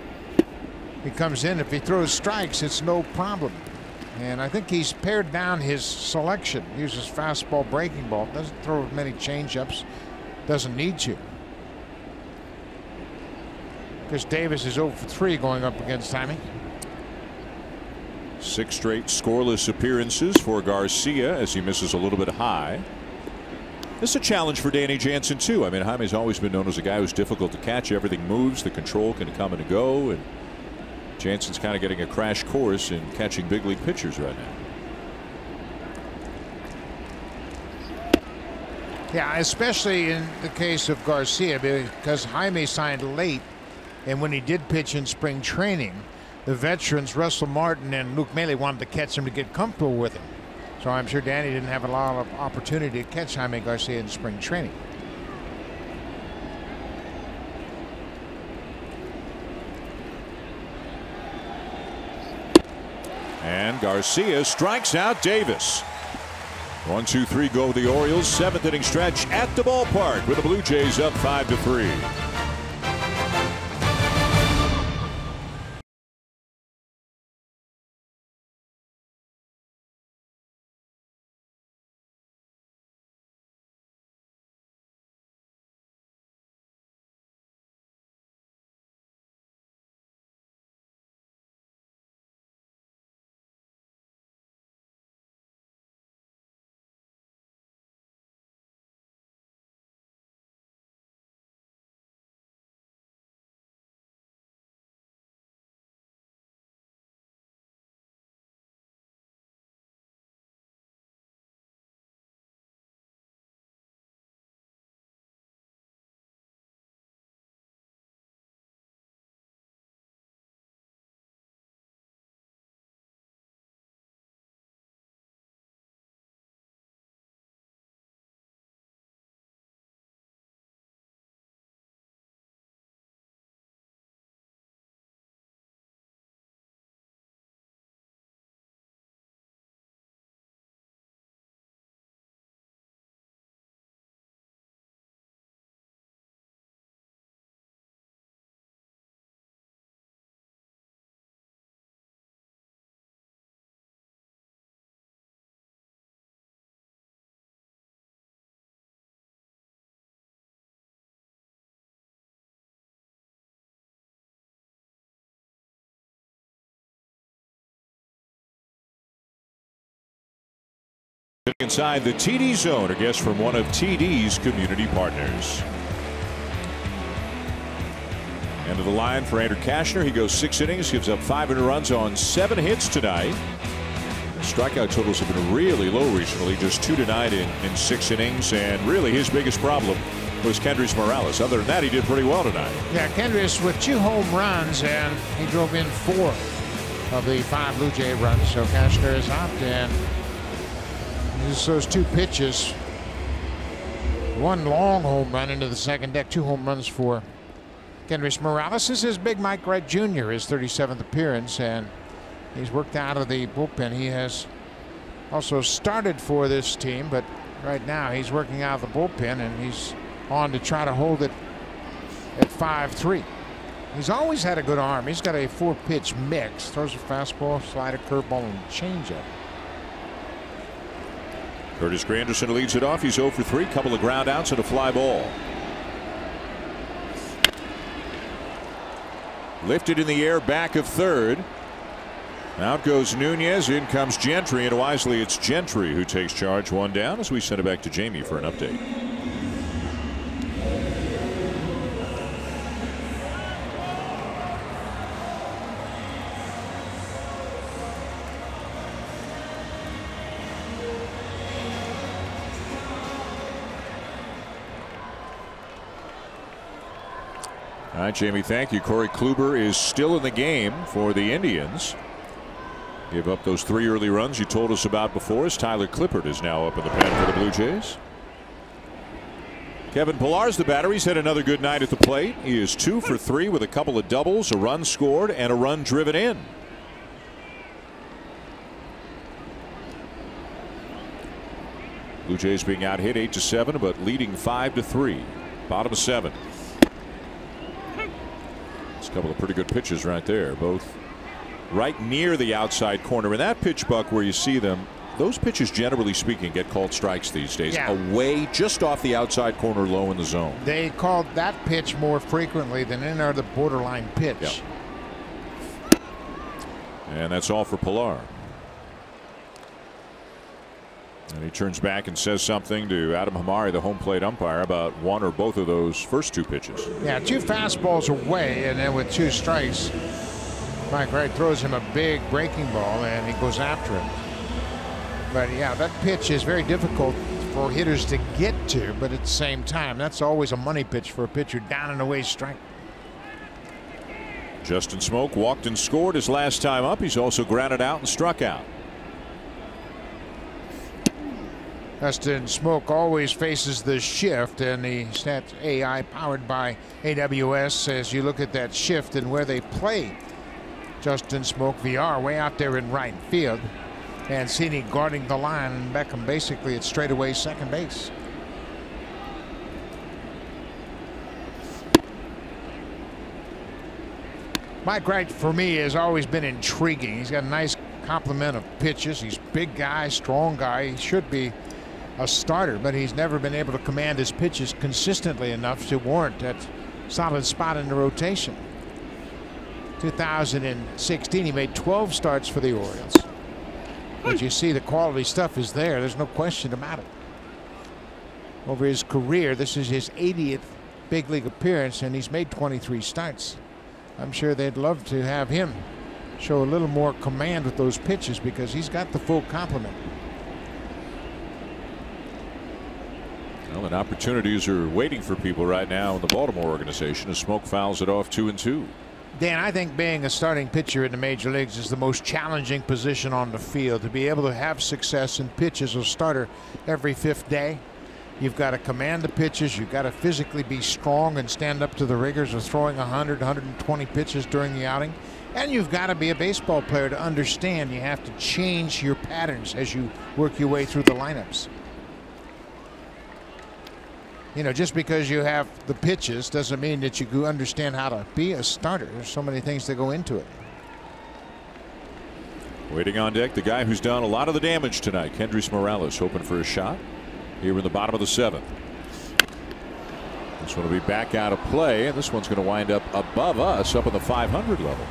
he comes in. If he throws strikes, it's no problem. And I think he's pared down his selection. Uses fastball, breaking ball. Doesn't throw many changeups. Doesn't need to. Chris Davis is 0 for 3 going up against Jaime. 6 straight scoreless appearances for Garcia as he misses a little bit high. This is a challenge for Danny Jansen too. I mean, Jaime's always been known as a guy who's difficult to catch. Everything moves. The control can come and go. And Jansen's kind of getting a crash course in catching big league pitchers right now. Yeah, especially in the case of Garcia, because Jaime signed late, and when he did pitch in spring training, the veterans Russell Martin and Luke Maile wanted to catch him to get comfortable with him. So I'm sure Danny didn't have a lot of opportunity to catch Jaime Garcia in spring training. And Garcia strikes out Davis. 1, 2, 3 go the Orioles. 7th inning stretch at the ballpark with the Blue Jays up 5-3. Inside the TD zone, a guest from one of TD's community partners. End of the line for Andrew Kashner. He goes 6 innings, gives up 5 earned runs on 7 hits tonight. The strikeout totals have been really low recently, just 2 tonight in 6 innings. And really his biggest problem was Kendrys Morales. Other than that, he did pretty well tonight. Yeah, Kendrys with 2 home runs, and he drove in 4 of the 5 Blue Jay runs. So Kashner is out, and just those 2 pitches. 1 long home run into the second deck, 2 home runs for Kendrys Morales. This is Big Mike Wright Jr., his 37th appearance, and he's worked out of the bullpen. He has also started for this team, but right now he's working out of the bullpen, and he's on to try to hold it at 5-3. He's always had a good arm. He's got a 4-pitch mix. Throws a fastball, slider, curveball, and changeup. Curtis Granderson leads it off. He's 0 for 3. Couple of ground outs and a fly ball. Lifted in the air back of third. Out goes Nunez. In comes Gentry, and wisely it's Gentry who takes charge. 1 down as we send it back to Jamie for an update. All right, Jamie, thank you. Corey Kluber is still in the game for the Indians. Gave up those 3 early runs you told us about before, as Tyler Clippard is now up in the pen for the Blue Jays. Kevin Pillar's the batter. He's had another good night at the plate. He is 2 for 3 with a couple of doubles, a run scored, and a run driven in. Blue Jays being out hit 8-7, but leading 5-3. Bottom of 7. It's a couple of pretty good pitches right there, both right near the outside corner. And that pitch, Buck, where you see them, those pitches, generally speaking, get called strikes these days. Yeah. Away, just off the outside corner, low in the zone. They called that pitch more frequently than any other borderline pitch. Yep. And that's all for Pillar. And he turns back and says something to Adam Hamari, the home plate umpire, about one or both of those first 2 pitches. Yeah, 2 fastballs away, and then with 2 strikes, Mike Wright throws him a big breaking ball, and he goes after it. But yeah, that pitch is very difficult for hitters to get to, but at the same time, that's always a money pitch for a pitcher. Down and away strike. Justin Smoak walked and scored his last time up. He's also grounded out and struck out. Justin Smoak always faces the shift, and the Stats AI powered by AWS says you look at that shift and where they play Justin Smoak VR way out there in right field, and Cini guarding the line, and Beckham basically at straightaway second base. Mike Wright, for me, has always been intriguing. He's got a nice complement of pitches. He's a big guy, strong guy. He should be a starter, but he's never been able to command his pitches consistently enough to warrant that solid spot in the rotation. 2016, he made 12 starts for the Orioles. But you see, the quality stuff is there. There's no question about it. Over his career, this is his 80th big league appearance, and he's made 23 starts. I'm sure they'd love to have him show a little more command with those pitches, because he's got the full complement. Well, and opportunities are waiting for people right now in the Baltimore organization as Smoak fouls it off 2-2. Dan, I think being a starting pitcher in the major leagues is the most challenging position on the field. To be able to have success and pitch as a starter every 5th day, you've got to command the pitches. You've got to physically be strong and stand up to the rigors of throwing 100, 120 pitches during the outing. And you've got to be a baseball player to understand you have to change your patterns as you work your way through the lineups. You know, just because you have the pitches doesn't mean that you understand how to be a starter. There's so many things that go into it. Waiting on deck, the guy who's done a lot of the damage tonight, Kendrys Morales, hoping for a shot here in the bottom of the 7th. This one will be back out of play, and this one's going to wind up above us, up in the 500 level.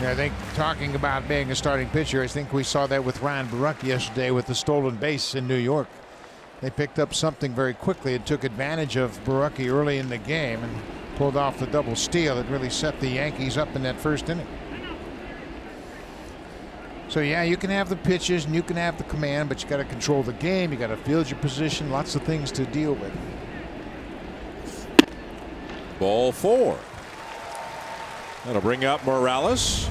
Yeah, I think talking about being a starting pitcher, I think we saw that with Ryan Baruch yesterday with the stolen base in New York. They picked up something very quickly and took advantage of Baruch early in the game and pulled off the double steal that really set the Yankees up in that first inning. So yeah, you can have the pitches and you can have the command, but you got to control the game. You got to field your position. Lots of things to deal with. Ball 4. That'll bring up Morales.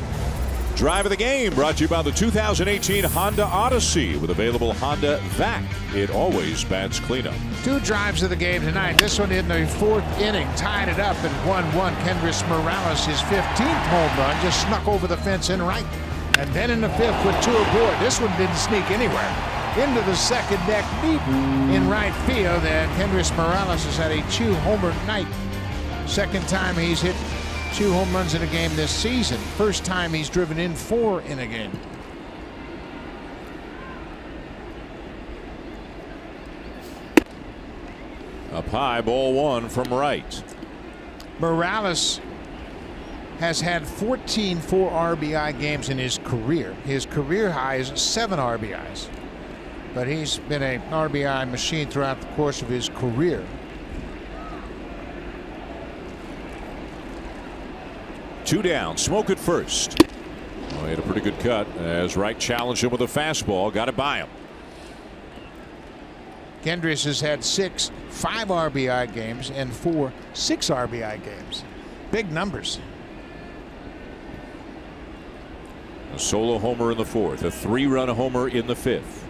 Drive of the game brought to you by the 2018 Honda Odyssey with available Honda VAC. It always bats cleanup. 2 drives of the game tonight. This one in the 4th inning tied it up at 1-1. Kendrys Morales, his 15th home run, just snuck over the fence in right. And then in the 5th with 2 aboard. This one didn't sneak anywhere. Into the second deck deep in right field, and Kendrys Morales has had a 2-homer night. Second time he's hit 2 home runs in a game this season. First time he's driven in 4 in a game. Up high, ball 1 from right. Morales has had 14 4-RBI games in his career. His career high is 7 RBIs. But he's been an RBI machine throughout the course of his career. 2 down. Smoak at first. Oh, he had a pretty good cut as Wright challenged him with a fastball. Got it by him. Kendricks has had 6 5 RBI games and 4 6 RBI games. Big numbers. A solo homer in the 4th, a 3-run homer in the 5th.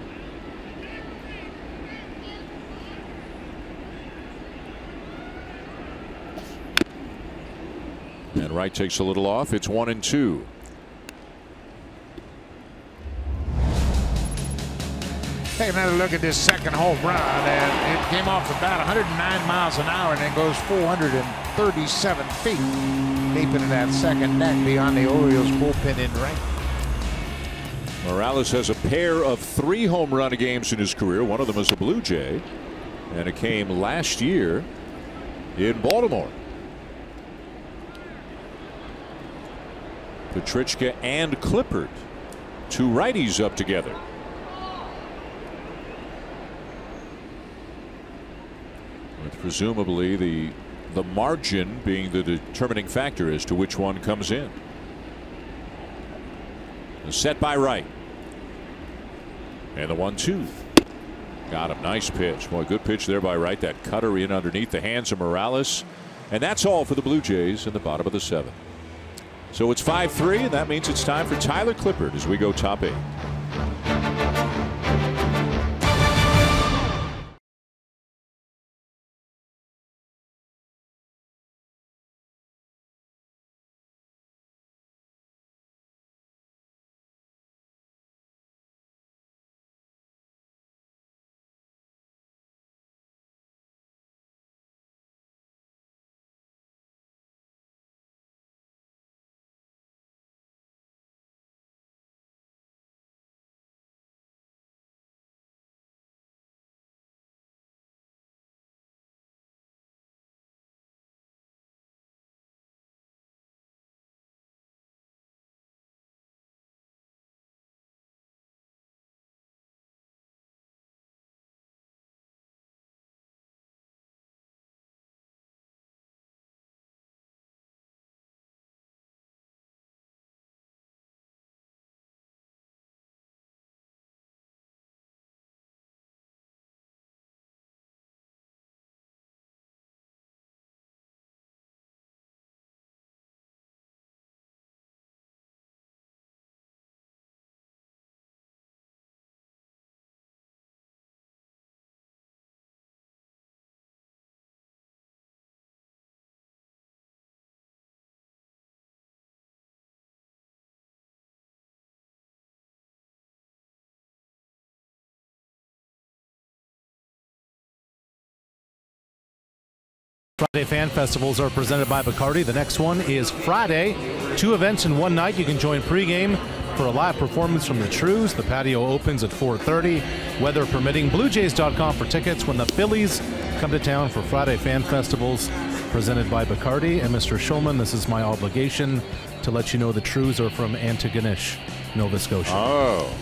And Wright takes a little off. It's 1-2. Take another look at this second home run, and it came off the bat 109 miles an hour and then goes 437 feet deep into that second deck beyond the Orioles bullpen in right. Morales has a pair of 3 home run games in his career. One of them is a Blue Jay, and it came last year in Baltimore. Petrichka and Clippard, 2 righties up together. With presumably the margin being the determining factor as to which one comes in. Set by Wright. And the 1-2. Got him. Nice pitch. Boy, good pitch there by Wright. That cutter in underneath the hands of Morales. And that's all for the Blue Jays in the bottom of the 7th. So it's 5-3, and that means it's time for Tyler Clippard as we go top 8. Friday Fan Festivals are presented by Bacardi. The next one is Friday. 2 events in one night. You can join pregame for a live performance from the Trues. The patio opens at 4:30. Weather permitting. BlueJays.com for tickets when the Phillies come to town for Friday Fan Festivals presented by Bacardi. And Mr. Schulman, this is my obligation to let you know the Trues are from Antigonish, Nova Scotia. Oh.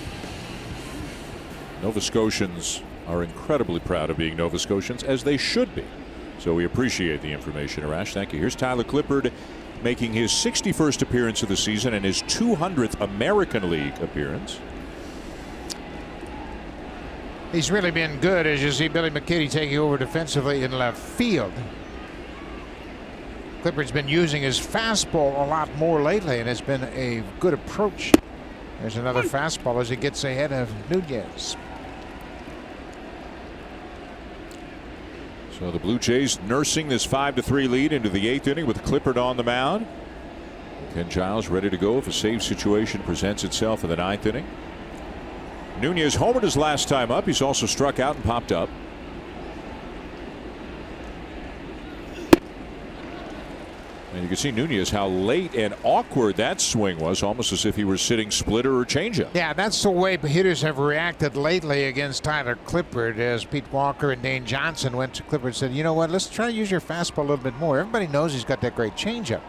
Nova Scotians are incredibly proud of being Nova Scotians, as they should be. So we appreciate the information, Arash. Thank you. Here's Tyler Clippard making his 61st appearance of the season and his 200th American League appearance. He's really been good, as you see Billy McKinney taking over defensively in left field. Clippard's been using his fastball a lot more lately, and it's been a good approach. There's another fastball as he gets ahead of Nunez. So the Blue Jays nursing this 5-3 lead into the 8th inning with Clippard on the mound. Ken Giles ready to go if a save situation presents itself in the 9th inning. Nunez homered his last time up. He's also struck out and popped up. And you can see Nunez how late and awkward that swing was, almost as if he were sitting splitter or changeup. Yeah, that's the way hitters have reacted lately against Tyler Clippard, as Pete Walker and Dane Johnson went to Clippard and said, you know what, let's try to use your fastball a little bit more. Everybody knows he's got that great changeup,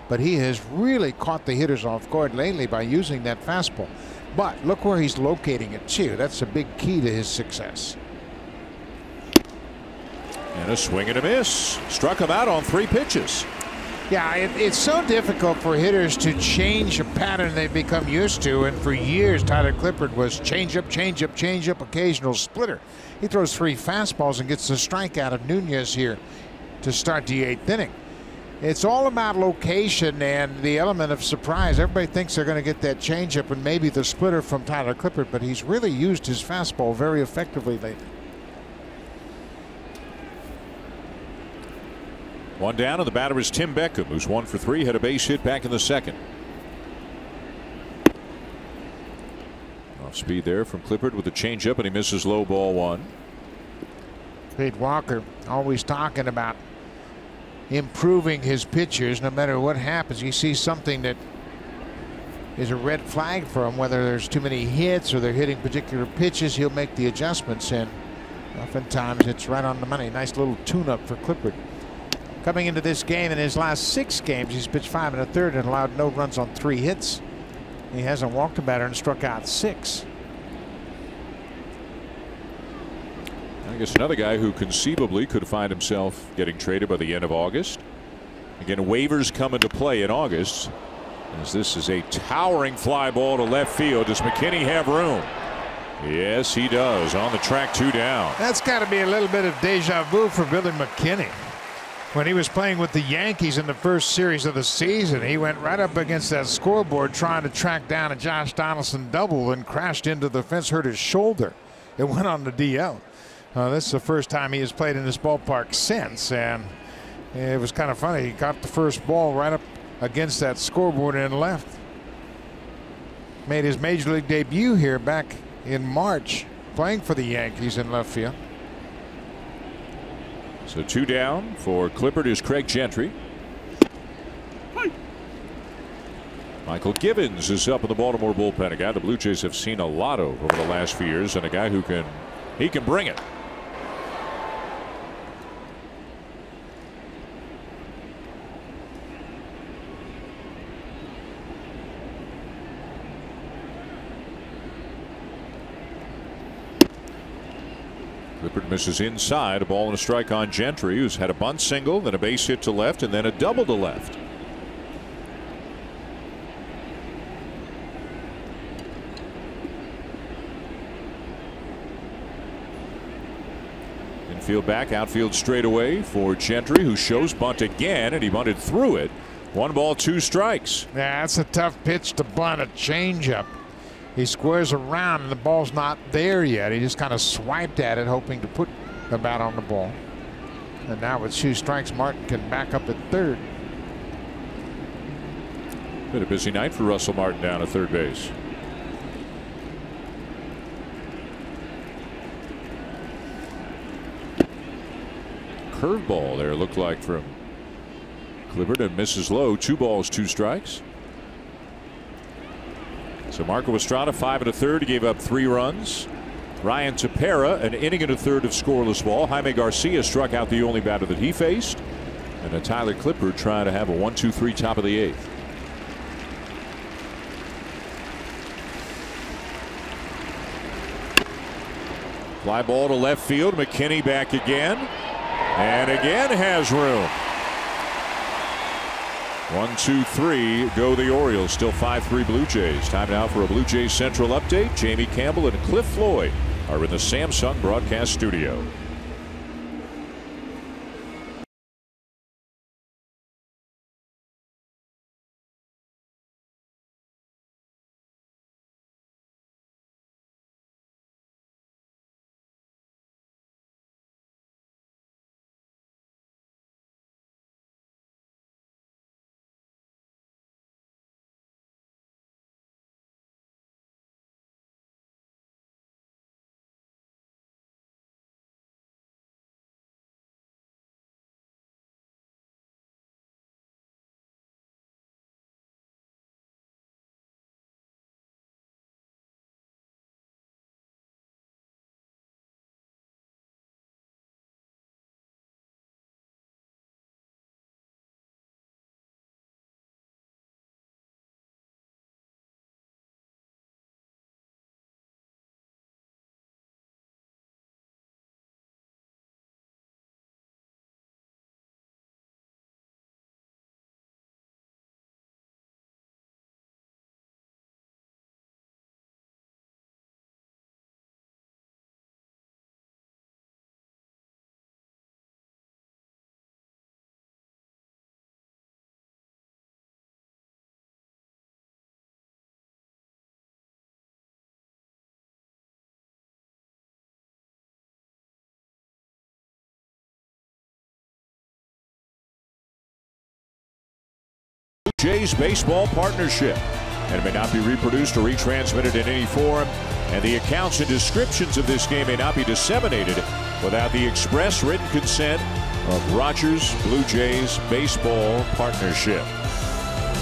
but he has really caught the hitters off guard lately by using that fastball. But look where he's locating it too. That's a big key to his success. And a swing and a miss. Struck him out on 3 pitches. Yeah, it's so difficult for hitters to change a pattern they've become used to, and for years Tyler Clippard was change up, occasional splitter. He throws 3 fastballs and gets the strikeout of Nunez here to start the 8th inning. It's all about location and the element of surprise. Everybody thinks they're going to get that changeup and maybe the splitter from Tyler Clippard, but he's really used his fastball very effectively lately. One down, and the batter is Tim Beckham, who's 1 for 3, had a base hit back in the 2nd. Off speed there from Clippard with the changeup, and he misses low, ball 1. Pete Walker always talking about improving his pitchers no matter what happens. You see something that is a red flag for him, whether there's too many hits or they're hitting particular pitches, he'll make the adjustments, and oftentimes it's right on the money. Nice little tune-up for Clippard. Coming into this game, in his last 6 games, he's pitched 5 1/3 and allowed no runs on 3 hits. He hasn't walked a batter and struck out 6. I guess another guy who conceivably could find himself getting traded by the end of August. Again, waivers come into play in August, as this is a towering fly ball to left field. Does McKinney have room? Yes, he does. On the track, 2 down. That's got to be a little bit of deja vu for Billy McKinney. When he was playing with the Yankees in the first series of the season, he went right up against that scoreboard trying to track down a Josh Donaldson double and crashed into the fence, hurt his shoulder. It went on the DL. This is the first time he has played in this ballpark since, and it was kind of funny. He got the first ball right up against that scoreboard and left. Made his major league debut here back in March, playing for the Yankees in left field. So 2 down for Clippard is Craig Gentry. Michael Gibbons is up in the Baltimore bullpen, a guy the Blue Jays have seen a lot of over the last few years, and a guy who can bring it. Clippard misses inside, a ball and a strike on Gentry, who's had a bunt single, then a base hit to left, and then a double to left. Infield back, outfield straight away for Gentry, who shows bunt again, and he bunted through it. 1 ball, 2 strikes. Yeah, that's a tough pitch to bunt, a changeup. He squares around and the ball's not there yet. He just kind of swiped at it, hoping to put the bat on the ball. And now with 2 strikes, Martin can back up at third. Been a busy night for Russell Martin down at third base. Curveball there looked like from Clippard, and misses low. 2 balls, 2 strikes. So Marco Estrada 5 1/3. He gave up 3 runs. Ryan Tepera an inning and a third of scoreless ball. Jaime Garcia struck out the only batter that he faced. And a Tyler Clippard trying to have a 1-2-3 top of the 8th. Fly ball to left field. McKinney back again. And again has room. 1, 2, 3 go the Orioles. Still 5-3 Blue Jays. Time now for a Blue Jays Central update. Jamie Campbell and Cliff Floyd are in the Samsung broadcast studio. Jays Baseball Partnership, and it may not be reproduced or retransmitted in any form, and the accounts and descriptions of this game may not be disseminated without the express written consent of Rogers Blue Jays Baseball Partnership.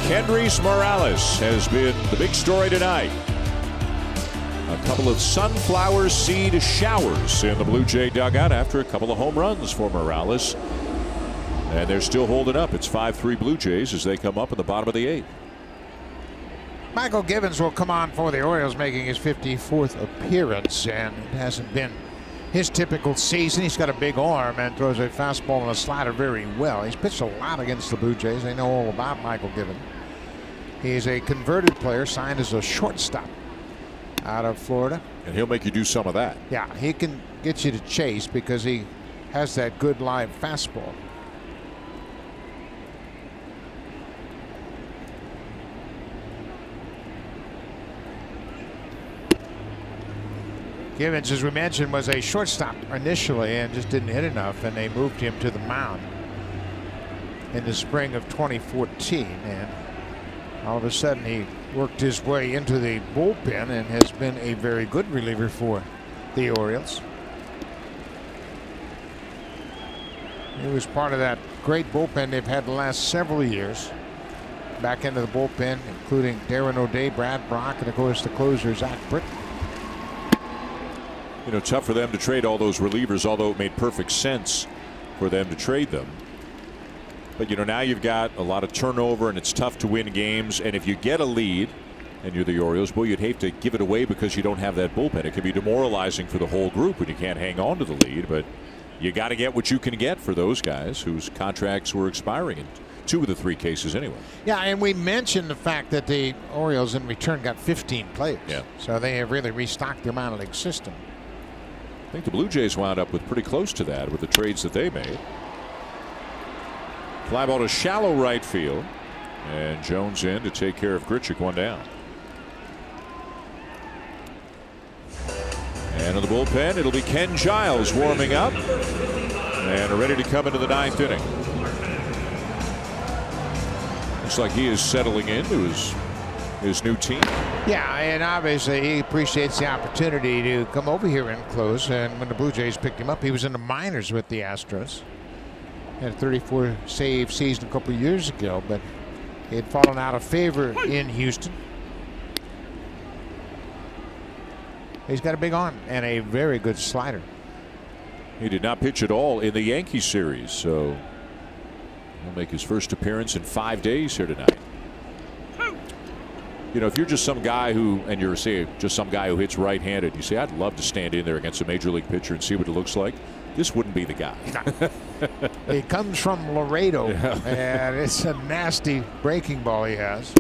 Kendrys Morales has been the big story tonight. A couple of sunflower seed showers in the Blue Jay dugout after a couple of home runs for Morales. And they're still holding up. It's 5-3 Blue Jays as they come up in the bottom of the 8th. Michael Givens will come on for the Orioles, making his 54th appearance, and it hasn't been his typical season. He's got a big arm and throws a fastball and a slider very well. He's pitched a lot against the Blue Jays. They know all about Michael Givens. He's a converted player, signed as a shortstop out of Florida. And he'll make you do some of that. Yeah, he can get you to chase because he has that good live fastball. Givens, as we mentioned, was a shortstop initially and just didn't hit enough, and they moved him to the mound in the spring of 2014, and all of a sudden he worked his way into the bullpen and has been a very good reliever for the Orioles. He was part of that great bullpen they've had the last several years. Back into the bullpen, including Darren O'Day, Brad Brock, and of course the closer Zach Britton. You know, tough for them to trade all those relievers, although it made perfect sense for them to trade them. But, you know, now you've got a lot of turnover and it's tough to win games. And if you get a lead and you're the Orioles, boy, you'd hate to give it away because you don't have that bullpen. It can be demoralizing for the whole group when you can't hang on to the lead. But you got to get what you can get for those guys whose contracts were expiring in 2 of the 3 cases anyway. Yeah, and we mentioned the fact that the Orioles in return got 15 players. Yeah. So they have really restocked their minor league system. I think the Blue Jays wound up with pretty close to that with the trades that they made. Fly ball to shallow right field, and Jones in to take care of Grichuk, 1 down. And in the bullpen, it'll be Ken Giles warming up and ready to come into the 9th inning. Looks like he is settling into his new team. Yeah, and obviously he appreciates the opportunity to come over here and close. And when the Blue Jays picked him up, he was in the minors with the Astros. Had a 34 save season a couple years ago, but he had fallen out of favor in Houston. He's got a big arm and a very good slider. He did not pitch at all in the Yankee series, so he'll make his first appearance in 5 days here tonight. You know, if you're just some guy who, and you're just some guy who hits right-handed, you say, I'd love to stand in there against a major league pitcher and see what it looks like. This wouldn't be the guy. He comes from Laredo, yeah. And it's a nasty breaking ball he has.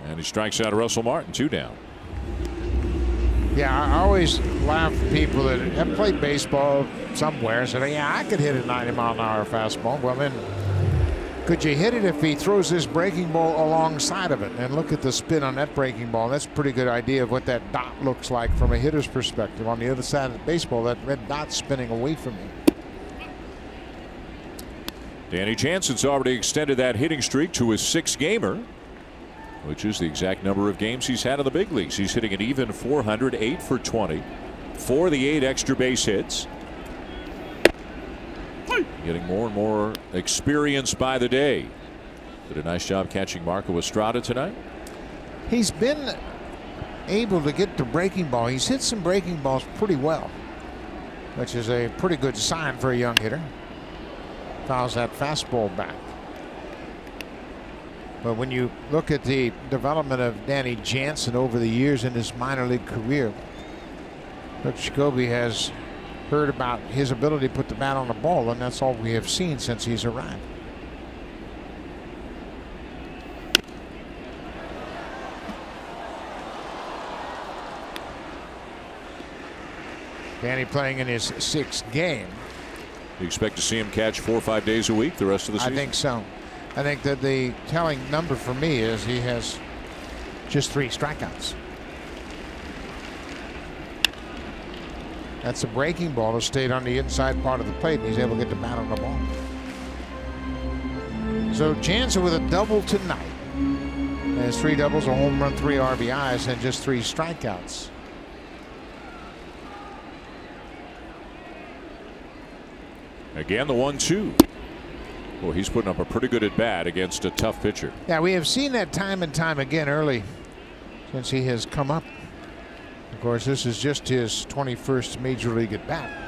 And he strikes out Russell Martin, 2 down. Yeah, I always laugh at people that have played baseball somewhere and say, yeah, I could hit a 90-mile-an-hour fastball. Well, then could you hit it if he throws this breaking ball alongside of it? And look at the spin on that breaking ball. That's a pretty good idea of what that dot looks like from a hitter's perspective. On the other side of the baseball, that red dot spinning away from him. Danny Jansen's already extended that hitting streak to his 6th-gamer, which is the exact number of games he's had in the big leagues. He's hitting an even 400, 8 for 20, for the 8 extra base hits. Getting more and more experience by the day. Did a nice job catching Marco Estrada tonight. He's been able to get the breaking ball. He's hit some breaking balls pretty well, which is a pretty good sign for a young hitter. Fouls that fastball back. But when you look at the development of Danny Jansen over the years in his minor league career, Coach Jacoby has heard about his ability to put the bat on the ball, and that's all we have seen since he's arrived. Danny playing in his 6th game. You expect to see him catch 4 or 5 days a week the rest of the season? I think so. I think that the telling number for me is he has just 3 strikeouts. That's a breaking ball that stayed on the inside part of the plate, and he's able to get the bat on the ball. So Jansen with a double tonight. Has 3 doubles, a home run, 3 RBIs, and just 3 strikeouts. Again, the 1-2. Well, he's putting up a pretty good at bat against a tough pitcher. Yeah, we have seen that time and time again early since he has come up. Of course, this is just his 21st major league at bat.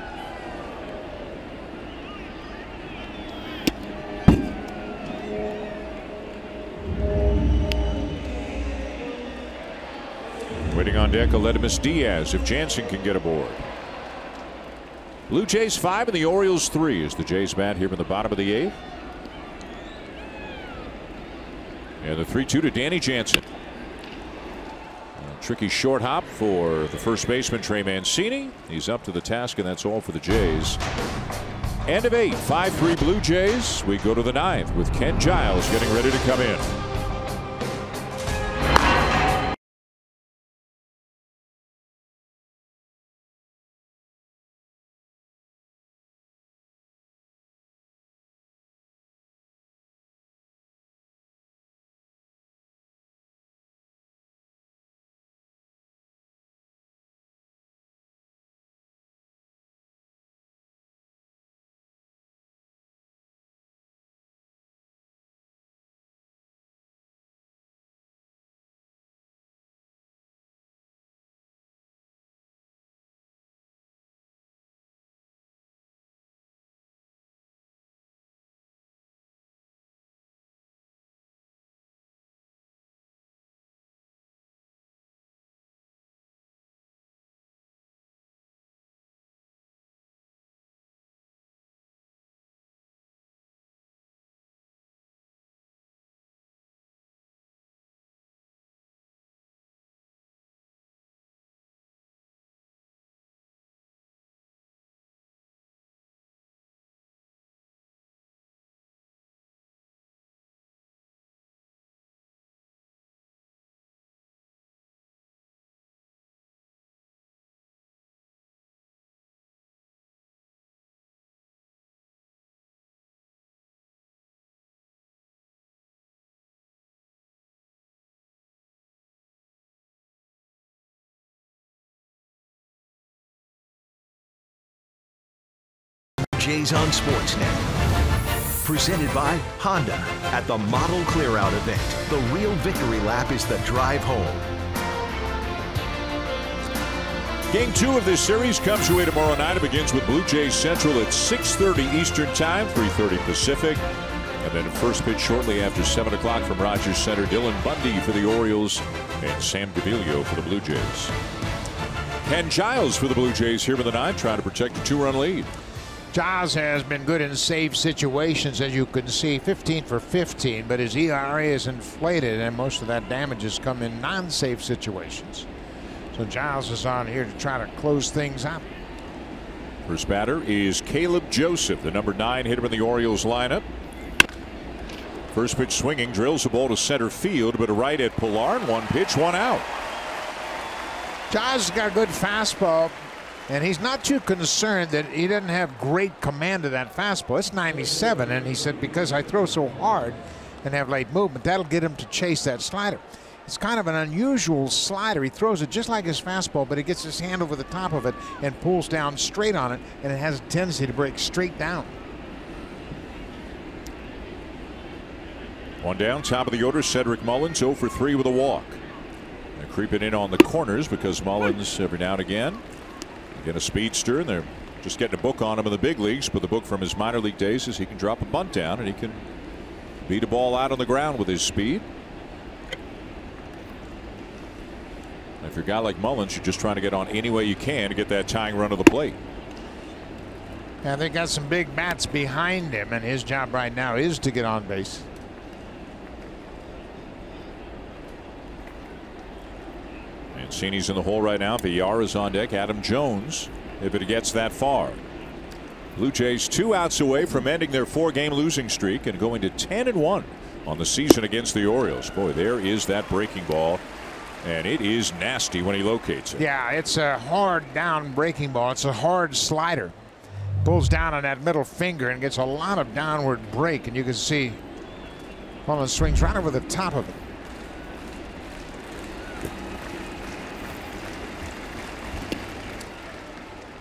Waiting on deck, Aledmus Diaz if Jansen can get aboard. Blue Jays 5 and the Orioles 3 as the Jays bat here in the bottom of the 8th. And the 3-2 to Danny Jansen. A tricky short hop for the first baseman Trey Mancini. He's up to the task, and that's all for the Jays. End of 8, 5-3 Blue Jays. We go to the 9th with Ken Giles getting ready to come in. Jays on Sportsnet. Presented by Honda at the Model Clearout event. The real victory lap is the drive home. Game 2 of this series comes your way tomorrow night. It begins with Blue Jays Central at 6:30 Eastern Time, 3:30 Pacific. And then first pitch shortly after 7 o'clock from Rogers Center. Dylan Bundy for the Orioles and Sam Gaviglio for the Blue Jays. Ken Giles for the Blue Jays here with the 9, trying to protect a 2-run lead. Giles has been good in save situations, as you can see, 15 for 15, but his ERA is inflated, and most of that damage has come in non-save situations. So Giles is on here to try to close things out. First batter is Caleb Joseph, the number 9 hitter in the Orioles lineup. First pitch swinging, drills the ball to center field, but a right at Pilar, and 1 pitch, 1 out. Giles has got a good fastball, and he's not too concerned that he doesn't have great command of that fastball. It's 97, and he said, because I throw so hard and have late movement, that'll get him to chase that slider. It's kind of an unusual slider. He throws it just like his fastball, but he gets his hand over the top of it and pulls down straight on it, and it has a tendency to break straight down. 1 down, top of the order, Cedric Mullins 0 for 3 with a walk. They're creeping in on the corners because Mullins every now and again get a speedster, and they're just getting a book on him in the big leagues, but the book from his minor league days is he can drop a bunt down and he can beat a ball out on the ground with his speed. If you're a guy like Mullins, you're just trying to get on any way you can to get that tying run to the plate. Yeah, they got some big bats behind him, and his job right now is to get on base. Mancini's in the hole right now. Villar's on deck. Adam Jones, if it gets that far. Blue Jays 2 outs away from ending their 4-game losing streak and going to 10-1 on the season against the Orioles. Boy, there is that breaking ball, and it is nasty when he locates it. Yeah, it's a hard down breaking ball. It's a hard slider. Pulls down on that middle finger and gets a lot of downward break, and you can see Mullins swings right over the top of it.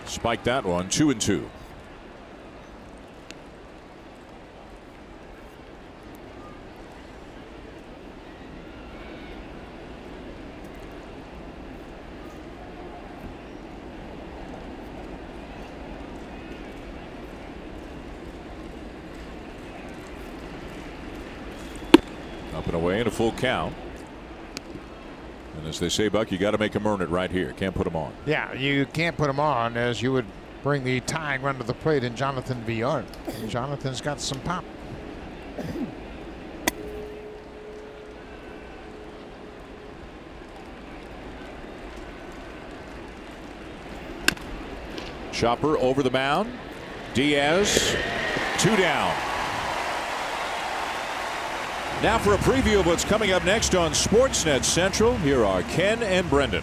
Spiked that one, 2-2. Up and away in a full count. And as they say, Buck, you got to make them earn it right here. Can't put them on. Yeah, you can't put them on as you would bring the tying run to the plate in Jonathan Villar. And Jonathan's got some pop. Chopper over the mound. Diaz, 2 down. Now for a preview of what's coming up next on Sportsnet Central. Here are Ken and Brendan.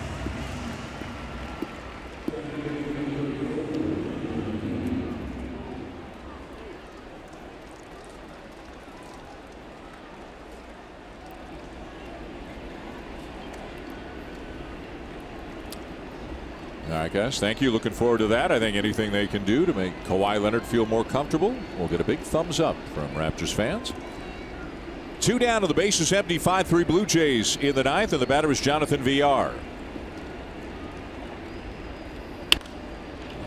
All right, guys, thank you. Looking forward to that. I think anything they can do to make Kawhi Leonard feel more comfortable will get a big thumbs up from Raptors fans. 2 down to the bases empty. 5-3 Blue Jays in the ninth, and the batter is Jonathan Villar.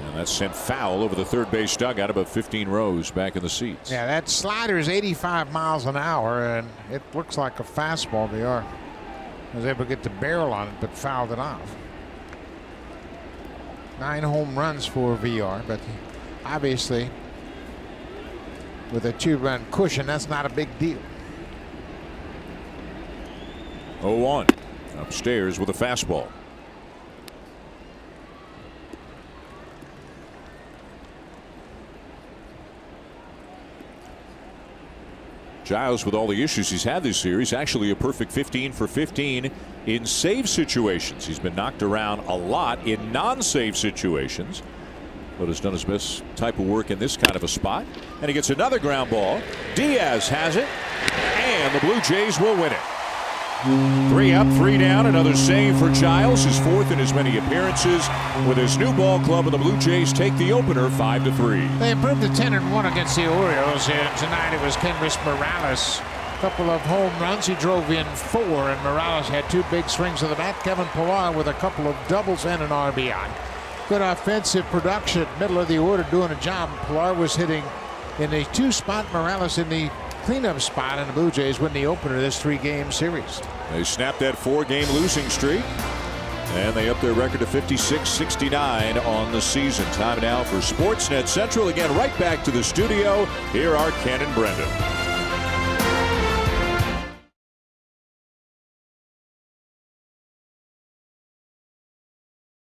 And that's sent foul over the third base dugout, about 15 rows back in the seats. Yeah, that slider is 85 miles an hour, and it looks like a fastball. Villar was able to get the barrel on it, but fouled it off. 9 home runs for Villar, but obviously with a 2-run cushion, that's not a big deal. 0-1 upstairs with a fastball. Giles, with all the issues he's had this series, actually a perfect 15 for 15 in save situations. He's been knocked around a lot in non-save situations, but has done his best type of work in this kind of a spot. And he gets another ground ball. Diaz has it, and the Blue Jays will win it. 3 up, 3 down. Another save for Giles, his 4th in as many appearances with his new ball club, and the Blue Jays take the opener 5-3. They improved to 10-1 against the Orioles, and tonight it was Kendrys Morales. A couple of home runs. He drove in 4, and Morales had 2 big swings of the bat. Kevin Pillar with a couple of doubles and an RBI. Good offensive production, middle of the order, doing a job. Pillar was hitting in the 2 spot, Morales in the cleanup spot, and the Blue Jays win the opener of this 3-game series. They snapped that 4-game losing streak, and they up their record to 56-69 on the season. Time now for Sportsnet Central. Again, right back to the studio. Here are Ken and Brendan.